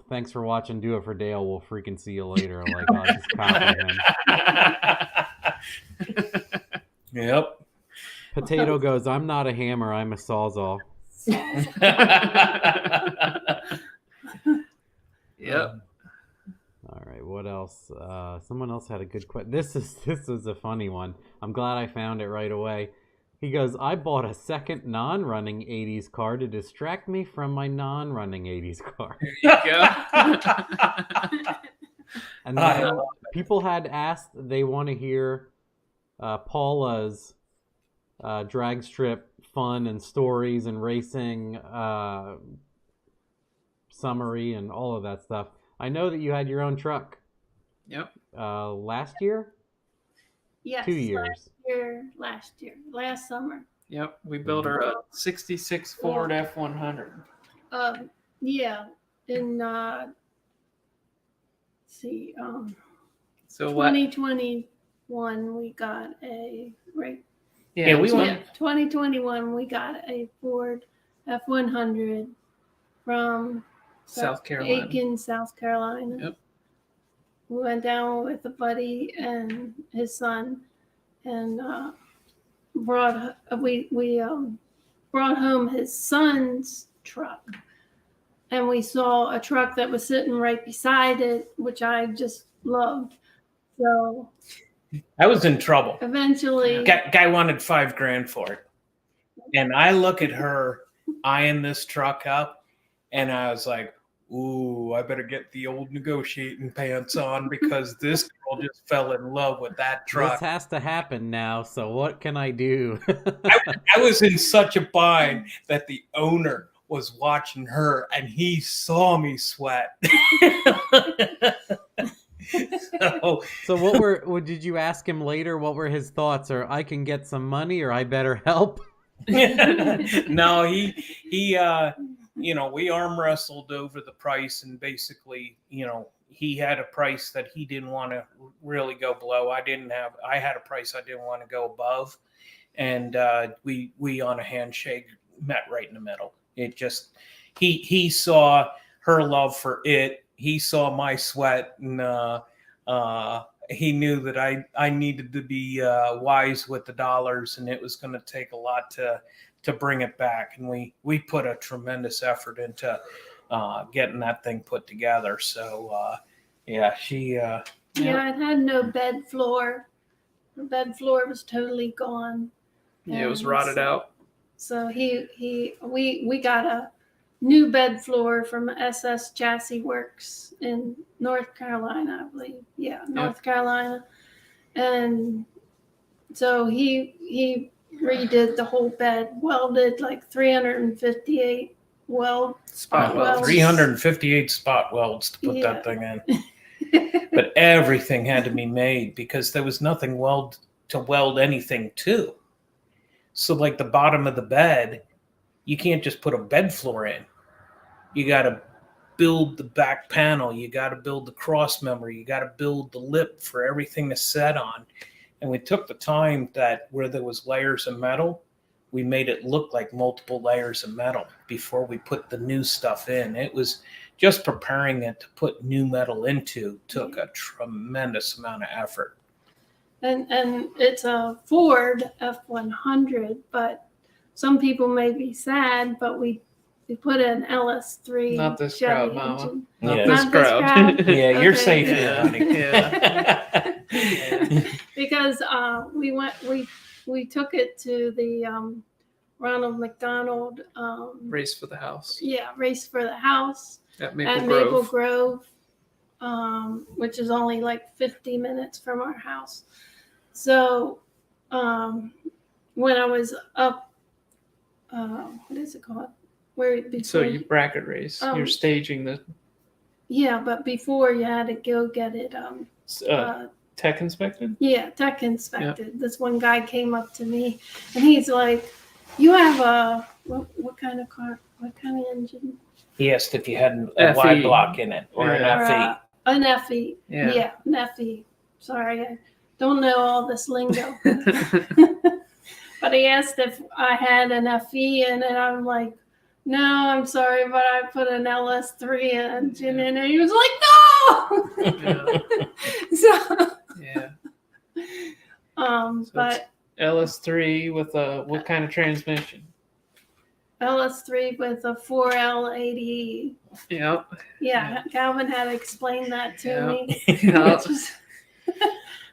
thanks for watching. Do it for Dale. We'll freaking see you later. Like, I'll just copy him. Yep. Potato goes, I'm not a hammer. I'm a sawzall. Yep. All right, what else? Someone else had a good question. This is a funny one. I'm glad I found it right away. He goes, I bought a second non-running 80s car to distract me from my non-running 80s car. There you go. And then people had asked, they want to hear Paula's drag strip fun and stories and racing summary and all of that stuff. I know that you had your own truck. Yep. Last year? Yes. 2 years. Last summer. Yep. We built her a 66 Ford F100. Yeah. In So what? 2021 we got a Yeah, we went. 2021 we got a Ford F100 from South Carolina. Aiken, South Carolina. Yep. We went down with a buddy and his son, and brought home his son's truck, and we saw a truck that was sitting right beside it, which I just loved. So I was in trouble. eventually, Guy wanted $5,000 for it, and I look at her eyeing this truck up, and I was like, ooh, I better get the old negotiating pants on because this girl just fell in love with that truck. This has to happen now, so what can I do? I was in such a bind that the owner was watching her and he saw me sweat. So what did you ask him later? What were his thoughts? Or I can get some money, or I better help? No, he we arm wrestled over the price, and basically, he had a price that he didn't want to really go below. I had a price I didn't want to go above, and we on a handshake met right in the middle. It just he saw her love for it. He saw my sweat, and he knew that I needed to be wise with the dollars, and it was going to take a lot to bring it back. And we put a tremendous effort into getting that thing put together. So she it had no bed floor. The bed floor was totally gone. Yeah, it was rotted out. So we got a new bed floor from SS Chassis Works in North Carolina, I believe. Yeah, North Carolina. And so he redid the whole bed, welded like 358 spot welds. 358 spot welds to put that thing in. But everything had to be made because there was nothing to weld anything to. So like the bottom of the bed, you can't just put a bed floor in. You got to build the back panel. You got to build the cross member. You got to build the lip for everything to set on. And we took the time that where there was layers of metal, we made it look like multiple layers of metal before we put the new stuff in. It was just preparing it to put new metal into took a tremendous amount of effort. And it's a Ford F100, but some people may be sad, but we put an LS3 Not this Chevy crowd, Mama. engine. Not Yeah. this Not this crowd. crowd? Yeah, you're Okay. safe here, Yeah. honey. Yeah. Because we took it to the Ronald McDonald Race for the house race for the house at Maple at Grove. Maple Grove, which is only like 50 minutes from our house. So when I was up, what is it called? So you bracket race. You're staging the but before you had to go get it tech inspected. Yeah, tech inspected. Yeah. This one guy came up to me and he's like, "You have a what kind of car? What kind of engine?" He asked if you had a Y block in it or an FE. An FE. Yeah. An FE. Sorry, don't know all this lingo. But he asked if I had an FE in it. I'm like, no, I'm sorry, but I put an LS3 engine in it. He was like, no. So Yeah. But LS3 with what kind of transmission? LS3 with a 4L80. Yep. Yeah, Calvin had explained that to me. Yep. Which is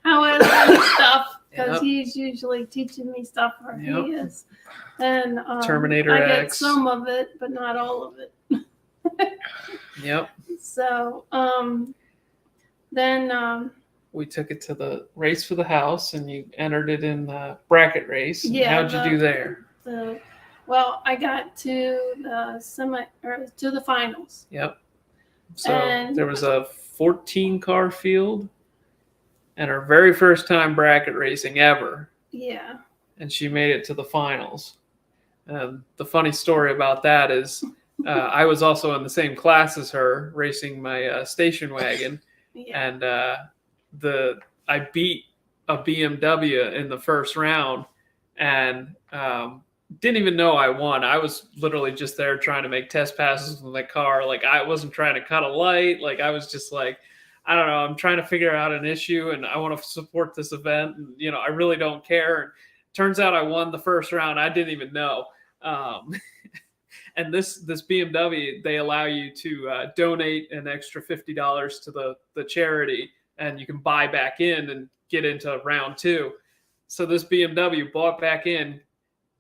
how I learn stuff, because Yep. he's usually teaching me stuff, or Yep. he is. And Terminator I get X. some of it, but not all of it. Yep. So then We took it to the race for the house, and you entered it in the bracket race. Yeah, How'd you do there? well, I got to the finals. Yep. So And- there was a 14-car field, and her very first time bracket racing ever, Yeah. and she made it to the finals. The funny story about that is I was also in the same class as her, racing my station wagon, Yeah. and I beat a BMW in the first round, and didn't even know I won. I was literally just there trying to make test passes with my car. Like, I wasn't trying to cut a light. Like, I was just like, I don't know, I'm trying to figure out an issue, and I want to support this event, and I really don't care. And turns out I won the first round. I didn't even know. And this BMW, they allow you to donate an extra $50 to the charity, and you can buy back in and get into round 2. So this BMW bought back in,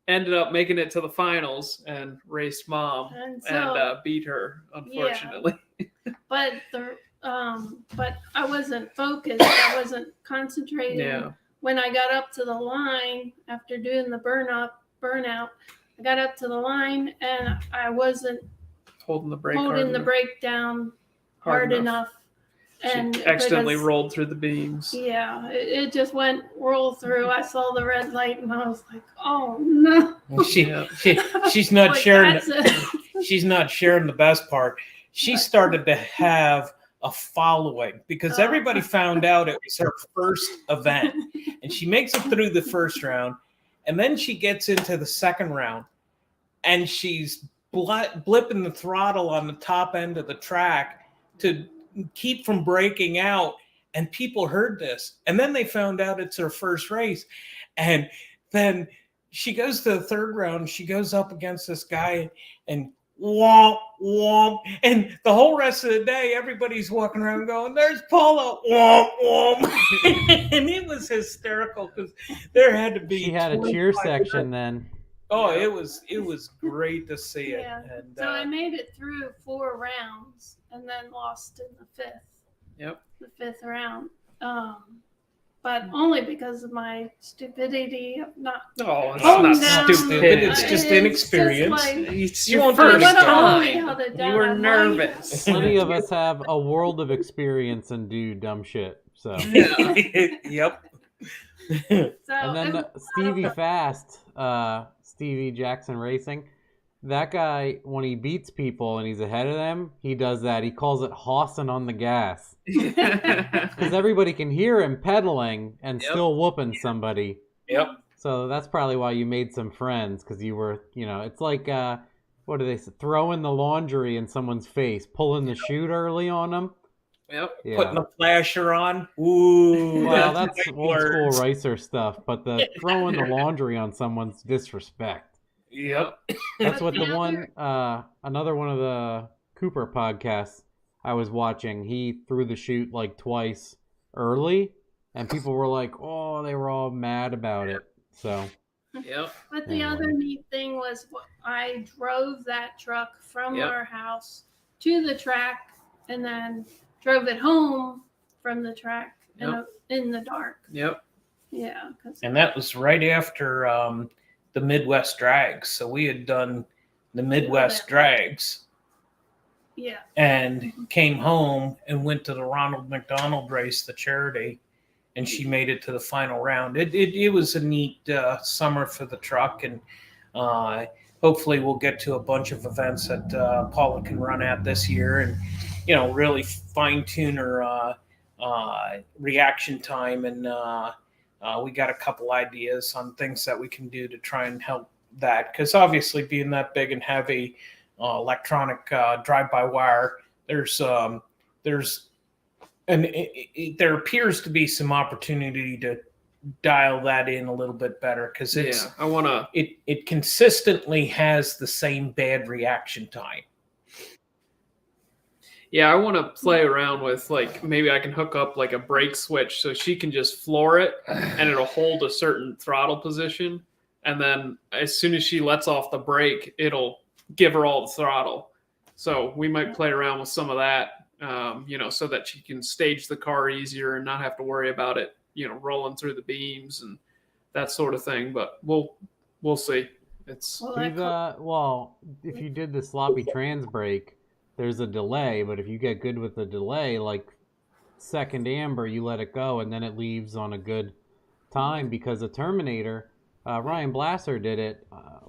ended up making it to the finals, and raced Mom and beat her, unfortunately. But but I wasn't focused. I wasn't concentrating. Yeah. When I got up to the line after doing the burnout, I got up to the line and I wasn't Holding the brake down hard enough. And she accidentally because- rolled through the beams. Yeah, it just went roll through. I saw the red light and I was like, oh no. She's not Like, sharing. that's it. She's not sharing the best part. She started to have a following because everybody found out it was her first event, and she makes it through the first round, and then she gets into the second round, and she's blipping the throttle on the top end of the track to keep from breaking out. And people heard this, and then they found out it's her first race, and then she goes to the third round. She goes up against this guy, and womp womp, and the whole rest of the day everybody's walking around going, there's Paula, womp womp. And it was hysterical because there had to be, She had a cheer section then. oh, it was great to see it. Yeah. And So I made it through 4 rounds and then lost in the 5th. Yep. The 5th round. But only because of my stupidity of not. Oh, it's Oh, not no. stupid. It's just It's inexperience. like- It's You your won't first They would've told me time. how to You done were it. nervous. Plenty of us have a world of experience and do dumb shit. So, Yep. So and then Stevie Fast, Stevie Jackson Racing, that guy, when he beats people and he's ahead of them, he does that. He calls it hossing on the gas because everybody can hear him pedaling and still whooping somebody. Yep. So that's probably why you made some friends, because you were, it's like, what do they say? Throwing the laundry in someone's face, pulling the chute early on them. Yep. Yeah. Putting the flasher on. Ooh. Well, that's big old school words. racer stuff, but the throwing the laundry on someone's disrespect. Yep. That's what But the one, another one of the Cooper podcasts I was watching, he threw the chute like twice early, and people were like, oh, they were all mad about it. So, Yep. But the other neat thing was I drove that truck from our house to the track and then drove it home from the track in the dark. Yep. Yeah. And that was right after the Midwest drags. So we had done the Midwest drags Yeah. and came home and went to the Ronald McDonald race, the charity, and she made it to the final round. It was a neat summer for the truck, and hopefully we'll get to a bunch of events that Paula can run at this year, and really fine tune her reaction time, and we got a couple ideas on things that we can do to try and help that, because obviously being that big and heavy electronic drive-by-wire, there appears to be some opportunity to dial that in a little bit better, because it consistently has the same bad reaction time. Yeah, I want to play around with, like, maybe I can hook up like a brake switch so she can just floor it and it'll hold a certain throttle position, and then as soon as she lets off the brake, it'll give her all the throttle. So we might play around with some of that, so that she can stage the car easier and not have to worry about it, rolling through the beams and that sort of thing. But we'll see. It's if you did the sloppy trans brake, there's a delay, but if you get good with the delay, like second amber, you let it go and then it leaves on a good time, because a Terminator, Ryan Blasser did it.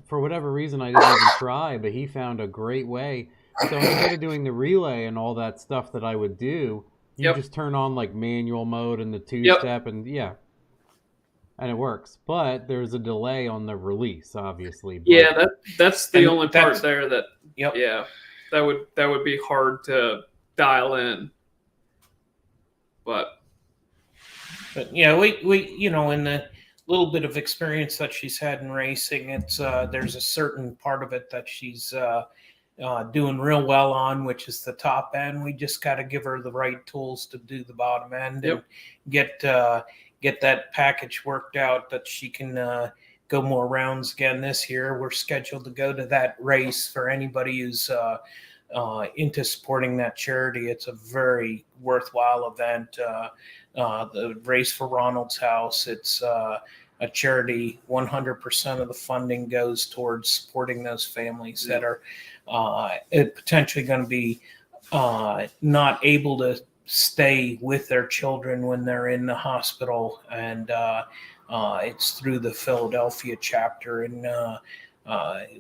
For whatever reason, I didn't even try, but he found a great way. So instead of doing the relay and all that stuff that I would do, you just turn on like manual mode and the two-step, and and it works. But there's a delay on the release, obviously. But that's the only part there that that would be hard to dial in. But yeah, we in the little bit of experience that she's had in racing, it's there's a certain part of it that she's doing real well on, which is the top end. We just got to give her the right tools to do the bottom end and get that package worked out that she can go more rounds again this year. We're scheduled to go to that race. For anybody who's into supporting that charity, it's a very worthwhile event. The Race for Ronald's House, it's a charity. 100% of the funding goes towards supporting those families that are potentially going to be not able to stay with their children when they're in the hospital, and it's through the Philadelphia chapter, and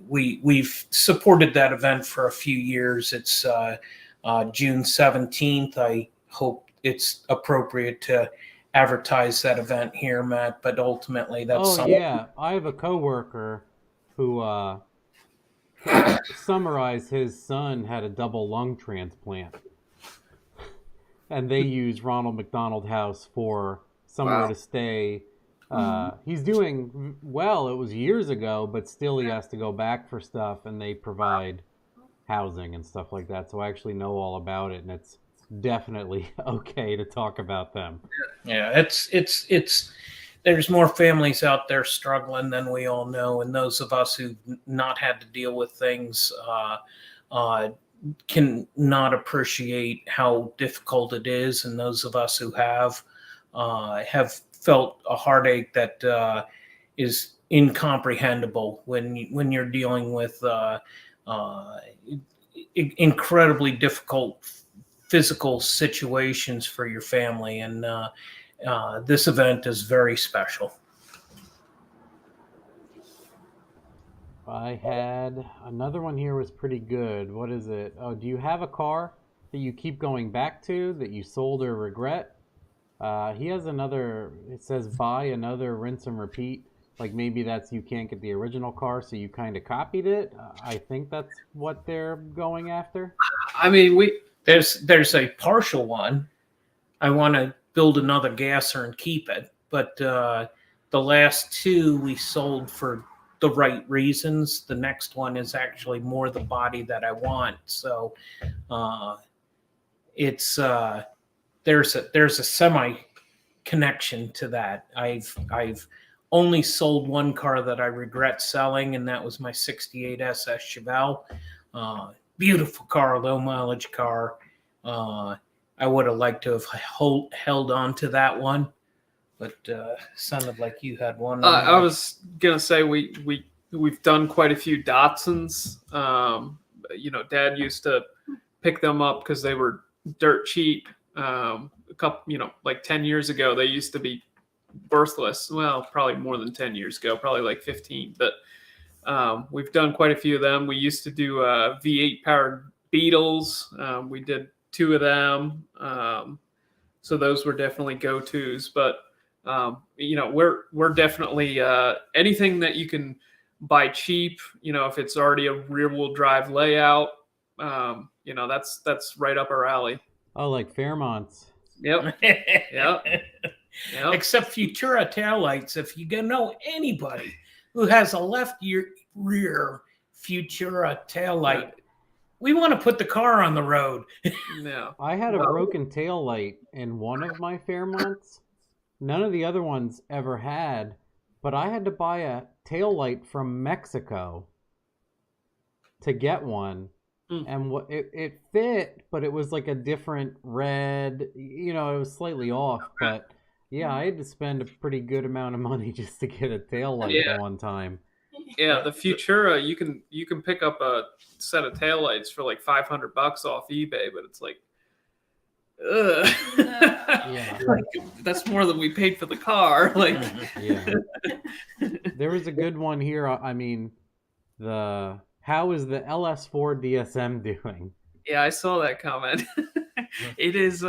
we've supported that event for a few years. It's June 17th. I hope it's appropriate to advertise that event here, Matt, but ultimately that's I have a coworker who summarized his son had a double lung transplant, and they use Ronald McDonald House for somewhere to stay. He's doing well. It was years ago, but still he has to go back for stuff, and they provide housing and stuff like that. So I actually know all about it, and it's definitely okay to talk about them. Yeah, it's there's more families out there struggling than we all know, and those of us who've not had to deal with things can not appreciate how difficult it is, and those of us who have felt a heartache that is incomprehensible when you're dealing with incredibly difficult physical situations for your family, and this event is very special. I had another one here was pretty good. What is it? Oh, do you have a car that you keep going back to that you sold or regret? He has another, it says buy another, rinse and repeat. Like maybe that's you can't get the original car, so you kind of copied it. I think that's what they're going after. I mean, there's a partial one. I want to build another gasser and keep it, but the last two we sold for the right reasons. The next one is actually more the body that I want. So it's there's a semi connection to that. I've only sold one car that I regret selling, and that was my 68 SS Chevelle. Beautiful car, low mileage car. I would have liked to have held on to that one, but sounded like you had one. I was gonna say we've done quite a few Datsuns. Dad used to pick them up because they were dirt cheap. A couple, like 10 years ago, they used to be worthless. Well, probably more than 10 years ago, probably like 15. But we've done quite a few of them. We used to do V8 powered Beetles. We did 2 of them. So those were definitely go-tos. But we're definitely anything that you can buy cheap. If it's already a rear-wheel drive layout, that's right up our alley. Oh, like Fairmonts. Yep. Yep. Yep. Except Futura taillights. If you know anybody who has a left rear Futura taillight, we want to put the car on the road. No. I had a broken tail light in one of my Fairmonts. None of the other ones ever had, but I had to buy a tail light from Mexico to get one. And it fit, but it was like a different red, it was slightly off, but yeah, I had to spend a pretty good amount of money just to get a tail light one time. Yeah, the Futura, you can pick up a set of taillights for like $500 off eBay, but it's like, ugh. Yeah. Like, that's more than we paid for the car. Like, yeah. There was a good one here. I mean, how is the LS4 DSM doing? Yeah, I saw that comment. It is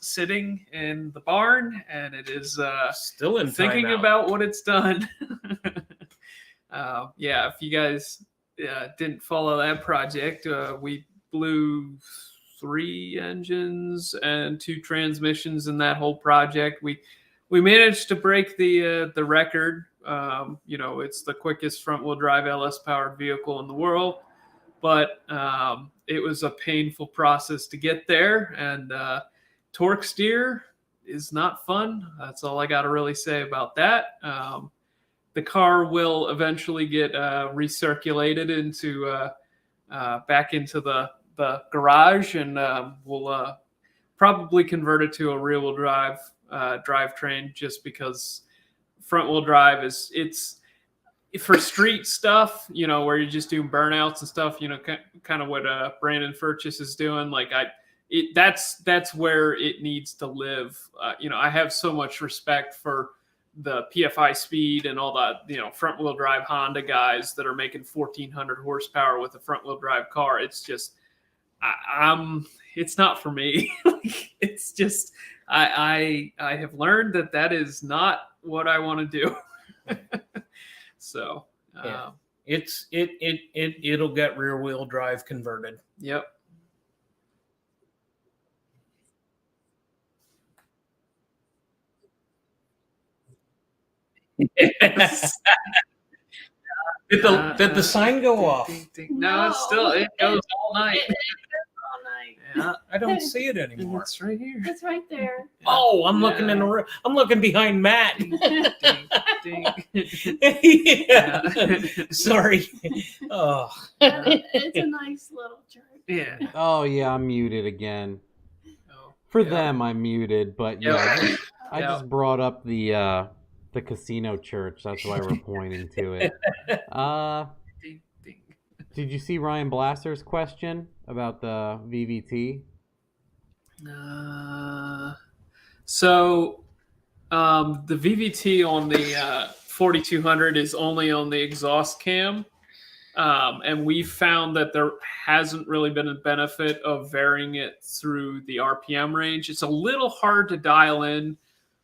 sitting in the barn, and it is still in thinking about what it's done. If you guys didn't follow that project, we blew 3 engines and 2 transmissions in that whole project. We managed to break the record. It's the quickest front-wheel drive LS-powered vehicle in the world, but it was a painful process to get there, and torque steer is not fun. That's all I got to really say about that. The car will eventually get recirculated into back into the garage, and we'll probably convert it to a rear-wheel drive drivetrain, just because front-wheel drive it's for street stuff, where you're just doing burnouts and stuff, kind of what Brandon Furchess is doing. Like that's where it needs to live. I have so much respect for the PFI Speed and all the, front-wheel drive Honda guys that are making 1,400 horsepower with a front-wheel drive car. It's just, it's not for me. It's just, I have learned that is not what I want to do. So it'll get rear wheel drive converted. Yep. Did the sign go off? Ding, ding. No, it goes all night. It goes all night. Yeah, I don't see it anymore. it's right here. It's right there. Oh, I'm looking I'm looking behind Matt. Ding. Yeah. Sorry. Oh. It's a nice little chart. Yeah. Oh yeah, I'm muted again. Oh, For them, I'm muted, but yeah, I just brought up the casino church. That's why we're pointing to it. Ding, ding. Did you see Ryan Blasser's question about the VVT? So the VVT on the 4200 is only on the exhaust cam. And we found that there hasn't really been a benefit of varying it through the RPM range. It's a little hard to dial in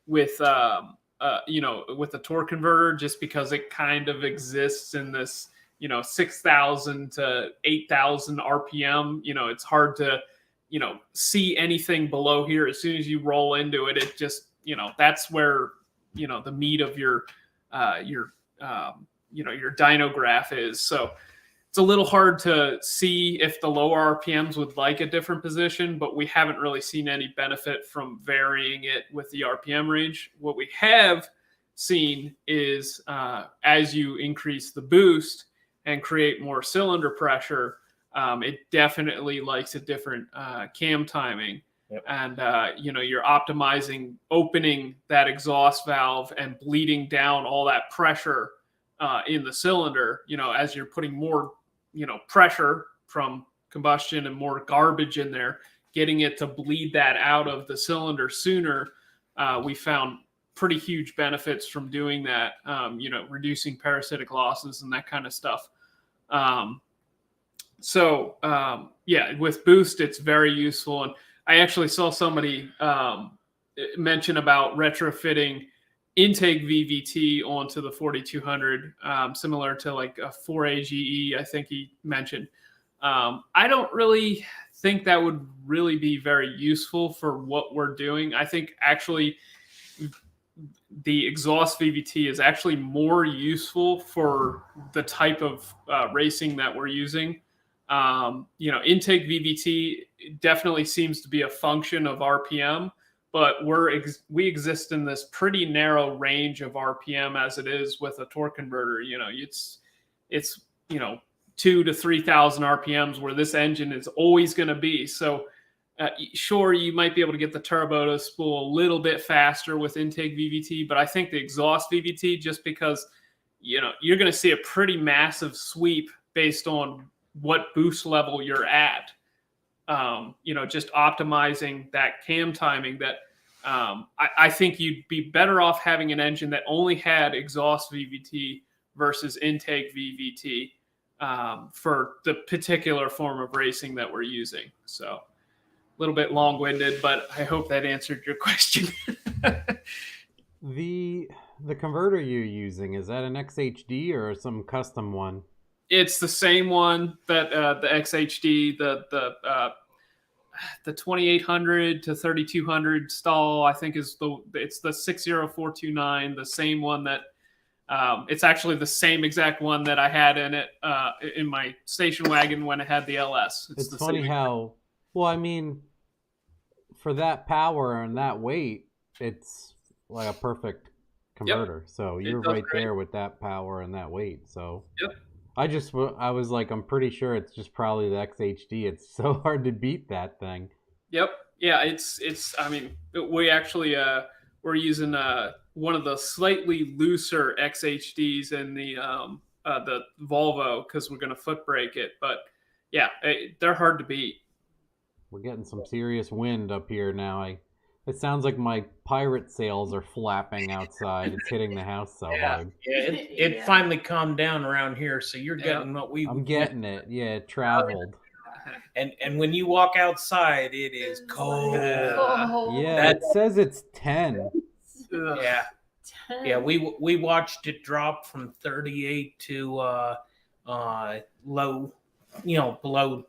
with, with the torque converter, just because it kind of exists in this, 6,000 to 8,000 RPM. It's hard to, see anything below here. As soon as you roll into it, it just, that's where, the meat of your dyno graph is. So it's a little hard to see if the lower RPMs would like a different position, but we haven't really seen any benefit from varying it with the RPM range. What we have seen is as you increase the boost and create more cylinder pressure, it definitely likes a different cam timing. Yep. And, you're optimizing opening that exhaust valve and bleeding down all that pressure in the cylinder, as you're putting more, pressure from combustion and more garbage in there, getting it to bleed that out of the cylinder sooner. We found pretty huge benefits from doing that, reducing parasitic losses and that kind of stuff. With boost, it's very useful. And I actually saw somebody mention about retrofitting intake VVT onto the 4200, similar to like a 4AGE, I think he mentioned. I don't really think that would really be very useful for what we're doing. I think actually the exhaust VVT is actually more useful for the type of racing that we're using. Intake VVT definitely seems to be a function of RPM, but we exist in this pretty narrow range of RPM as it is with a torque converter. It's 2,000 to 3,000 RPMs where this engine is always going to be. So sure, you might be able to get the turbo to spool a little bit faster with intake VVT, but I think the exhaust VVT, just because you're going to see a pretty massive sweep based on what boost level you're at. Just optimizing that cam timing. That I think you'd be better off having an engine that only had exhaust VVT versus intake VVT for the particular form of racing that we're using. So a little bit long-winded, but I hope that answered your question. The converter you're using, is that an XHD or some custom one? It's the same one that the XHD, the 2800 to 3200 stall, I think it's the 60429, the same one that it's actually the same exact one that I had in it in my station wagon when I had the LS. It's funny how, well, I mean, for that power and that weight, it's like a perfect converter. Yep. So you're right there with that power and that weight. So yep. I was like, I'm pretty sure it's just probably the XHD. It's so hard to beat that thing. Yep. Yeah. It's. I mean, we actually we're using one of the slightly looser XHDs in the Volvo because we're going to foot brake it. But yeah, they're hard to beat. We're getting some serious wind up here now. It sounds like my pirate sails are flapping outside. It's hitting the house so hard. Yeah, it finally calmed down around here, so you're getting what we. I'm getting it. Yeah, it traveled. And when you walk outside, it is cold. Yeah, it says it's 10. Yeah, 10. Yeah. We watched it drop from 38 to low, below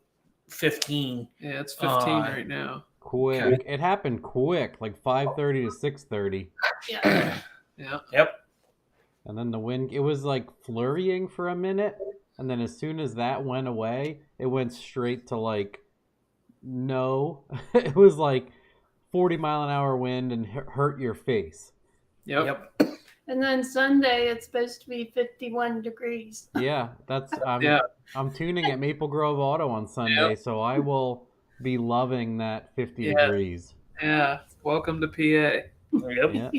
15. Yeah, it's 15 right now. Quick. Okay. It happened quick, like 5:30 to 6:30. Yeah. Yeah. Yep. And then the wind, it was like flurrying for a minute, and then as soon as that went away, it went straight to like no. It was like 40-mile-an-hour wind and hurt your face. Yep. And then Sunday it's supposed to be 51 degrees. Yeah, I'm tuning at Maple Grove Auto on Sunday, so I will be loving that 50 degrees. Yeah. Welcome to PA. Yep. Yeah.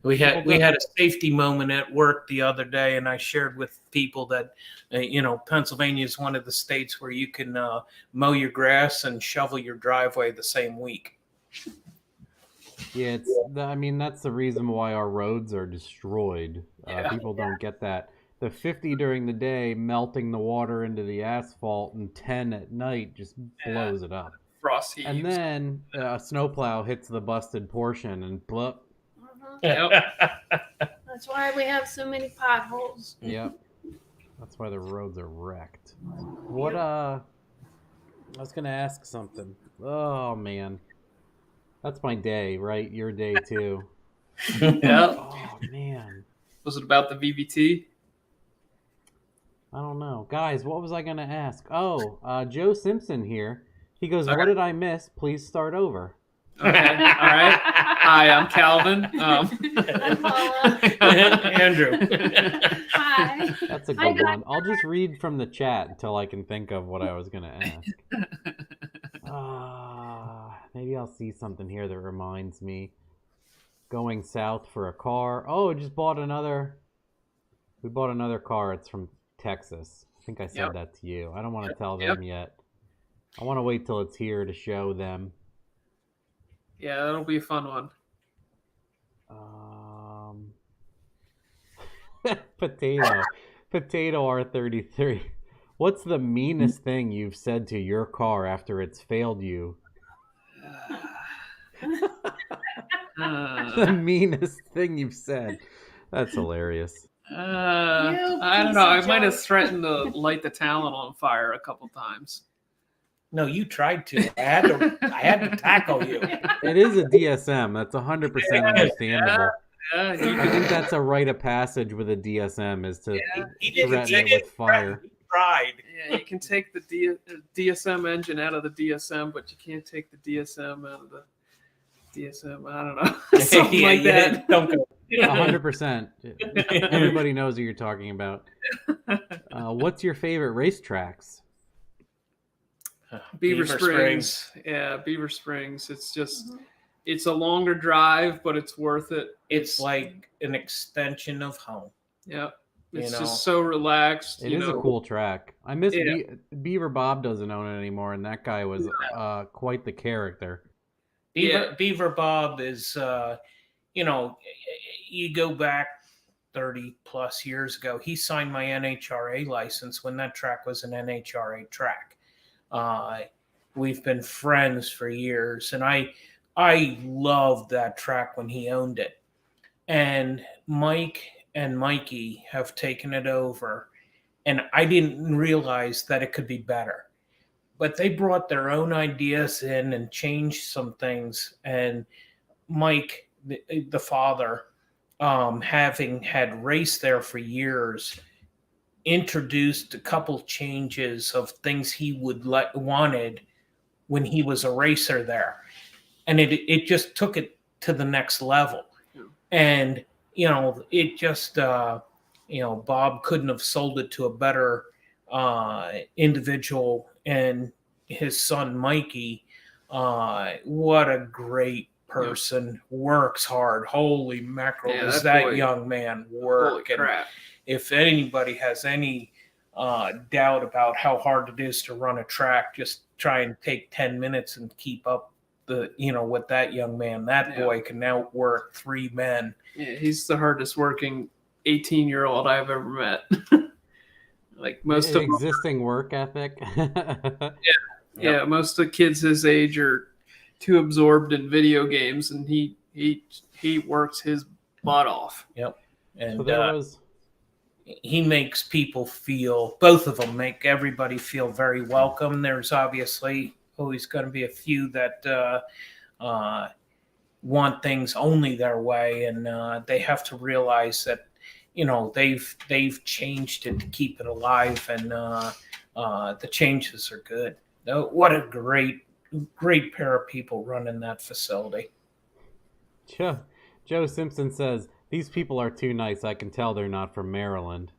We had a safety moment at work the other day, and I shared with people that Pennsylvania is one of the states where you can mow your grass and shovel your driveway the same week. Yeah, that's the reason why our roads are destroyed. People don't get that. The 50 during the day melting the water into the asphalt, and 10 at night just blows it up. Frost heaves. And then a snowplow hits the busted portion and blup. Yep. That's why we have so many potholes. Yep. That's why the roads are wrecked. What I was gonna ask something. Oh man. That's my day, right? Your day too. Yeah. Oh man. Was it about the VVT? I don't know. Guys, what was I gonna ask? Oh, Joe Simpson here. He goes, What did I miss? Please start over. Okay. All right. Hi, I'm Calvin. I'm Paula. Andrew. Hi. That's a good one. I'll just read from the chat until I can think of what I was going to ask. Maybe I'll see something here that reminds me. Going south for a car. Oh, we bought another car. It's from Texas. I think I said that to you. I don't want to tell them yet. I want to wait till it's here to show them. Yeah, that'll be a fun one. Potato R33. What's the meanest thing you've said to your car after it's failed you? The meanest thing you've said. That's hilarious. I don't piece know. of I might have junk. threatened to light the talent on fire a couple times. No, you tried to. I had to tackle you. It is a DSM. That's 100% understandable. Yeah, you I think that's a rite of passage with a DSM is to He didn't threaten it he with fire. He tried. Yeah, you can take the DSM engine out of the DSM, but you can't take the DSM out of the DSM. I don't know. Something Yeah, like you that. didn't- Don't go. 100%. Everybody knows what you're talking about. What's your favorite racetracks? Beaver Springs. Yeah, Beaver Springs. It's just, it's a longer drive, but it's worth it. It's like an extension of home. Yeah. It's You know. just so relaxed. It is a cool track. I miss Yeah. Beaver Bob doesn't own it anymore, and that guy was quite the character. Beaver Bob is, you go back 30 plus years ago, he signed my NHRA license when that track was an NHRA track. We've been friends for years, and I loved that track when he owned it. And Mike and Mikey have taken it over, and I didn't realize that it could be better. But they brought their own ideas in and changed some things. And Mike, the father, having had raced there for years, introduced a couple changes of things he wanted when he was a racer there, and it just took it to the next level. And it just Bob couldn't have sold it to a better individual, and his son Mikey, what a great person, works hard. Holy mackerel, Yeah, does that that boy- young man Holy work. And crap. if anybody has any doubt about how hard it is to run a track, just try and take 10 minutes and keep up with that young man. That boy can outwork 3 men. Yeah, he's the hardest working 18-year-old I've ever met. Like most of Existing work ethic. yeah, most of the kids his age are too absorbed in video games, and he works his butt off. Yep. And So there was he makes people feel, both of them make everybody feel very welcome. There's obviously always going to be a few that want things only their way, and they have to realize that they've changed it to keep it alive, and the changes are good. What a great pair of people running that facility. Joe Simpson says, "These people are too nice. I can tell they're not from Maryland."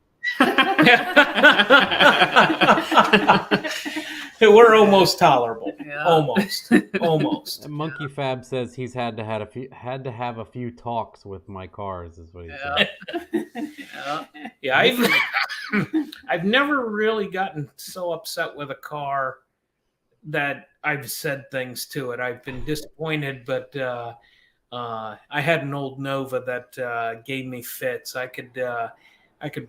We're almost tolerable. Yeah. Almost. And Monkey Fab says he's had to have a few talks with my cars, is what he said. Yeah. I've never really gotten so upset with a car that I've said things to it. I've been disappointed, but I had an old Nova that gave me fits. I could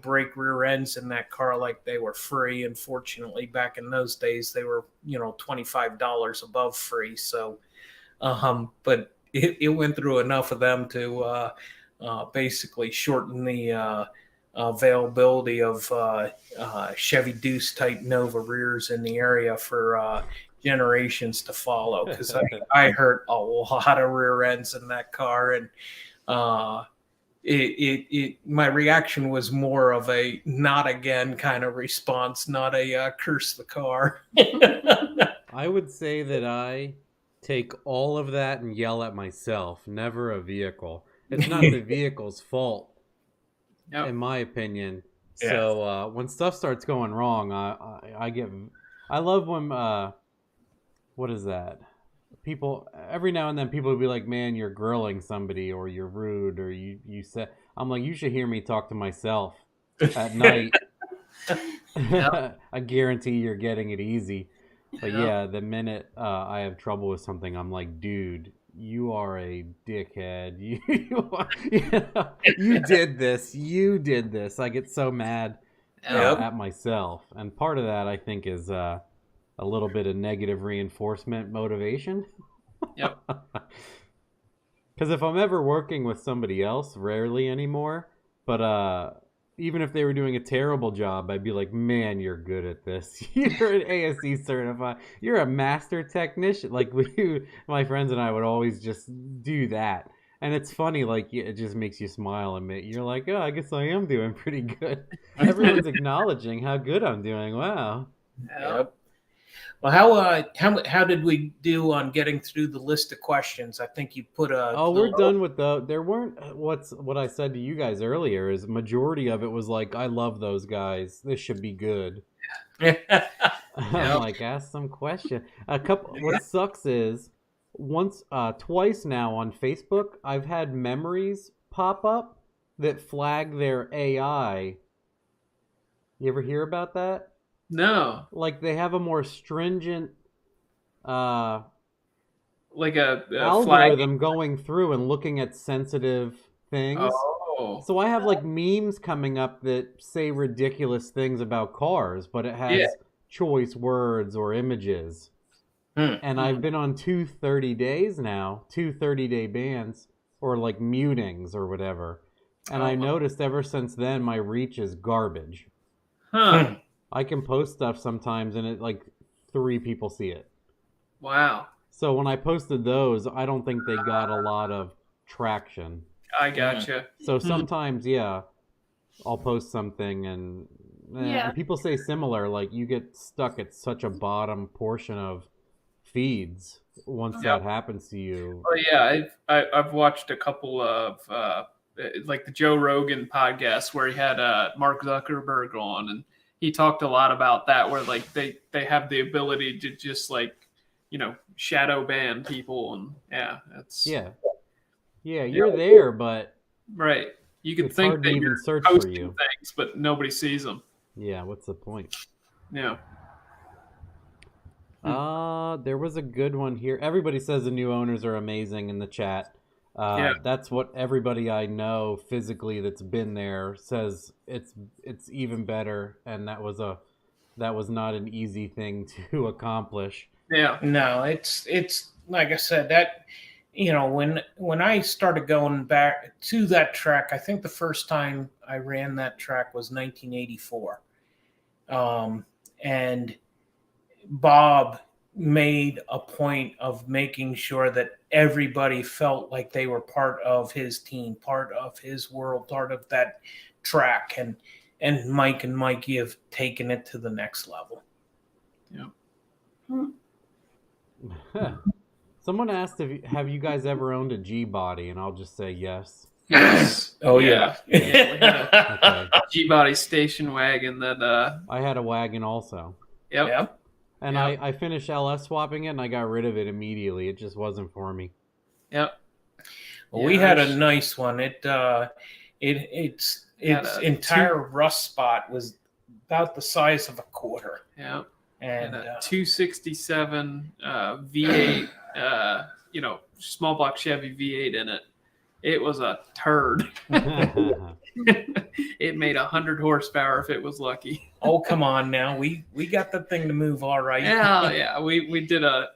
break rear ends in that car like they were free. Unfortunately, back in those days, they were $25 above free. So, but it went through enough of them to basically shorten the availability of Chevy Deuce type Nova rears in the area for generations to follow, because I hurt a lot of rear ends in that car, and my reaction was more of a not again kind of response, not a curse the car. I would say that I take all of that and yell at myself, never a vehicle. It's not the vehicle's fault, in my opinion. Yeah. So when stuff starts going wrong, I love when what is that? People every now and then people would be like, "Man, you're grilling somebody, or you're rude, or you said." I'm like, "You should hear me talk to myself at night." I guarantee you're getting it easy. But yeah, the minute I have trouble with something, I'm like, "Dude, you are a dickhead. You did this. You did this." I get so mad at myself, and part of that I think is a little bit of negative reinforcement motivation. Yep. Because if I'm ever working with somebody else, rarely anymore, but even if they were doing a terrible job, I'd be like, man, you're good at this. You're an ASE certified. You're a master technician. Like my friends and I would always just do that. And it's funny, like it just makes you smile and you're like, oh, I guess I am doing pretty good. Everyone's acknowledging how good I'm doing. Wow. Yep. Well, how did we do on getting through the list of questions? I think you put a. Oh, we're done with there weren't what I said to you guys earlier is majority of it was like, I love those guys. This should be good. I'm like, ask some question. What sucks is twice now on Facebook, I've had memories pop up that flag their AI. You ever hear about that? No. Like they have a more stringent like a algorithm going through and looking at sensitive things. Oh. So I have like memes coming up that say ridiculous things about cars, but it has choice words or images. And I've been on 2 days now, 30-day bans or like mutings or whatever. And I noticed ever since then my reach is garbage. Huh. I can post stuff sometimes and it like 3 people see it. Wow. So when I posted those, I don't think they got a lot of traction. I gotcha. So sometimes, I'll post something and people say similar, like you get stuck at such a bottom portion of feeds once that happens to you. Oh yeah, I've watched a couple of like the Joe Rogan podcast where he had Mark Zuckerberg on, and he talked a lot about that, where like they have the ability to just like, shadow ban people, and it's you're there, but right, you can it's think hard to that even you're search for posting you things, but nobody sees them. Yeah, what's the point? Yeah. There was a good one here. Everybody says the new owners are amazing in the chat. That's what everybody I know physically that's been there says. It's even better, and that was not an easy thing to accomplish. Yeah. No, it's like I said, that when I started going back to that track, I think the first time I ran that track was 1984. And Bob made a point of making sure that everybody felt like they were part of his team, part of his world, part of that track. And Mike and Mikey have taken it to the next level. Yeah. Someone asked have you guys ever owned a G body, and I'll just say yes. Yes. Oh yeah. We had a G-body station wagon that I had a wagon also. Yep. And I finished LS swapping it, and I got rid of it immediately. It just wasn't for me. Yep. Well, we had a nice one. Its entire rust spot was about the size of a quarter. Yep. And a 267 V8, small block Chevy V8 in it. It was a turd. It made 100 horsepower if it was lucky. Oh, come on now. We got that thing to move all right. Yeah. We did that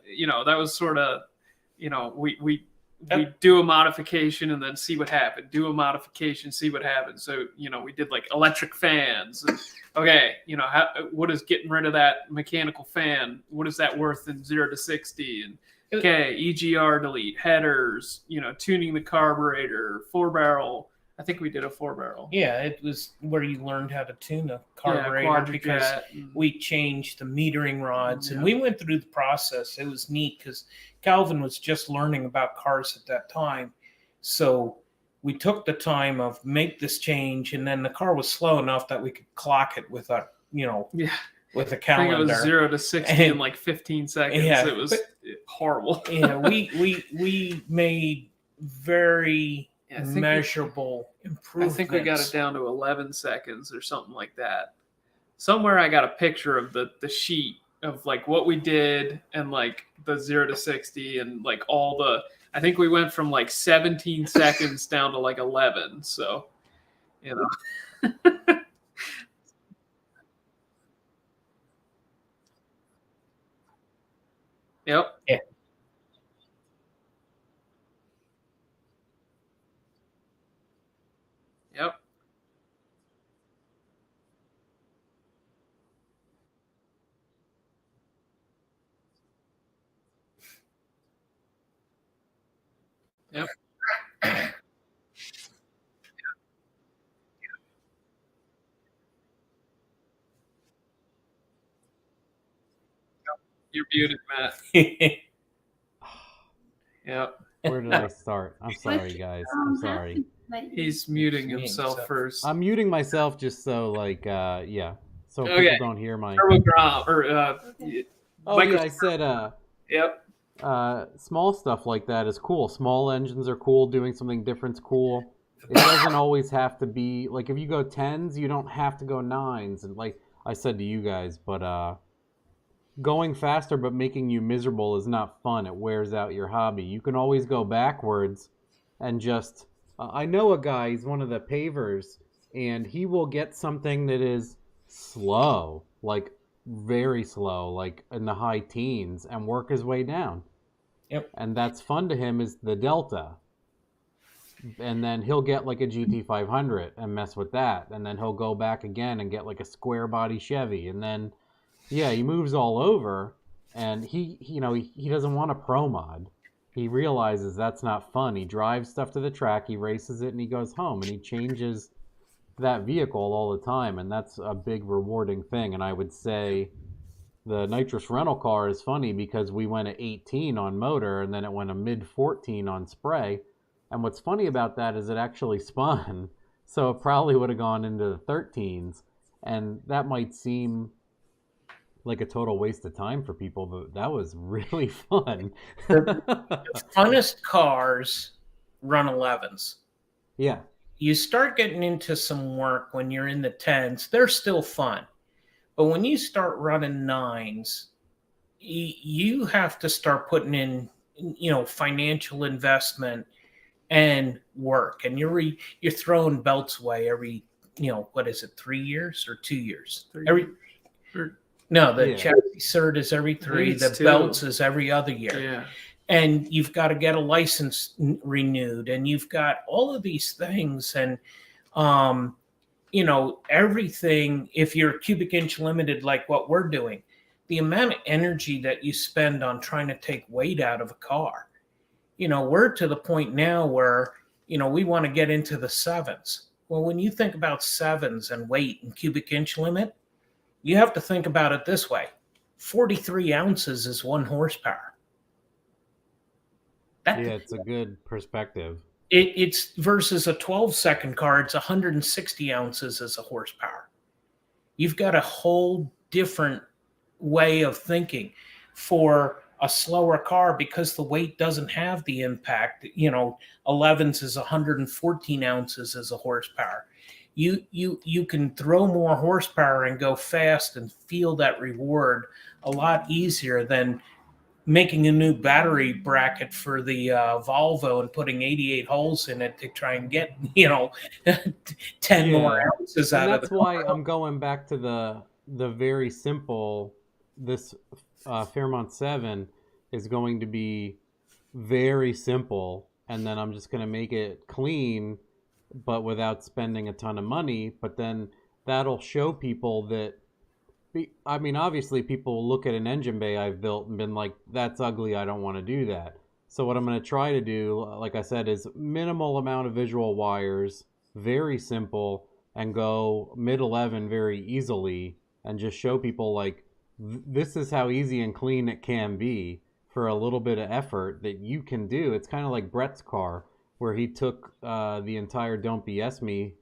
was sort of, we do a modification and then see what happened. Do a modification, see what happens. So, we did like electric fans. And, okay, what is getting rid of that mechanical fan? What is that worth in 0 to 60? And okay, EGR delete, headers, tuning the carburetor, 4-barrel. I think we did a 4-barrel. Yeah, it was where you learned how to tune a carburetor because we changed the metering rods and we went through the process. It was neat because Calvin was just learning about cars at that time. So we took the time of make this change, and then the car was slow enough that we could clock it with a, with a calendar. I think it was 0 to 60 in like 15 seconds. Yeah, it was horrible. Yeah, we made very measurable improvements. I think we got it down to 11 seconds or something like that. Somewhere I got a picture of the sheet of like what we did and like the 0 to 60 and like all the, I think we went from like 17 seconds down to like 11. So, Yep. Yeah. Yep. You're muted, Matt. Yep. Where did I start? I'm sorry, guys. I'm sorry. He's muting himself first. I'm muting myself just so, like, yeah, so Okay. people don't hear my. Turbocharger, or Oh yeah, I said Yep. small stuff like that is cool. Small engines are cool. Doing something different's cool. It doesn't always have to be like, if you go 10s, you don't have to go 9s. And like I said to you guys, but going faster but making you miserable is not fun. It wears out your hobby. You can always go backwards and just. I know a guy. He's one of the pavers, and he will get something that is slow, like very slow, like in the high teens, and work his way down. Yep. And that's fun to him, is the Delta. And then he'll get like a GT500 and mess with that. And then he'll go back again and get like a square body Chevy. And then, yeah, he moves all over. And he doesn't want a pro mod. He realizes that's not fun. He drives stuff to the track, he races it, and he goes home. And he changes that vehicle all the time. And that's a big rewarding thing. And I would say the nitrous rental car is funny because we went at 18 on motor, and then it went a mid 14 on spray. And what's funny about that is it actually spun, so it probably would have gone into the 13s, and that might seem like a total waste of time for people, but that was really fun. The funnest cars run 11s. Yeah. You start getting into some work when you're in the 10s. They're still fun. But when you start running 9s, you have to start putting in, financial investment and work, and you're throwing belts away every, what is it, 3 years or 2 years? Chassis cert is every 3. The belts is every other year. Yeah. And you've got to get a license renewed, and you've got all of these things, and everything. If you're cubic inch limited like what we're doing, the amount of energy that you spend on trying to take weight out of a car. We're to the point now where, we want to get into the 7s. Well, when you think about 7s and weight and cubic inch limit, you have to think about it this way. 43 ounces is 1 horsepower. It's a good perspective. It's versus a 12-second car, it's 160 ounces as a horsepower. You've got a whole different way of thinking for a slower car because the weight doesn't have the impact. 11s is 114 ounces as a horsepower. You can throw more horsepower and go fast and feel that reward a lot easier than making a new battery bracket for the Volvo and putting 88 holes in it to try and get 10 more ounces out of it. That's why I'm going back to the very simple. This Fairmont 7 is going to be very simple, and then I'm just going to make it clean but without spending a ton of money. But then that'll show people that, obviously people look at an engine bay I've built and been like, that's ugly, I don't want to do that. So what I'm going to try to do, like I said, is minimal amount of visual wires, very simple, and go mid 11 very easily, and just show people like, this is how easy and clean it can be for a little bit of effort that you can do. It's kind of like Brett's car, where he took the entire Don't BS Me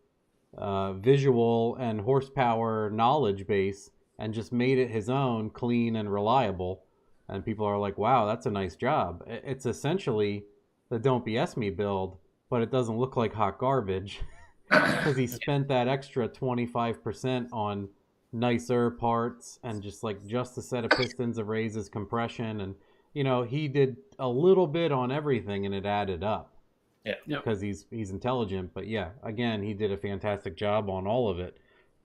visual and horsepower knowledge base and just made it his own, clean and reliable. And people are like, wow, that's a nice job. It's essentially the Don't BS Me build, but it doesn't look like hot garbage because he spent that extra 25% on nicer parts and just a set of pistons to raise his compression. And, he did a little bit on everything, and it added up. Yeah. Because he's intelligent. But yeah, again, he did a fantastic job on all of it.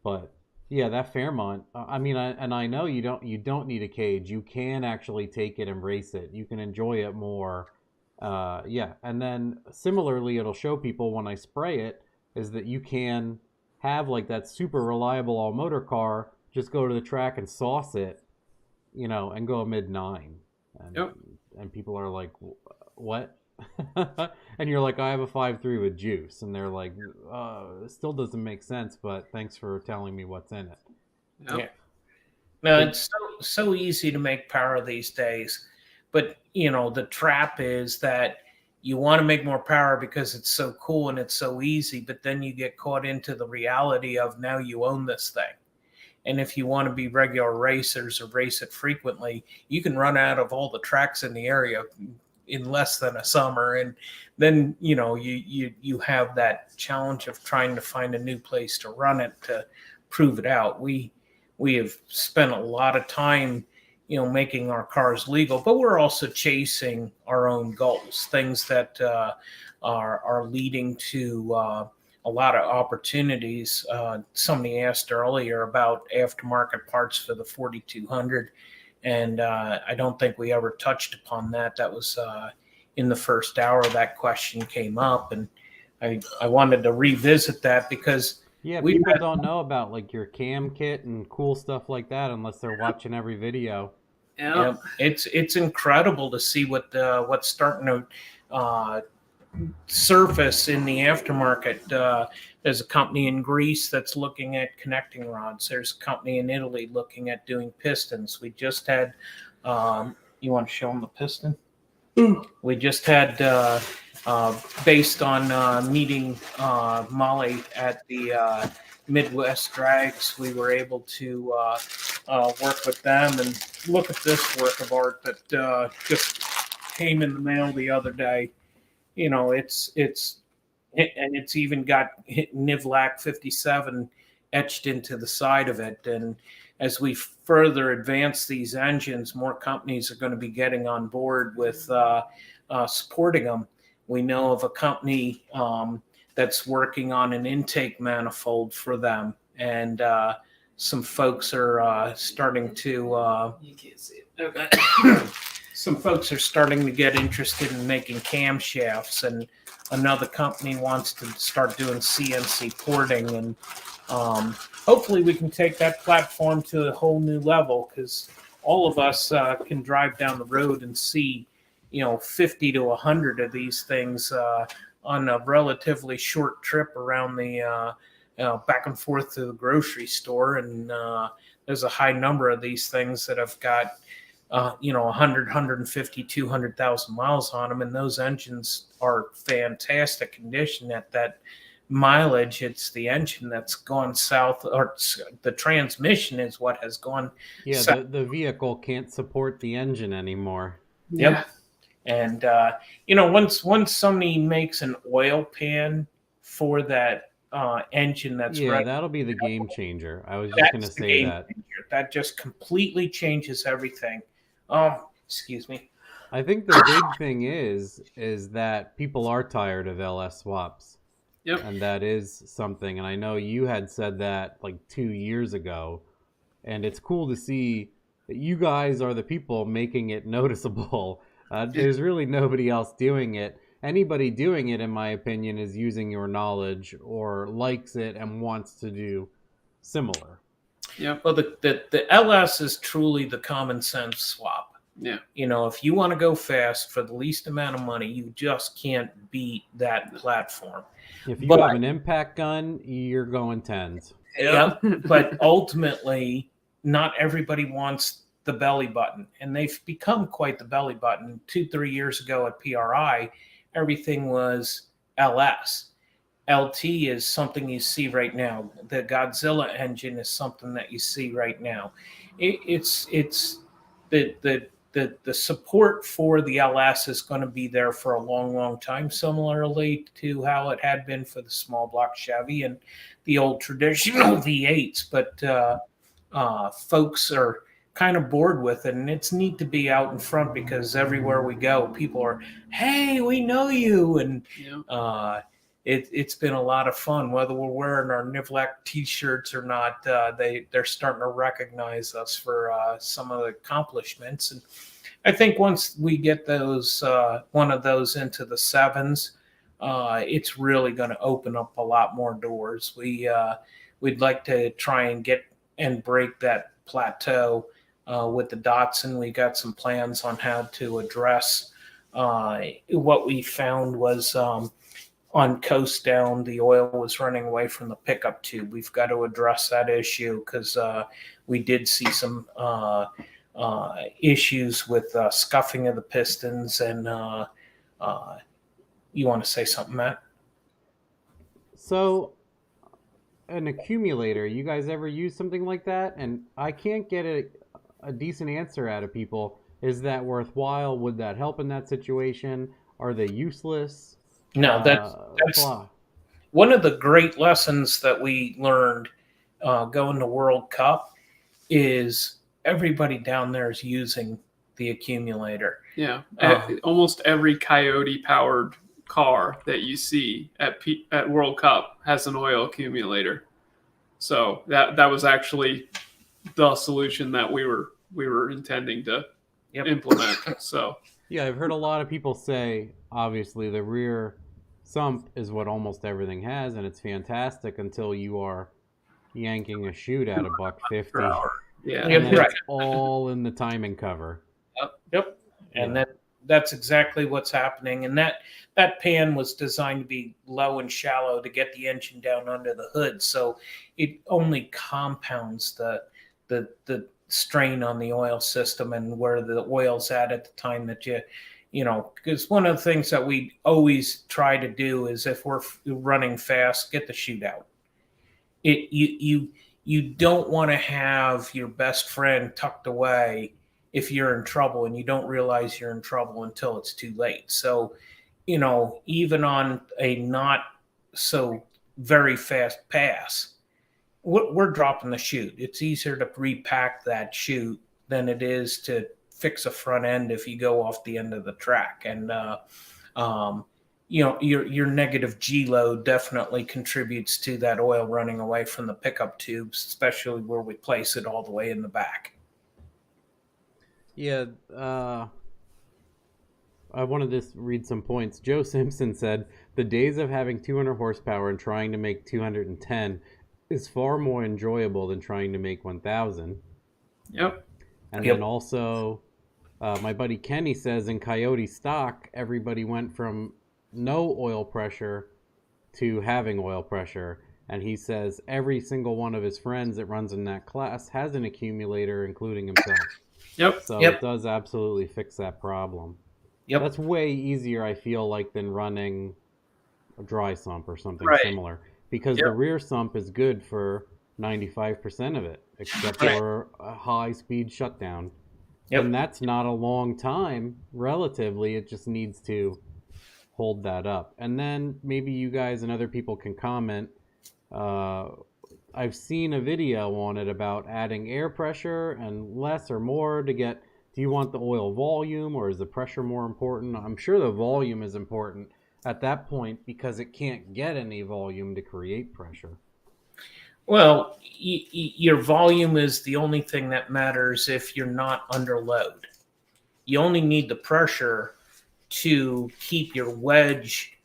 But yeah, that Fairmont, I know you don't need a cage. You can actually take it and race it. You can enjoy it more. And then similarly, it'll show people when I spray it is that you can have like that super reliable all motor car, just go to the track and sauce it, and go a mid 9. And people are like, what? And you're like, I have a 5.3 with juice, and they're like, it still doesn't make sense, but thanks for telling me what's in it. Yep. Yeah. No, it's so easy to make power these days, but the trap is that you want to make more power because it's so cool and it's so easy, but then you get caught into the reality of now you own this thing. And if you want to be regular racers or race it frequently, you can run out of all the tracks in the area in less than a summer. And then, you have that challenge of trying to find a new place to run it to prove it out. We have spent a lot of time, making our cars legal, but we're also chasing our own goals, things that are leading to a lot of opportunities. Somebody asked earlier about aftermarket parts for the 4200, and I don't think we ever touched upon that. That was in the first hour that question came up, and I wanted to revisit that because people don't know about like your cam kit and cool stuff like that unless they're watching every video. Yeah. It's incredible to see what's starting to surface in the aftermarket. There's a company in Greece that's looking at connecting rods. There's a company in Italy looking at doing pistons. We just had, you want to show them the piston? We just had, based on meeting Molly at the Midwest Drags, we were able to work with them and look at this work of art that just came in the mail the other day. It's even got Nivlac 57 etched into the side of it. And as we further advance these engines, more companies are going to be getting on board with supporting them. We know of a company that's working on an intake manifold for them, and some folks are starting to. You can't see it. Okay. Some folks are starting to get interested in making camshafts, and another company wants to start doing CNC porting, and hopefully we can take that platform to a whole new level, because all of us can drive down the road and see 50 to 100 of these things on a relatively short trip around the back and forth to the grocery store, and there's a high number of these things that have got 100, 150, 200,000 miles on them, and those engines are fantastic condition at that mileage. It's the engine that's gone south, or the transmission is what has gone south. The vehicle can't support the engine anymore. Yep. And once somebody makes an oil pan for that engine, that'll be the game changer. I was just going to say that. That just completely changes everything. Excuse me. I think the big thing is that people are tired of LS swaps. Yep. And that is something. And I know you had said that like 2 years ago. And it's cool to see that you guys are the people making it noticeable. There's really nobody else doing it. Anybody doing it, in my opinion, is using your knowledge or likes it and wants to do similar. Yeah. Well, the LS is truly the common sense swap. Yeah. If you want to go fast for the least amount of money, you just can't beat that platform. If you have an impact gun, you're going tens. Yep. But ultimately, not everybody wants the belly button, and they've become quite the belly button. 2-3 years ago at PRI, everything was LS. LT is something you see right now. The Godzilla engine is something that you see right now. It's the support for the LS is going to be there for a long, long time, similarly to how it had been for the small block Chevy and the old traditional V8s. But folks are kind of bored with it, and it's neat to be out in front, because everywhere we go, people are, hey, we know you, and it's been a lot of fun. Whether we're wearing our Nivlac t-shirts or not, they're starting to recognize us for some of the accomplishments. And I think once we get those one of those into the sevens, it's really going to open up a lot more doors. We'd like to try and get and break that plateau with the Datsun. We got some plans on how to address what we found was on coast down, the oil was running away from the pickup tube. We've got to address that issue because we did see some issues with scuffing of the pistons. And you want to say something, Matt? So, an accumulator, you guys ever use something like that? And I can't get a decent answer out of people. Is that worthwhile? Would that help in that situation? Are they useless? No, that's blah. One of the great lessons that we learned going to World Cup is everybody down there is using the accumulator. Yeah, almost every Coyote-powered car that you see at World Cup has an oil accumulator. So that was actually the solution that we were intending to implement. So yeah, I've heard a lot of people say, obviously, the rear sump is what almost everything has, and it's fantastic until you are yanking a chute at $150. Yeah, And then it's all in the timing cover. Yep. And that's exactly what's happening. And that pan was designed to be low and shallow to get the engine down under the hood. So it only compounds the strain on the oil system and where the oil's at the time that because one of the things that we always try to do is if we're running fast, get the chute out. You don't want to have your best friend tucked away if you're in trouble and you don't realize you're in trouble until it's too late. So, even on a not so very fast pass, we're dropping the chute. It's easier to repack that chute than it is to fix a front end if you go off the end of the track. And, your negative G load definitely contributes to that oil running away from the pickup tubes, especially where we place it all the way in the back. Yeah, I wanted to read some points. Joe Simpson said, the days of having 200 horsepower and trying to make 210 is far more enjoyable than trying to make 1,000. Yep. And then also, my buddy Kenny says in Coyote stock, everybody went from no oil pressure to having oil pressure. And he says every single one of his friends that runs in that class has an accumulator, including himself. Yep. So it does absolutely fix that problem. Yep. That's way easier, I feel like, than running a dry sump or something similar. Because the rear sump is good for 95% of it, except for a high-speed shutdown. Yep. And that's not a long time, relatively. It just needs to hold that up. And then maybe you guys and other people can comment. I've seen a video on it about adding air pressure and less or more to get, do you want the oil volume or is the pressure more important? I'm sure the volume is important at that point because it can't get any volume to create pressure. Well, your volume is the only thing that matters if you're not under load. You only need the pressure to keep your wedge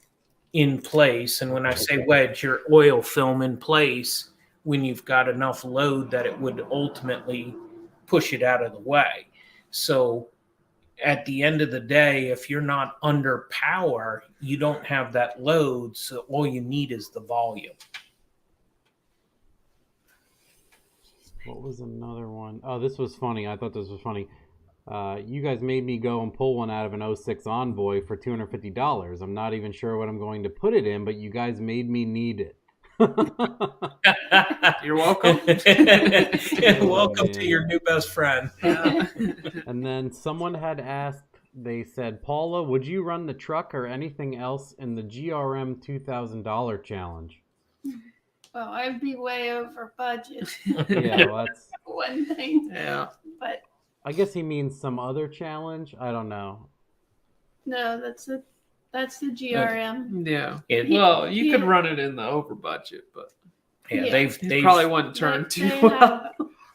in place. And when I say wedge, your oil film in place when you've got enough load that it would ultimately push it out of the way. So at the end of the day, if you're not under power, you don't have that load. So all you need is the volume. What was another one? Oh, this was funny. I thought this was funny. You guys made me go and pull one out of an 06 Envoy for $250. I'm not even sure what I'm going to put it in, but you guys made me need it. You're welcome. Welcome to your new best friend. And then someone had asked, they said, Paula, would you run the truck or anything else in the GRM $2,000 challenge? Well, I'd be way over budget. Yeah, well, that's one thing. Yeah. But I guess he means some other challenge. I don't know. no, that's the GRM. Yeah. Well, you could run it in the over budget, but they've probably wouldn't turn too well.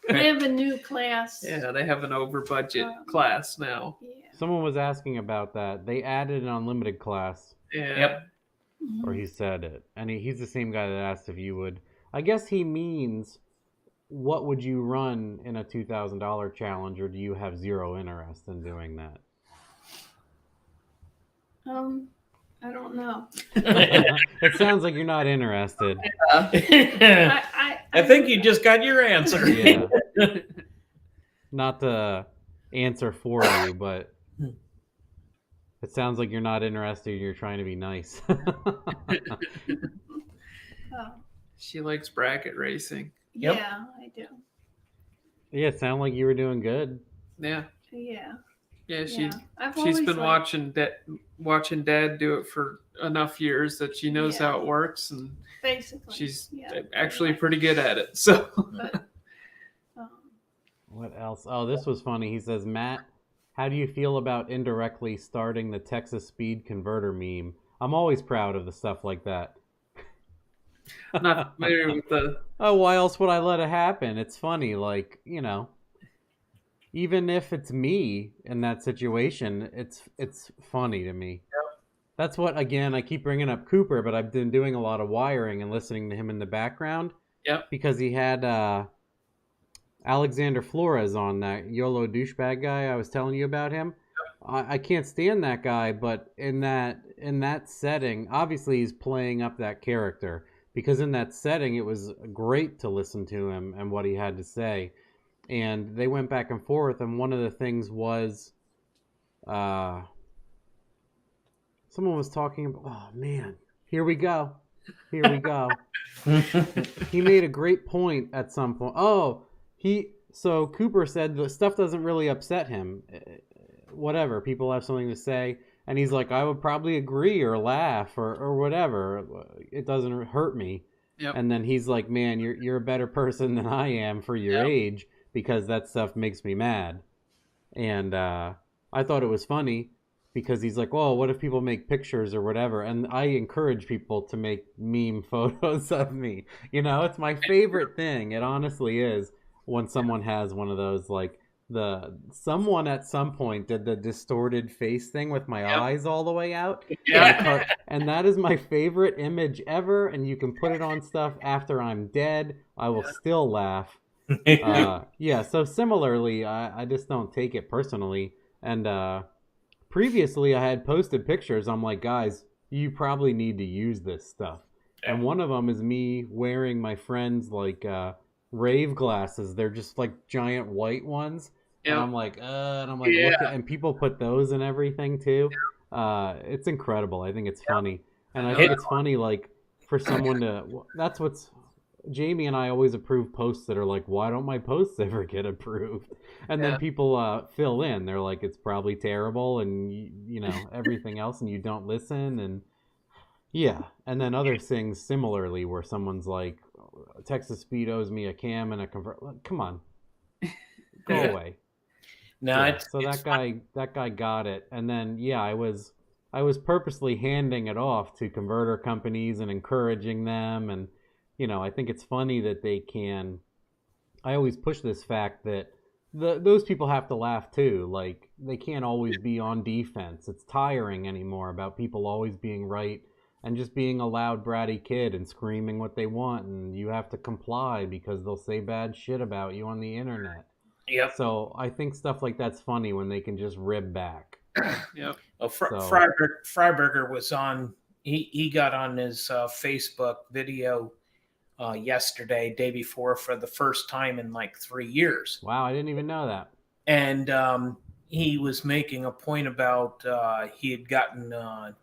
They have a new class. Yeah, they have an over budget class now. Yeah. Someone was asking about that. They added an unlimited class. Yeah. Yep. Or he said it. And he's the same guy that asked if you would. I guess he means, what would you run in a $2,000 challenge, or do you have zero interest in doing that? I don't know. It sounds like you're not interested. I think you just got your answer. Yeah. Not to answer for you, but it sounds like you're not interested. You're trying to be nice. Oh, She likes bracket racing. Yep. yeah, I do. Yeah, it sounded like you were doing good. Yeah. Yeah. Yeah, Yeah. I've she's always been liked- watching Dad do it for enough years that she knows Yeah. how it works, and basically. she's yeah, actually pretty good at it. So But, What else? Oh, this was funny. He says, Matt, how do you feel about indirectly starting the Texas Speed Converter meme? I'm always proud of the stuff like that. I'm not familiar with the. Oh, why else would I let it happen? It's funny, like, even if it's me in that situation, it's funny to me. Yep. That's what, again, I keep bringing up Cooper, but I've been doing a lot of wiring and listening to him in the background. Yep. Because he had Alexander Flores on, that YOLO douchebag guy I was telling you about him. I can't stand that guy, but in that setting, obviously he's playing up that character, because in that setting it was great to listen to him and what he had to say. And they went back and forth, and one of the things was someone was talking about, oh man, here we go. He made a great point at some point. So Cooper said the stuff doesn't really upset him. Whatever, people have something to say, and he's like, I would probably agree or laugh or whatever. It doesn't hurt me. Yep. And then he's like, man, you're a better person than I am for your age, because that stuff makes me mad. And I thought it was funny, because he's like, well, what if people make pictures or whatever? And I encourage people to make meme photos of me. It's my favorite thing. It honestly is, when someone has one of those, like someone at some point did the distorted face thing with my eyes all the way out. Yeah. And that is my favorite image ever. And you can put it on stuff after I'm dead. I will still laugh. So similarly, I just don't take it personally. And previously I had posted pictures. I'm like, guys, you probably need to use this stuff. And one of them is me wearing my friend's like rave glasses. They're just like giant white ones. And I'm like, look at, and people put those in everything too. It's incredible. I think it's funny. And I think it's funny, like, for someone to, that's what's, Jamie and I always approve posts that are like, why don't my posts ever get approved? And then people fill in. They're like, it's probably terrible, and everything else, and you don't listen. And and then other things similarly, where someone's like, Texas Speed owes me a cam and a convert. Come on, go away. No, So that guy got it. And then I was purposely handing it off to converter companies and encouraging them. And I think it's funny that they can. I always push this fact that those people have to laugh too. Like, they can't always be on defense. It's tiring anymore about people always being right and just being a loud, bratty kid and screaming what they want, and you have to comply because they'll say bad shit about you on the internet. Yep. So I think stuff like that's funny when they can just rib back. Yep. Well, Freiberger was on. He got on his Facebook video yesterday, day before, for the first time in like 3 years. Wow, I didn't even know that. And he was making a point about he had gotten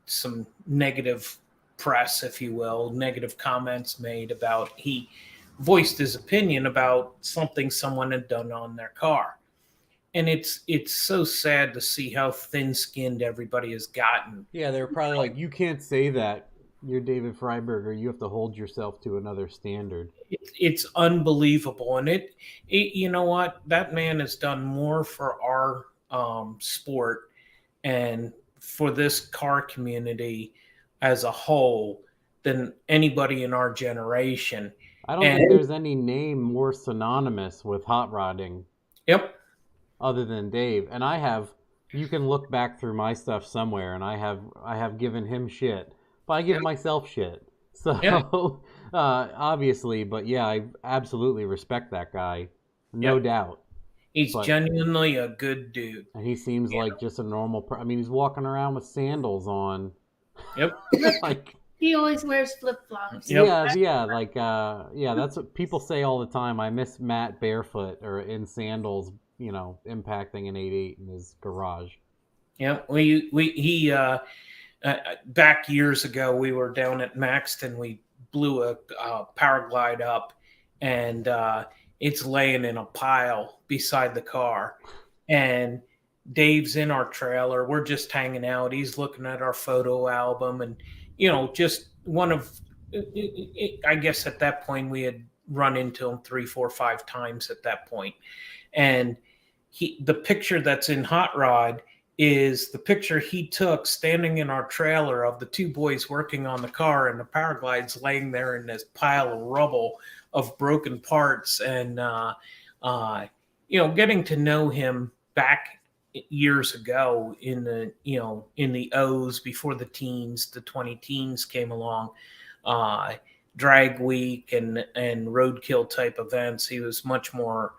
some negative press, if you will, negative comments made about, he voiced his opinion about something someone had done on their car. And it's so sad to see how thin-skinned everybody has gotten. Yeah, they're probably like, you can't say that. You're David Freiberger. You have to hold yourself to another standard. It's unbelievable. And it you know what? That man has done more for our sport and for this car community as a whole than anybody in our generation. I don't think there's any name more synonymous with hot rodding. Yep. Other than Dave. And you can look back through my stuff somewhere, and I have given him shit, but I give myself shit. So obviously, but I absolutely respect that guy, no doubt. He's But genuinely a good dude. and he seems like just a normal. I mean, he's walking around with sandals on. Yep. Like He always wears flip flops. Yep. yeah, that's what people say all the time. I miss Matt barefoot or in sandals, impacting an 8.8 in his garage. Yeah, he back years ago, we were down at Maxton. We blew a paraglide up, and it's laying in a pile beside the car. And Dave's in our trailer. We're just hanging out. He's looking at our photo album, and just one of, I guess at that point we had run into him 3, 4, 5 times at that point, and the picture that's in Hot Rod is the picture he took standing in our trailer of the 2 boys working on the car, and the paraglide's laying there in this pile of rubble of broken parts. And getting to know him back years ago in the O's, before the teens, the 20 teens came along, drag week and roadkill type events, he was much more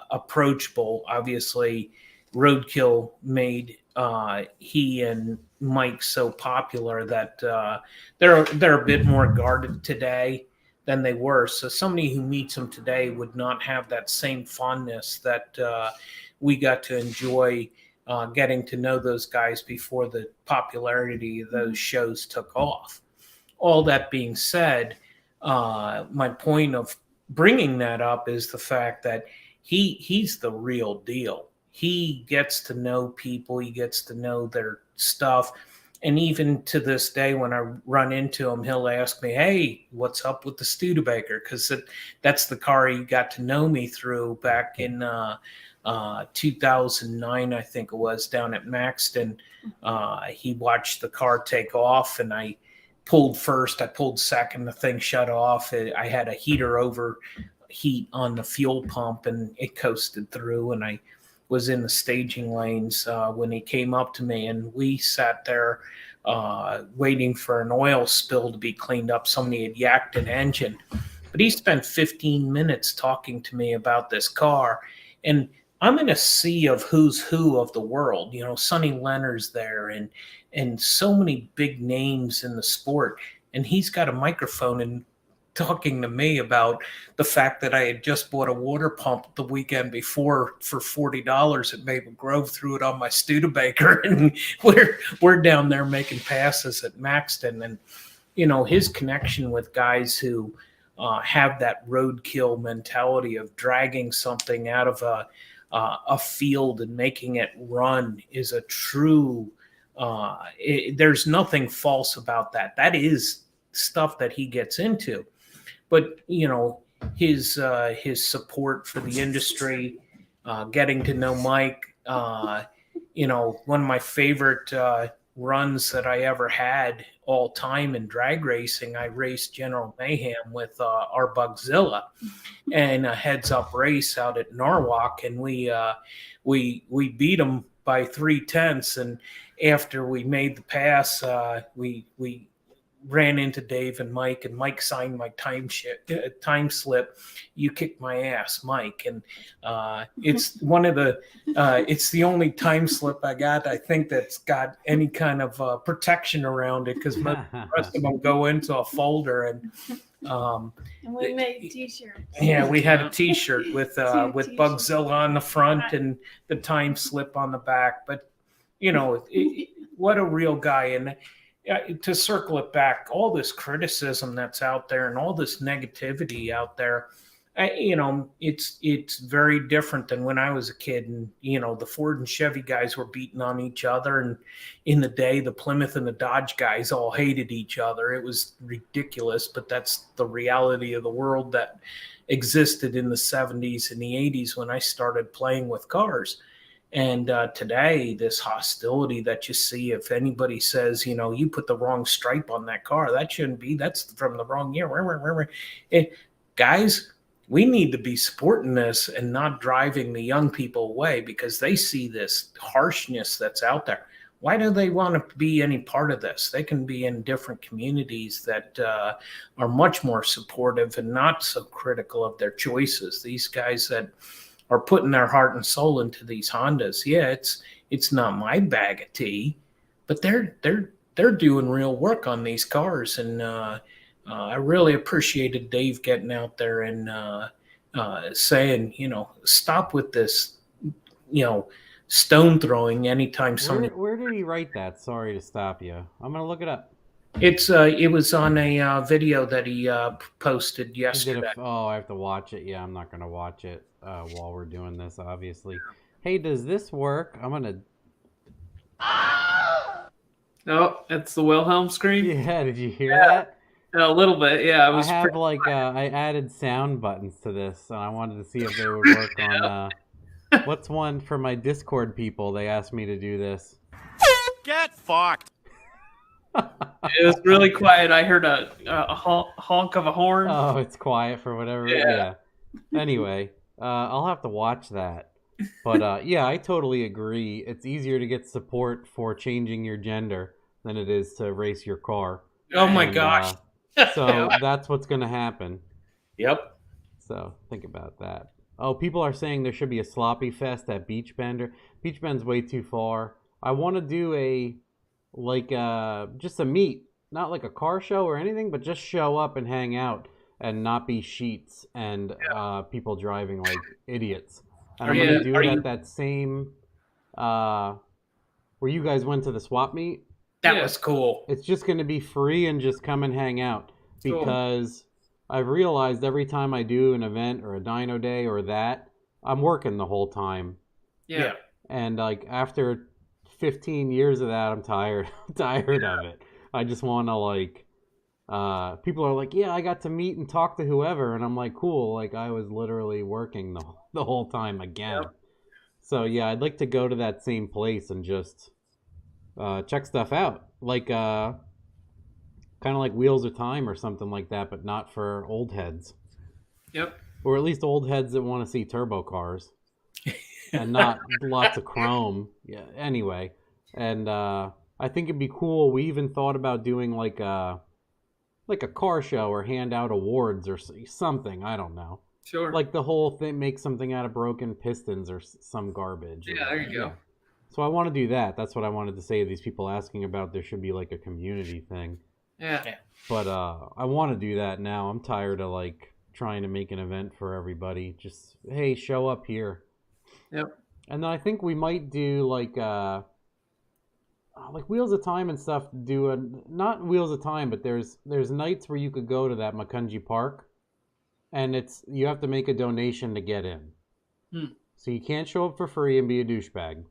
approachable. Obviously, roadkill made he and Mike so popular that they're a bit more guarded today than they were. So somebody who meets them today would not have that same fondness that we got to enjoy getting to know those guys before the popularity of those shows took off. All that being said, my point of bringing that up is the fact that he's the real deal. He gets to know people. He gets to know their stuff. And even to this day, when I run into him, he'll ask me, "Hey, what's up with the Studebaker?" Because that's the car he got to know me through back in 2009, I think it was, down at Maxton. He watched the car take off, and I pulled first. I pulled second. The thing shut off. I had a heater overheat on the fuel pump, and it coasted through, and I was in the staging lanes when he came up to me, and we sat there waiting for an oil spill to be cleaned up. Somebody had yacked an engine, but he spent 15 minutes talking to me about this car. And I'm in a sea of who's who of the world. Sonny Leonard's there, and so many big names in the sport, and he's got a microphone and talking to me about the fact that I had just bought a water pump the weekend before for $40 at Maple Grove, threw it on my Studebaker, and we're down there making passes at Maxton. And his connection with guys who have that roadkill mentality of dragging something out of a field and making it run is a true there's nothing false about that. That is stuff that he gets into. But his support for the industry, getting to know Mike, one of my favorite runs that I ever had all time in drag racing, I raced General Mayhem with our Bugzilla and a heads up race out at Norwalk, and we beat him by 3/10. And after we made the pass, we ran into Dave and Mike signed my time slip. "You kicked my ass, Mike." And it's it's the only time slip I got, I think, that's got any kind of protection around it, because the rest of them go into a folder. And we made t-shirts. Yeah, we had a t-shirt with Bugzilla on the front and the time slip on the back. But what a real guy. And to circle it back, all this criticism that's out there and all this negativity out there, it's very different than when I was a kid. And the Ford and Chevy guys were beating on each other, and in the day the Plymouth and the Dodge guys all hated each other. It was ridiculous, but that's the reality of the world that existed in the 70s and the 80s when I started playing with cars. And today, this hostility that you see, if anybody says, you put the wrong stripe on that car, that shouldn't be, that's from the wrong year. Guys, we need to be supporting this and not driving the young people away, because they see this harshness that's out there. Why do they want to be any part of this? They can be in different communities that are much more supportive and not so critical of their choices. These guys that are putting their heart and soul into these Hondas. Yeah, it's not my bag of tea, but they're doing real work on these cars, and I really appreciated Dave getting out there and saying, stop with this, stone throwing anytime somebody. Where did he write that? Sorry to stop you. I'm gonna look it up. It was on a video that he posted He yesterday. did I have to watch it. Yeah, I'm not gonna watch it while we're doing this, obviously. Hey, does this work? I'm gonna. Oh, it's the Wilhelm scream. Yeah, did you hear that? A little bit. Yeah, I have I added sound buttons to this, and I wanted to see if they would work on. What's one for my Discord people? They asked me to do this. Get fucked. It was really quiet. I heard a honk of a horn. Oh, it's quiet for whatever. Yeah. Anyway, I'll have to watch that. But yeah, I totally agree. It's easier to get support for changing your gender than it is to race your car. Oh my gosh. So that's what's going to happen. Yep. So think about that. Oh, people are saying there should be a sloppy fest at Beach Bender. Beach Bend's way too far. I want to do just a meet, not like a car show or anything, but just show up and hang out and not be sheets and people driving like idiots. And I'm going to do it at that same, where you guys went to the swap meet. That was cool. It's just going to be free and just come and hang out because I've realized every time I do an event or a dyno day or that, I'm working the whole time. Yeah. And like after 15 years of that, I'm tired of it. I just want to people are like, yeah, I got to meet and talk to whoever. And I'm like, cool. Like I was literally working the whole time again. Yep. So yeah, I'd like to go to that same place and just check stuff out. Like, kind of like Wheels of Time or something like that, but not for old heads. Yep. Or at least old heads that want to see turbo cars. And not lots of chrome. Yeah. Anyway, and I think it'd be cool. We even thought about doing like a car show or hand out awards or something. I don't know. Sure. Like the whole thing, make something out of broken pistons or some garbage. Yeah, there you go. Yeah. So I want to do that. That's what I wanted to say to these people asking about there should be like a community thing. Yeah. But I want to do that now. I'm tired of like trying to make an event for everybody. Just, hey, show up here. Yep. And then I think we might do like Wheels of Time and stuff. Not Wheels of Time, but there's nights where you could go to that Macungie Park, and you have to make a donation to get in. So you can't show up for free and be a douchebag.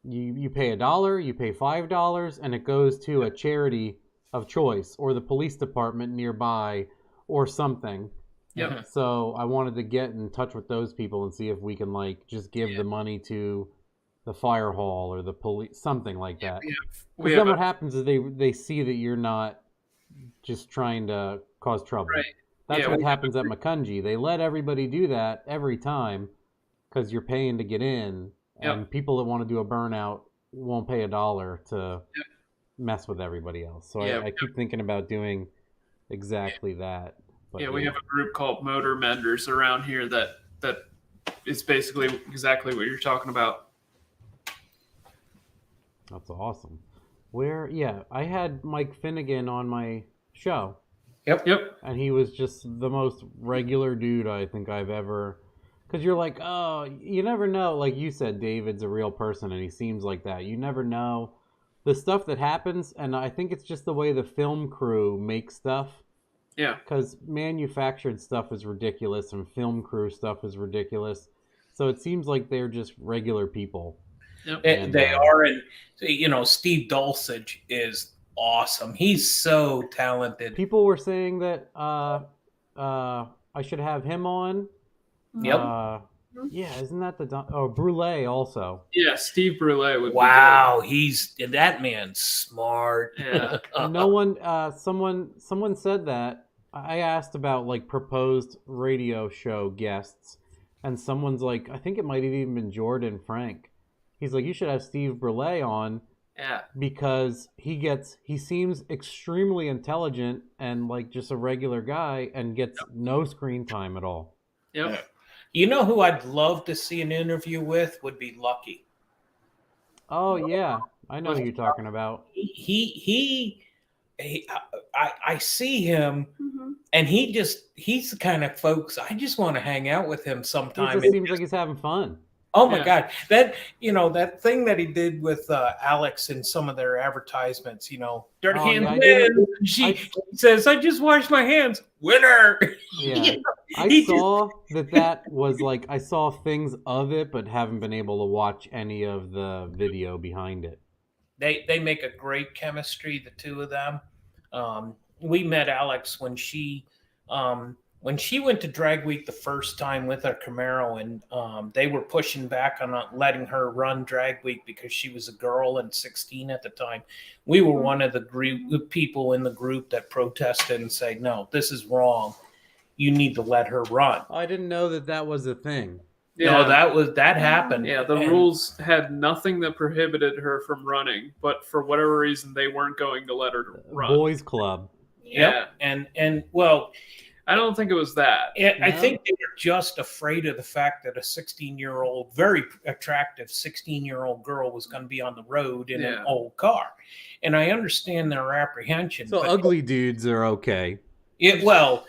You pay $1, you pay $5, and it goes to a charity of choice or the police department nearby or something. Yep. So I wanted to get in touch with those people and see if we can like just give the money to the fire hall or the police, something like that. Because then what happens is they see that you're not just trying to cause trouble. Right. That's what happens at Macungie. They let everybody do that every time because you're paying to get in, and people that want to do a burnout won't pay $1 to mess with everybody else. So I keep thinking about doing exactly that. But we have a group called Motor Menders around here that is basically exactly what you're talking about. That's awesome. I had Mike Finnegan on my show. Yep. And he was just the most regular dude I think I've ever... Because you're like, oh, you never know. Like you said, David's a real person, and he seems like that. You never know the stuff that happens, and I think it's just the way the film crew makes stuff. Yeah. Because manufactured stuff is ridiculous, and film crew stuff is ridiculous. So it seems like they're just regular people. Yep. And they are, and Steve Dulcich is awesome. He's so talented. People were saying that I should have him on. Yep. Yeah, isn't that Brule also? Yeah, Steve Brule would. Wow, that man's smart. Yeah. No one. Someone said that. I asked about like proposed radio show guests, and someone's like, I think it might have even been Jordan Frank. He's like, you should have Steve Brule on. Yeah. Because he seems extremely intelligent and like just a regular guy and gets no screen time at all. Yep. You know who I'd love to see an interview with would be Lucky. Oh yeah, I know who you're talking about. I see him, and he's the kind of folks I just want to hang out with him He sometime. just seems like he's having fun. Oh my Yeah. God, that thing that he did with Alex in some of their advertisements, Dirty Oh, Hands yeah, win. She says, "I just washed my hands, winner." Yeah, I saw that was like, I saw things of it, but haven't been able to watch any of the video behind it. They make a great chemistry, the two of them. We met Alex when she went to Drag Week the first time with her Camaro, and they were pushing back on not letting her run Drag Week because she was a girl and 16 at the time. We were one of the people in the group that protested and said, "No, this is wrong. You need to let her run." I didn't know that was a thing. No, that happened. Yeah, the rules had nothing that prohibited her from running, but for whatever reason, they weren't going to let her run. Boys Club. Yep. And well, I don't think it was that. I think they were just afraid of the fact that a 16-year-old, very attractive 16-year-old girl was going to be on the road in an old car. And I understand their apprehension. So ugly dudes are okay. All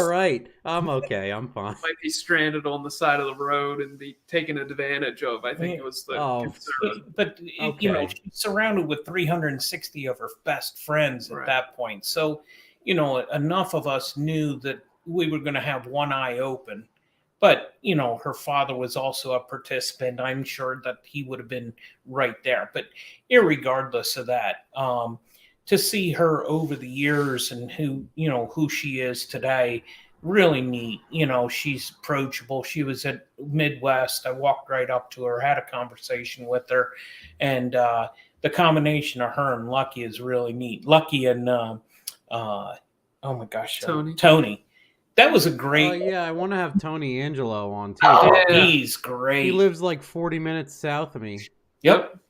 right, I'm okay. I'm fine. Might be stranded on the side of the road and be taken advantage of. I think it was the concern. But she's surrounded with 360 of her best friends at that point. So, enough of us knew that we were going to have one eye open. But, her father was also a participant. I'm sure that he would have been right there. But irregardless of that, to see her over the years and who she is today, really neat. She's approachable. She was at Midwest. I walked right up to her, had a conversation with her, and the combination of her and Lucky is really neat. Lucky and oh my gosh, Tony. That was a great. Oh yeah, I want to have Tony Angelo on too. Oh, he's great. He lives like 40 minutes south of me. Yep.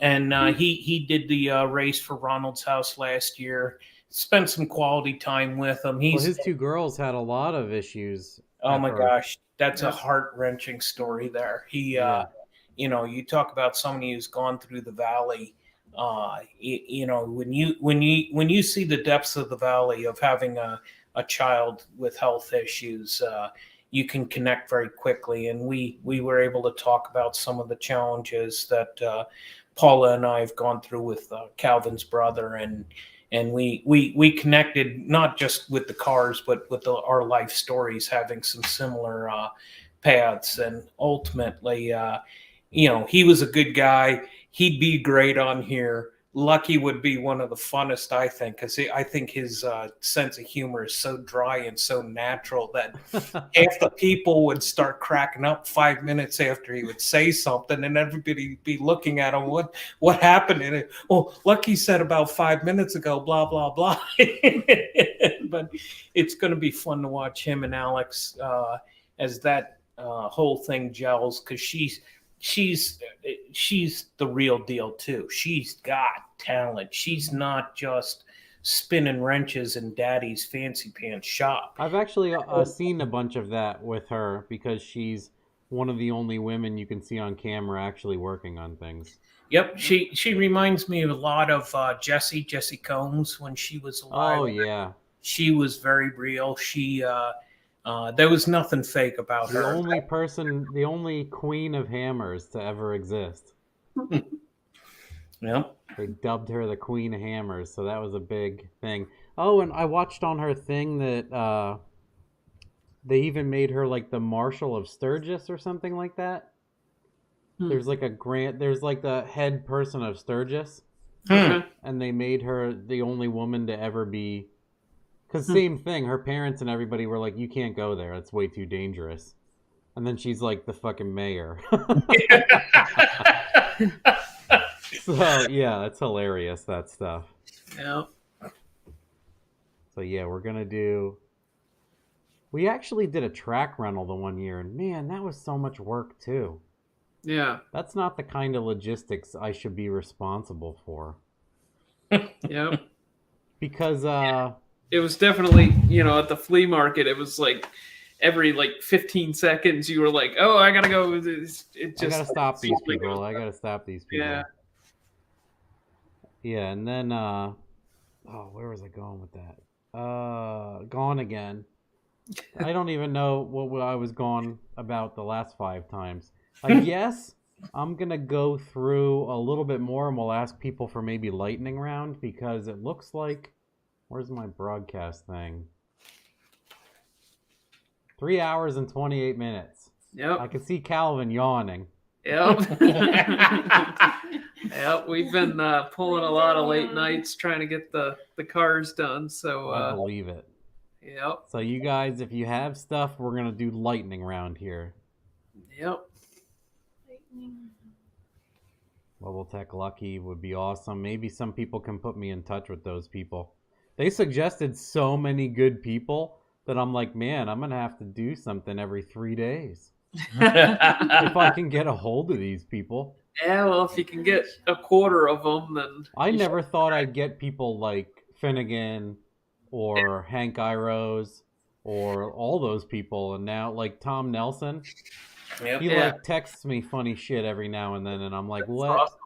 And he did the race for Ronald's house last year. Spent some quality time with him. His two girls had a lot of issues. Oh my gosh, that's a heart-wrenching story there. He, you talk about somebody who's gone through the valley. When you see the depths of the valley of having a child with health issues, you can connect very quickly. And we were able to talk about some of the challenges that Paula and I have gone through with Calvin's brother, and we connected not just with the cars, but with our life stories, having some similar paths. And ultimately, he was a good guy. He'd be great on here. Lucky would be one of the funnest, I think, because I think his sense of humor is so dry and so natural that half the people would start cracking up 5 minutes after he would say something, and everybody would be looking at him, what happened in it? Well, Lucky said about 5 minutes ago, blah, blah, blah. But it's going to be fun to watch him and Alex as that whole thing gels, because she's the real deal too. She's got talent. She's not just spinning wrenches in daddy's fancy pants shop. I've actually seen a bunch of that with her, because she's one of the only women you can see on camera actually working on things. Yep, she reminds me a lot of Jessie Combs when she was alive. Oh yeah, she was very real. She there was nothing fake about her. The only queen of hammers to ever exist. Yep. They dubbed her the Queen of Hammers, so that was a big thing. Oh, and I watched on her thing that they even made her like the Marshal of Sturgis or something like that. There's like there's like the head person of Sturgis, and they made her the only woman to ever be. Because same thing, her parents and everybody were like, you can't go there, it's way too dangerous. And then she's like the fucking mayor. So, yeah, it's hilarious, that stuff. Yeah. So, yeah, we actually did a track rental the one year, and man, that was so much work, too. Yeah. That's not the kind of logistics I should be responsible for. Yep. Because, it was definitely, at the flea market, it was like every like 15 seconds you were like, oh, I gotta go. It just I gotta stop these people. I gotta stop these people. Yeah. Yeah, and then where was I going with that? Gone again. I don't even know what I was gone about the last 5 times. I guess I'm gonna go through a little bit more, and we'll ask people for maybe lightning round, because it looks like, where's my broadcast thing? 3 hours and 28 minutes. Yep. I can see Calvin yawning. Yep. Yep. We've been pulling a lot of late nights trying to get the cars done. So I believe it. Yep. So you guys, if you have stuff, we're gonna do lightning round here. Yep. Level Tech Lucky would be awesome. Maybe some people can put me in touch with those people. They suggested so many good people that I'm like, man, I'm gonna have to do something every 3 days if I can get a hold of these people. Yeah, well, if you can get a quarter of them, then I never thought I'd get people like Finnegan or Hank Iros or all those people, and now like Tom Nelson. Yep. He Yeah. like texts me funny shit every now and then, and I'm like, That's what? awesome.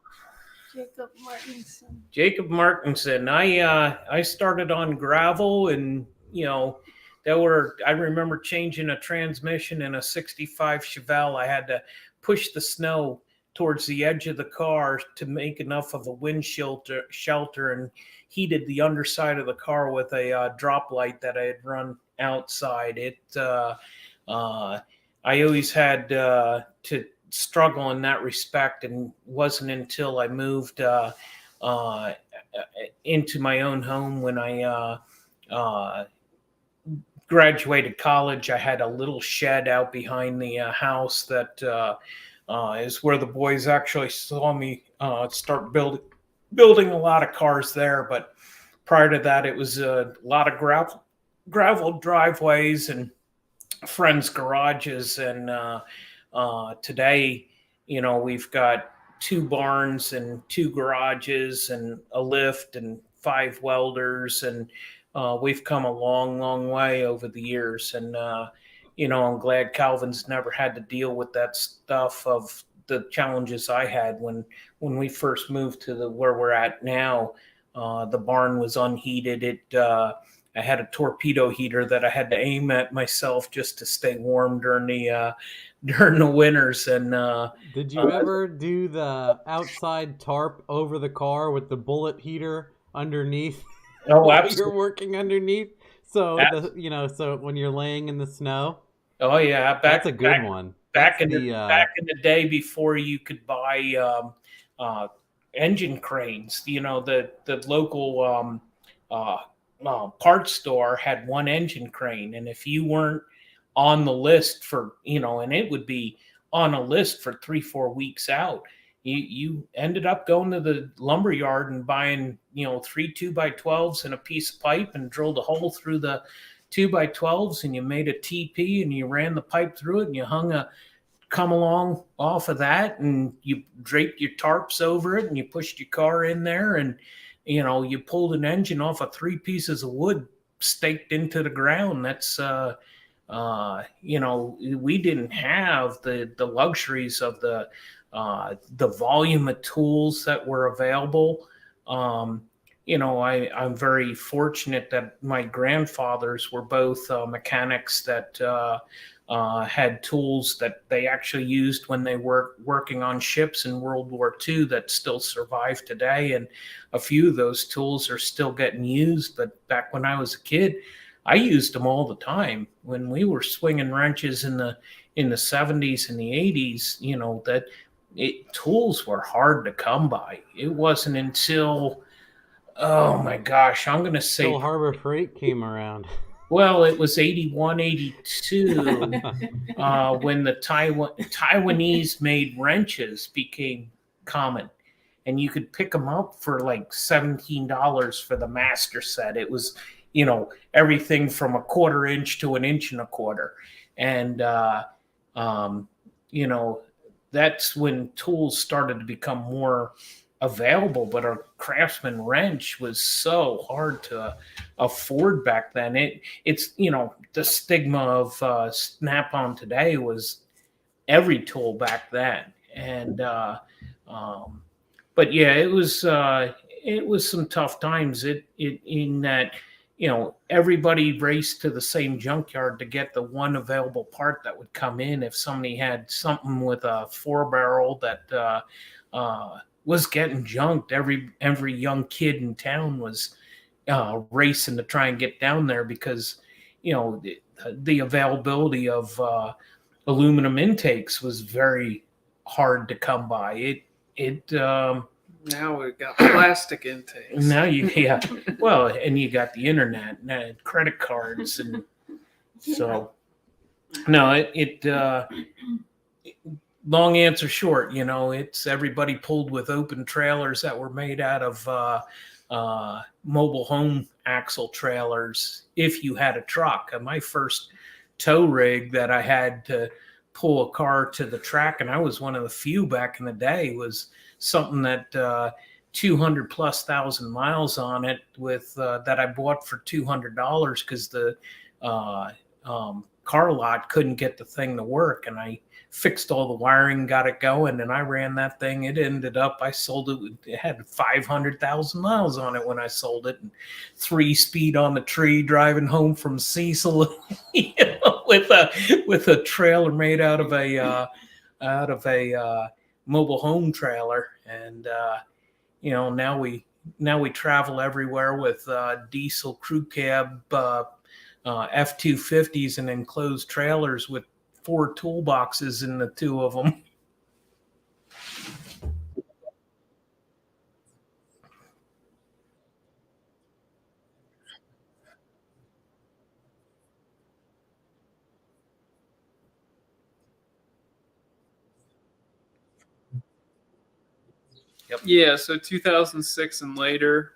Jacob Martinson. Jacob Martinson. I started on gravel, and I remember changing a transmission in a 65 Chevelle. I had to push the snow towards the edge of the car to make enough of a wind shelter, and heated the underside of the car with a drop light that I had run outside. I always had to struggle in that respect, and wasn't until I moved into my own home when I graduated college. I had a little shed out behind the house that is where the boys actually saw me start building a lot of cars there. But prior to that, it was a lot of gravel driveways and friends' garages. And today, we've got 2 barns and 2 garages and a lift and 5 welders, and we've come a long, long way over the years. And I'm glad Calvin's never had to deal with that stuff of the challenges I had when we first moved to where we're at now. The barn was unheated. I had a torpedo heater that I had to aim at myself just to stay warm during the winters. And did you ever do the outside tarp over the car with the bullet heater underneath? Oh, while absolutely. You're working underneath, so so when you're laying in the snow. Oh yeah, that's a good one. Back in the day, before you could buy engine cranes, the local parts store had one engine crane, and if you weren't on the list for and it would be on a list for 3-4 weeks out, you ended up going to the lumber yard and buying 3 2x12s and a piece of pipe, and drilled a hole through the 2x12s, and you made a TP, and you ran the pipe through it, and you hung a come along off of that, and you draped your tarps over it, and you pushed your car in there, and you pulled an engine off of 3 pieces of wood staked into the ground. That's we didn't have the luxuries of the volume of tools that were available. I'm very fortunate that my grandfathers were both mechanics that had tools that they actually used when they were working on ships in World War II that still survive today. And a few of those tools are still getting used. But back when I was a kid, I used them all the time. When we were swinging wrenches in the 70s and the 80s, tools were hard to come by. It wasn't until, oh my gosh, I'm going to say Pearl Harbor Freight came around. Well, it was 81, 82 when the Taiwanese made wrenches became common, and you could pick them up for like $17 for the master set. It was, everything from 1/4 inch to 1 1/4 inch. And, that's when tools started to become more available, but a Craftsman wrench was so hard to afford back then. It's the stigma of Snap-on today was every tool back then, and but yeah, it was some tough times. It in that everybody raced to the same junkyard to get the one available part that would come in. If somebody had something with a 4-barrel that was getting junked, every young kid in town was racing to try and get down there because the availability of aluminum intakes was very hard to come by. Now we've got plastic intakes. Now well, and you got the internet and credit cards, and so no, long answer short, it's everybody pulled with open trailers that were made out of mobile home axle trailers. If you had a truck, my first tow rig that I had to pull a car to the track, and I was one of the few back in the day, was something that 200,000+ miles on it with that I bought for $200 because the car lot couldn't get the thing to work, and I fixed all the wiring, got it going, and I ran that thing. It ended up, I sold it. It had 500,000 miles on it when I sold it, and 3-speed on the tree driving home from Cecil, with a trailer made out of a mobile home trailer. And now we travel everywhere with diesel crew cab F-250s and enclosed trailers with 4 toolboxes in the 2 of them. Yep. Yeah, so 2006 and later,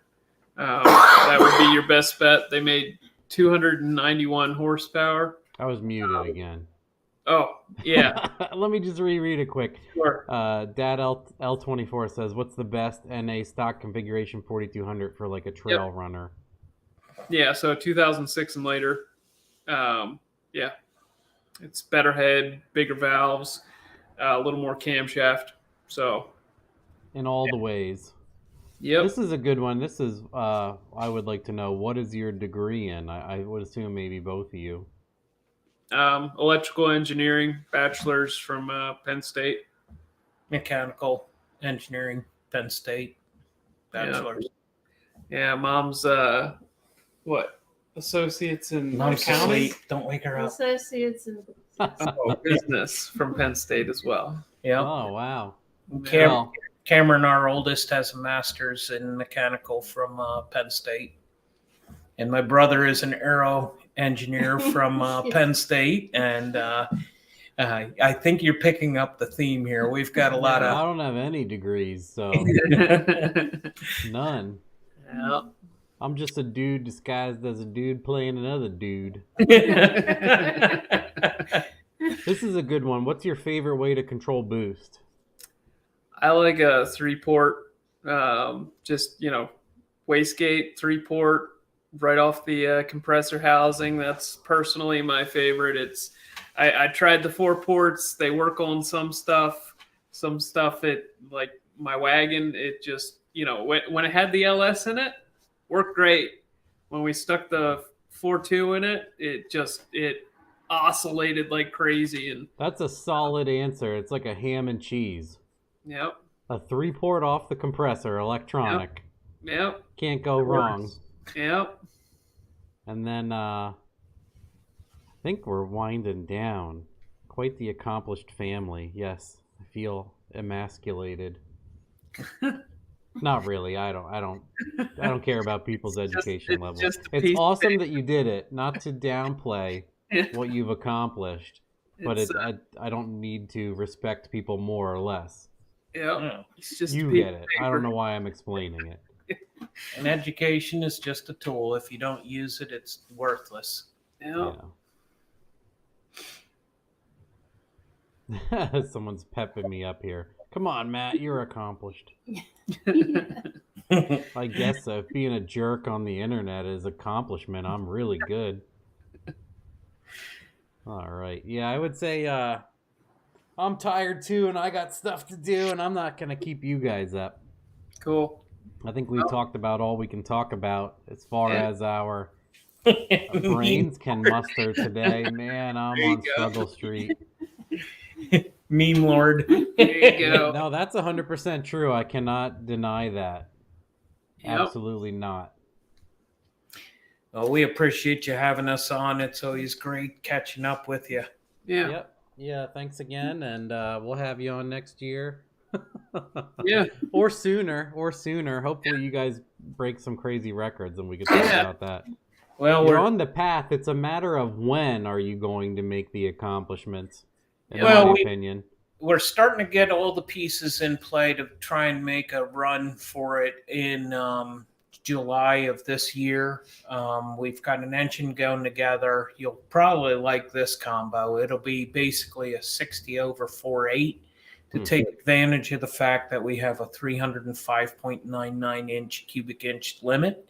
that would be your best bet. They made 291 horsepower. I was muted again. Oh, yeah. Let me just reread it quick. Sure. Dad L24 says, what's the best NA stock configuration 4200 for like a trail runner? Yeah, so 2006 and later. Yeah. It's better head, bigger valves, a little more camshaft. So in all the ways. Yep. This is a good one. This is, I would like to know, what is your degree in? I would assume maybe both of you. Electrical engineering, bachelor's from Penn State. Mechanical engineering, Penn State, bachelor's. Yeah, mom's associates in Mom's accounting. asleep. Don't wake her up. Associates in Business from Penn State as well. Yeah. Oh, wow. Cameron, our oldest, has a master's in mechanical from Penn State. And my brother is an aero engineer from Penn State. And I think you're picking up the theme here. We've got a lot of... I don't have any degrees, so none. Yeah. I'm just a dude disguised as a dude playing another dude. This is a good one. What's your favorite way to control boost? I like a 3-port, just, wastegate 3-port right off the compressor housing. That's personally my favorite. I tried the 4 ports. They work on some stuff. Some stuff, like my wagon, it just, when it had the LS in it, worked great. When we stuck the 4.2 in it, it oscillated like crazy. And that's a solid answer. It's like a ham and cheese. Yep. A 3-port off the compressor, electronic. Yep. Can't go wrong. Yep. And then I think we're winding down. Quite the accomplished family. Yes, I feel emasculated. Not really. I don't care about people's education level. It's awesome that you did it. Not to downplay what you've accomplished, but I don't need to respect people more or less. Yeah, it's just you get it. I don't know why I'm explaining it. And education is just a tool. If you don't use it, it's worthless. Yeah. Someone's pepping me up here. Come on, Matt, you're accomplished. Yeah. I guess so. If being a jerk on the internet is accomplishment, I'm really good. All right. Yeah, I would say I'm tired too, and I got stuff to do, and I'm not going to keep you guys up. Cool. I think we've talked about all we can talk about as far as our Meme brains can muster today. Man, I'm There you on go. Struggle Street. Meme Lord. There you go. No, that's 100% true. I cannot deny that. Yep. Absolutely not. Well, we appreciate you having us on. It's always great catching up with you. Yeah. Yep. Yeah, thanks again, and we'll have you on next year. Yeah. Or sooner. Hopefully you guys break some crazy records and we can talk about that. Well, You're we're on the path. It's a matter of when are you going to make the accomplishments, in Well, my we- opinion. we're starting to get all the pieces in play to try and make a run for it in July of this year. We've got an engine going together. You'll probably like this combo. It'll be basically a 60 over 4.8 to take advantage of the fact that we have a 305.99 inch cubic inch limit.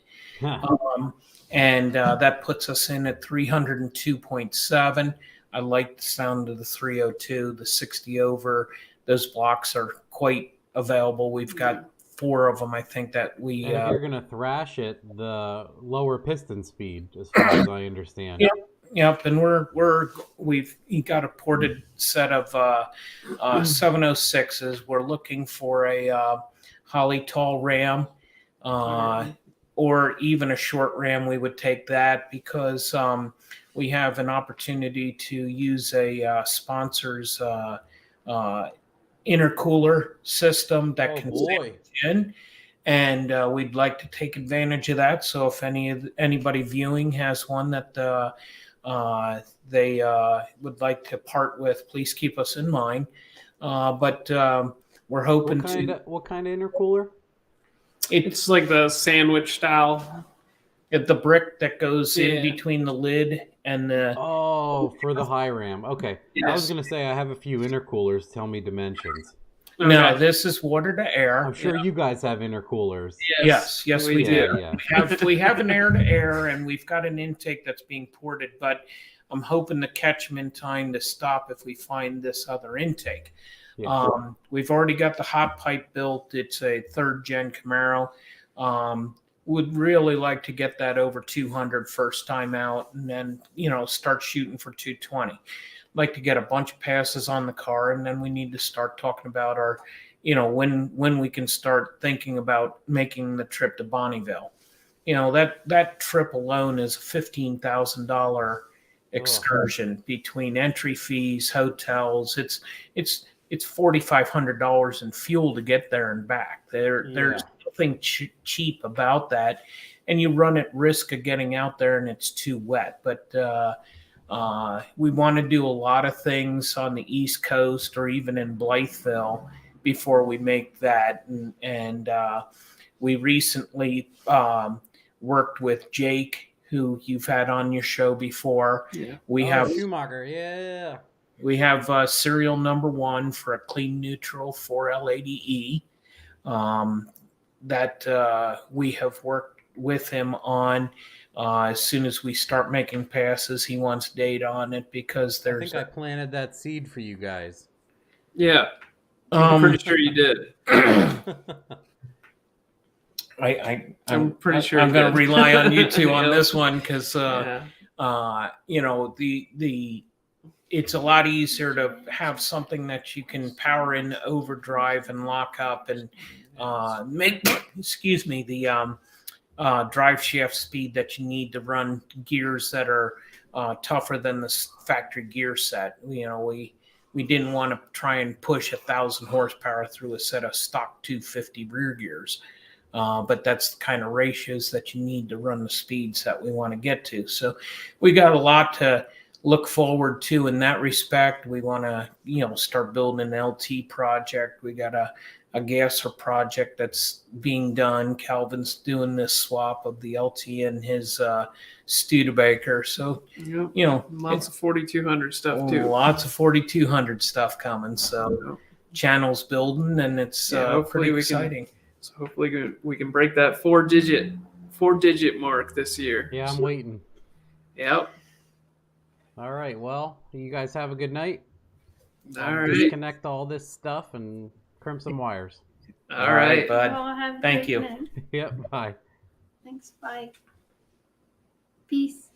And that puts us in at 302.7. I like the sound of the 302, the 60 over. Those blocks are quite available. We've got 4 of them, I think, that we. And if you're gonna thrash it, the lower piston speed, as far as I understand. Yep, and we've got a ported set of 706s. We're looking for a Holly tall ram, or even a short ram. We would take that because we have an opportunity to use a sponsor's intercooler system that can stand in, and we'd like to take advantage of that. So if anybody viewing has one that they would like to part with, please keep us in mind. But we're hoping What kind of intercooler? It's like the sandwich style. the brick that goes Yeah. in between the lid and the. Oh, for the high ram. Okay. I Yes. was gonna say I have a few intercoolers. Tell me dimensions. No, Okay. this is water to air. I'm sure you guys have intercoolers. Yes, we Yeah, do. yeah. We have an air to air, and we've got an intake that's being ported. But I'm hoping to catch them in time to stop if we find this other intake. Yeah. We've already got the hot pipe built. It's a 3rd gen Camaro. Would really like to get that over 200 first time out, and then start shooting for 220. Like to get a bunch of passes on the car, and then we need to start talking about our, when we can start thinking about making the trip to Bonneville. That trip alone is a $15,000 excursion between entry fees, hotels. It's $4,500 in fuel to get there and back. There's nothing cheap about that, and you run at risk of getting out there and it's too wet. But we want to do a lot of things on the East Coast or even in Blytheville before we make that. And we recently worked with Jake, who you've had on your show before. Yeah. We have Schumacher. Yeah. We have serial number 1 for a clean neutral 4L80E that we have worked with him on. As soon as we start making passes, he wants data on it because I there's. think I planted that seed for you guys. Yeah. I'm pretty sure you did. I'm pretty sure I'm you going to did. rely on you two on Yeah. this one because Yeah. it's a lot easier to have something that you can power in overdrive and lock up and make the drive shaft speed that you need to run gears that are tougher than the factory gear set. We didn't want to try and push 1,000 horsepower through a set of stock 250 rear gears. But that's the kind of ratios that you need to run the speeds that we want to get to. So we got a lot to look forward to in that respect. We want to, start building an LT project. We got a gasser project that's being done. Calvin's doing this swap of the LT and his Studebaker. So, Lots of 4200 stuff too. Lots of 4200 stuff coming. So channel's building, and it's hopefully pretty we can- exciting. So hopefully we can break that four-digit mark this year. Yeah, I'm waiting. Yep. All right. Well, you guys have a good night. All I'll right. disconnect all this stuff and crimp some wires. All right. bud. Well, have a Thank great you. night. Yep. Bye. Thanks. Bye. Peace.